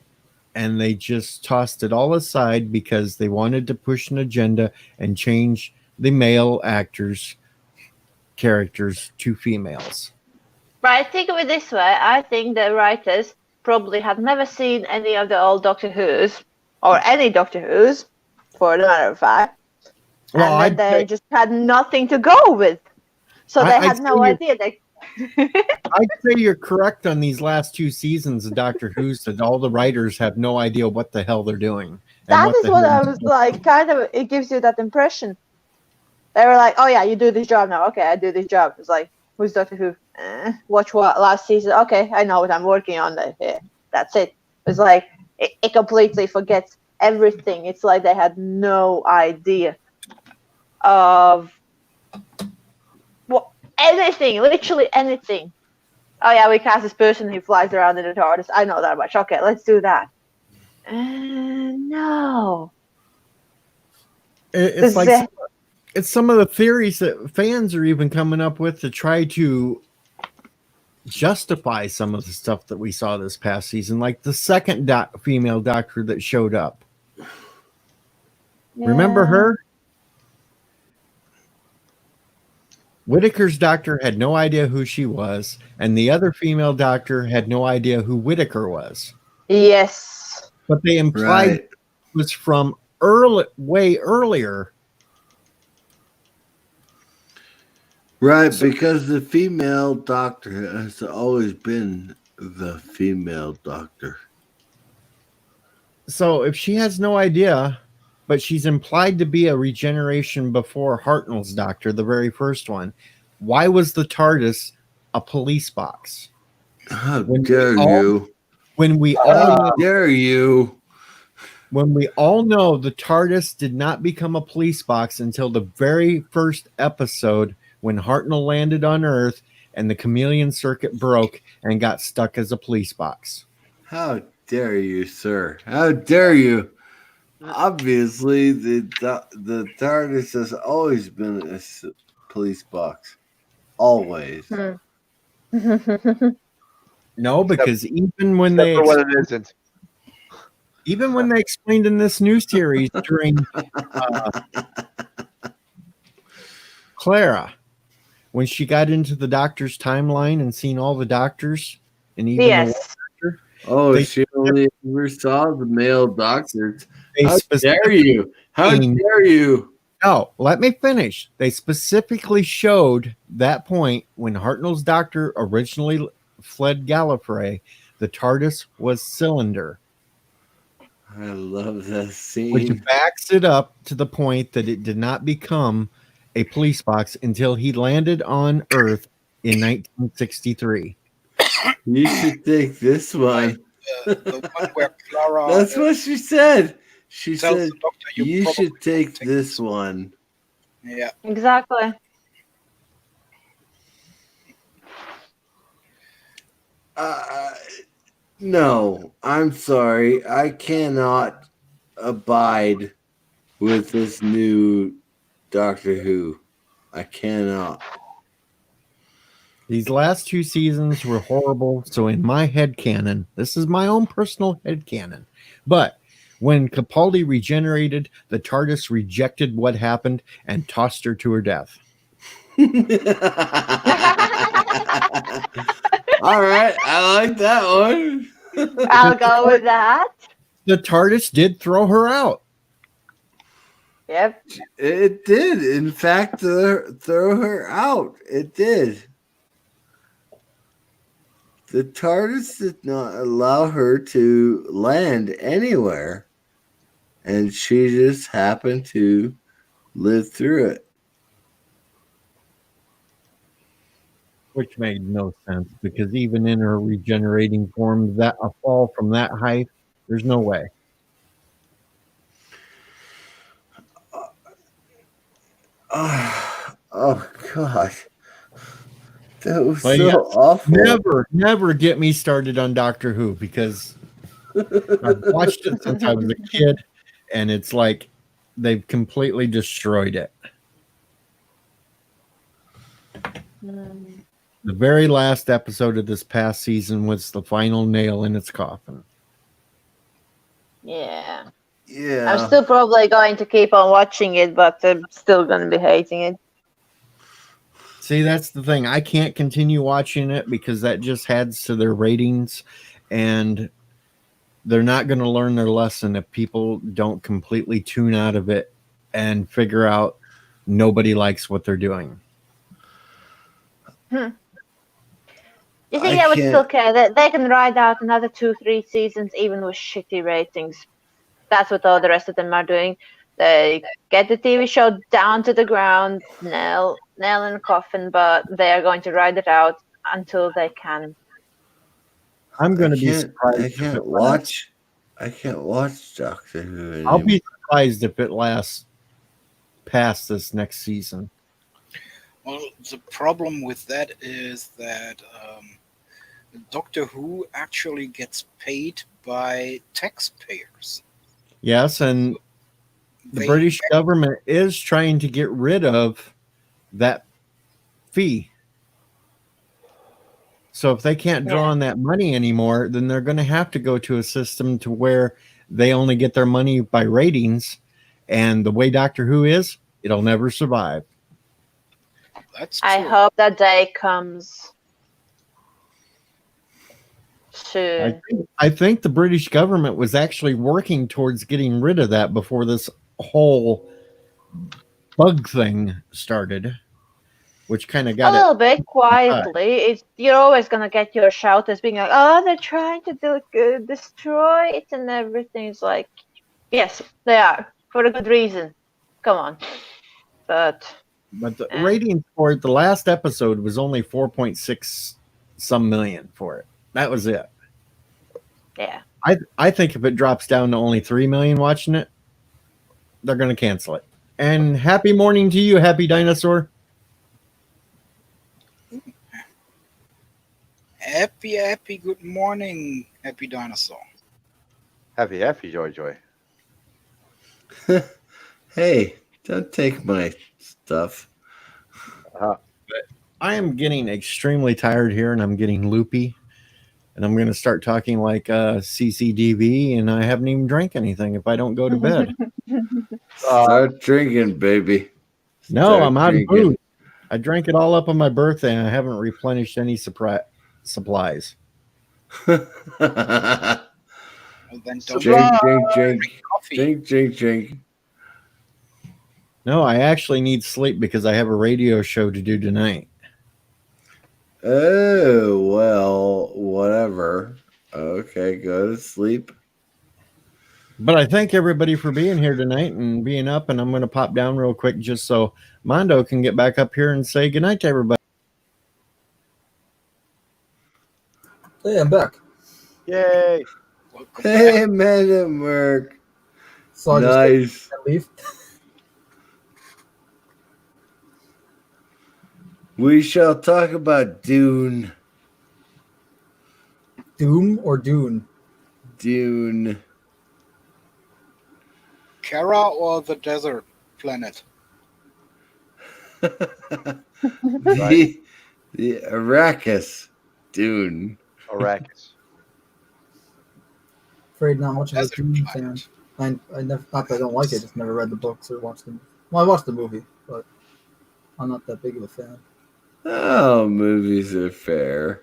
Speaker 1: and they just tossed it all aside because they wanted to push an agenda and change the male actors' characters to females.
Speaker 8: Right, think of it this way. I think the writers probably had never seen any of the old Doctor Who's, or any Doctor Who's, for the matter of fact.
Speaker 1: Well,
Speaker 8: And then they just had nothing to go with. So they
Speaker 1: I'd
Speaker 8: had no
Speaker 1: say
Speaker 8: idea.
Speaker 1: I'd say you're correct on these last two seasons of Doctor Who's that all the writers have no idea what the hell they're doing. and
Speaker 8: That is
Speaker 1: the
Speaker 8: what
Speaker 1: hell-
Speaker 8: I was like, kind of, it gives you that impression. They were like, oh yeah, you do this job now. Okay, I do this job. It's like, who's Doctor Who? Watch what last season? Okay, I know what I'm working on. Yeah, that's it. It's like, it completely forgets everything. It's like they had no idea of anything, literally anything. Oh yeah, we cast this person who flies around in the TARDIS. I know that much. Okay, let's do that. No.
Speaker 1: It's like it's some of the theories that fans are even coming up with to try to justify some of the stuff that we saw this past season, like the second female doctor that showed up. Remember her? Whitaker's doctor had no idea who she was, and the other female doctor had no idea who Whitaker was.
Speaker 8: Yes.
Speaker 1: But they implied
Speaker 2: Right.
Speaker 1: it was from way earlier.
Speaker 2: Right, because the female doctor has always been the female doctor.
Speaker 1: So if she has no idea, but she's implied to be a regeneration before Hartnell's doctor, the very first one, why was the TARDIS a police box?
Speaker 2: How
Speaker 1: When we
Speaker 2: dare
Speaker 1: all-
Speaker 2: you?
Speaker 1: When we all
Speaker 2: How dare you?
Speaker 1: know the TARDIS did not become a police box until the very first episode when Hartnell landed on Earth and the chameleon circuit broke and got stuck as a police box.
Speaker 2: How dare you, sir? How dare you? Obviously, the TARDIS has always been a police box. Always.
Speaker 1: No, because even when
Speaker 4: Except for when it isn't.
Speaker 1: even when they explained in this new series during Clara, when she got into the doctor's timeline and seen all the doctors, and even
Speaker 8: Yes.
Speaker 2: Oh,
Speaker 1: They-
Speaker 2: she only ever saw the male doctors.
Speaker 1: they
Speaker 2: How dare
Speaker 1: specifically
Speaker 2: you? How
Speaker 1: mean-
Speaker 2: dare you?
Speaker 1: no, let me finish. They specifically showed that point when Hartnell's doctor originally fled Gallifrey. The TARDIS was cylinder,
Speaker 2: I love that
Speaker 1: which
Speaker 2: scene.
Speaker 1: backs it up to the point that it did not become a police box until he landed on Earth in 1963.
Speaker 2: You should take this one.
Speaker 3: The one where Clara
Speaker 2: That's what she said. She
Speaker 3: tells
Speaker 2: said,
Speaker 3: the doctor,
Speaker 2: you
Speaker 3: probably
Speaker 2: should take
Speaker 3: take
Speaker 2: this one.
Speaker 3: Yeah.
Speaker 8: Exactly.
Speaker 2: No, I'm sorry. I cannot abide with this new Doctor Who. I cannot.
Speaker 1: These last two seasons were horrible. So in my head canon, this is my own personal head canon. But when Capaldi regenerated, the TARDIS rejected what happened and tossed her to her death.
Speaker 2: All right, I like that one.
Speaker 8: I'll go with that.
Speaker 1: The TARDIS did throw her out.
Speaker 8: Yep.
Speaker 2: It did, in fact, throw her out. It did. The TARDIS did not allow her to land anywhere, and she just happened to live through it.
Speaker 1: Which made no sense because even in her regenerating form, that a fall from that height, there's no way.
Speaker 2: Oh God, that was
Speaker 1: But
Speaker 2: so
Speaker 1: yeah,
Speaker 2: awful.
Speaker 1: Never get me started on Doctor Who because I've watched it since I was a kid, and it's like they've completely destroyed it. The very last episode of this past season was the final nail in its coffin.
Speaker 8: Yeah.
Speaker 2: Yeah,
Speaker 8: I'm still probably going to keep on watching it, but I'm still going to be hating it.
Speaker 1: See, that's the thing. I can't continue watching it because that just adds to their ratings, and they're not going to learn their lesson if people don't completely tune out of it and figure out nobody likes what they're doing.
Speaker 8: You think
Speaker 2: I
Speaker 8: they would
Speaker 2: can't-
Speaker 8: still care that they can ride out another 2-3 seasons even with shitty ratings? That's what all the rest of them are doing. They get the TV show down to the ground, nail in the coffin, but they are going to ride it out until they can.
Speaker 1: I'm going to be
Speaker 2: I
Speaker 1: surprised.
Speaker 2: I can't watch Doctor Who anymore.
Speaker 1: I'll be surprised if it lasts past this next season.
Speaker 3: Well, the problem with that is that Doctor Who actually gets paid by taxpayers.
Speaker 1: Yes, and the
Speaker 3: They-
Speaker 1: British government is trying to get rid of that fee. So if they can't draw
Speaker 8: Yeah.
Speaker 1: on that money anymore, then they're going to have to go to a system to where they only get their money by ratings. And the way Doctor Who is, it'll never survive.
Speaker 3: That's true.
Speaker 8: I hope that day comes soon.
Speaker 1: I think the British government was actually working towards getting rid of that before this whole bug thing started, which kind of
Speaker 8: A
Speaker 1: got it.
Speaker 8: little bit quietly. You're always gonna get your shout as being like, "Oh, they're trying to destroy it and everything." It's like, yes, they are for a good reason. Come on, but
Speaker 1: the rating for it, the last episode was only 4.6 some million for it. That was it.
Speaker 8: yeah,
Speaker 1: I think if it drops down to only 3 million watching it, they're going to cancel it. And happy morning to you, Happy Dinosaur.
Speaker 3: Happy good morning, Happy Dinosaur.
Speaker 4: Happy, joy.
Speaker 2: Hey, don't take my stuff.
Speaker 1: I am getting extremely tired here and I'm getting loopy. And I'm going to start talking like CCDV, and I haven't even drank anything if I don't go to bed.
Speaker 2: Start drinking, baby.
Speaker 1: No,
Speaker 2: Start
Speaker 1: I'm out
Speaker 2: drinking.
Speaker 1: of booze. I drank it all up on my birthday, and I haven't replenished any supplies.
Speaker 3: Well, then don't
Speaker 2: Drink.
Speaker 3: coffee.
Speaker 2: Drink.
Speaker 1: No, I actually need sleep because I have a radio show to do tonight.
Speaker 2: Oh, well, whatever. Okay, go to sleep.
Speaker 1: But I thank everybody for being here tonight and being up, and I'm going to pop down real quick just so Mondo can get back up here and say goodnight to everybody.
Speaker 5: Hey, I'm back.
Speaker 4: Yay!
Speaker 3: Welcome
Speaker 2: Hey,
Speaker 3: back.
Speaker 2: Madam Merc.
Speaker 5: So I
Speaker 2: Nice.
Speaker 5: just leave.
Speaker 2: We shall talk about Dune.
Speaker 5: Doom or Dune?
Speaker 2: Dune.
Speaker 3: Kara or the desert planet?
Speaker 2: The Arrakis. Dune.
Speaker 4: Arrakis.
Speaker 5: Afraid not much of a
Speaker 3: Desert
Speaker 5: Dune fan.
Speaker 3: planet.
Speaker 5: I never, not that I don't like it, just never read the books or watched them. Well, I watched the movie, but I'm not that big of a fan.
Speaker 2: Oh, movies are fair.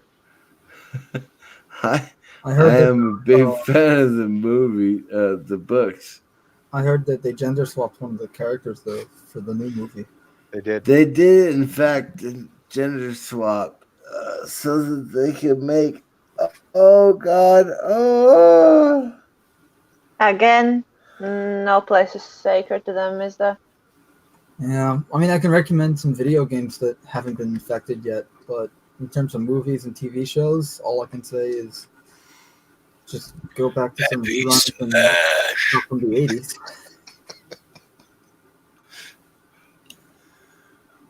Speaker 2: I
Speaker 5: I heard
Speaker 2: am a big fan of the movie, the books.
Speaker 5: I heard that they gender swapped one of the characters though for the new movie.
Speaker 4: They did.
Speaker 2: They did, in fact, gender swap so that they could make. Oh God! Oh.
Speaker 8: again, no place is sacred to them, is there?
Speaker 5: Yeah, I mean, I can recommend some video games that haven't been infected yet, but in terms of movies and TV shows, all I can say is just go back to some
Speaker 3: Happy
Speaker 5: reruns and
Speaker 3: Smash.
Speaker 5: stuff from the 80s.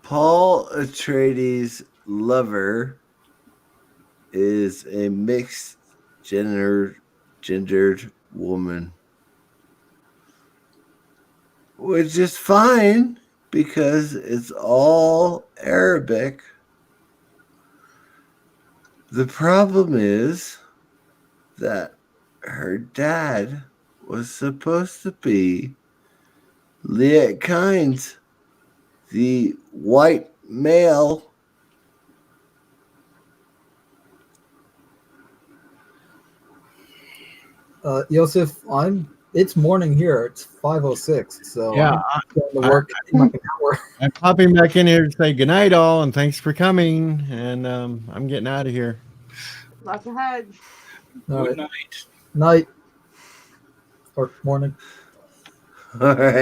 Speaker 2: Paul Atreides' lover is a mixed gendered woman, which is fine because it's all Arabic. The problem is that her dad was supposed to be Liet Kynes, the white male.
Speaker 5: Yosef, it's morning here. It's 5:06, so
Speaker 1: Yeah,
Speaker 5: I'm going to work in like an hour.
Speaker 1: I'm popping back in here to say goodnight, all, and thanks for coming. And I'm getting out of here.
Speaker 9: Lots of heads.
Speaker 5: All
Speaker 3: Good
Speaker 5: right.
Speaker 3: night.
Speaker 5: Night or morning.
Speaker 2: All right.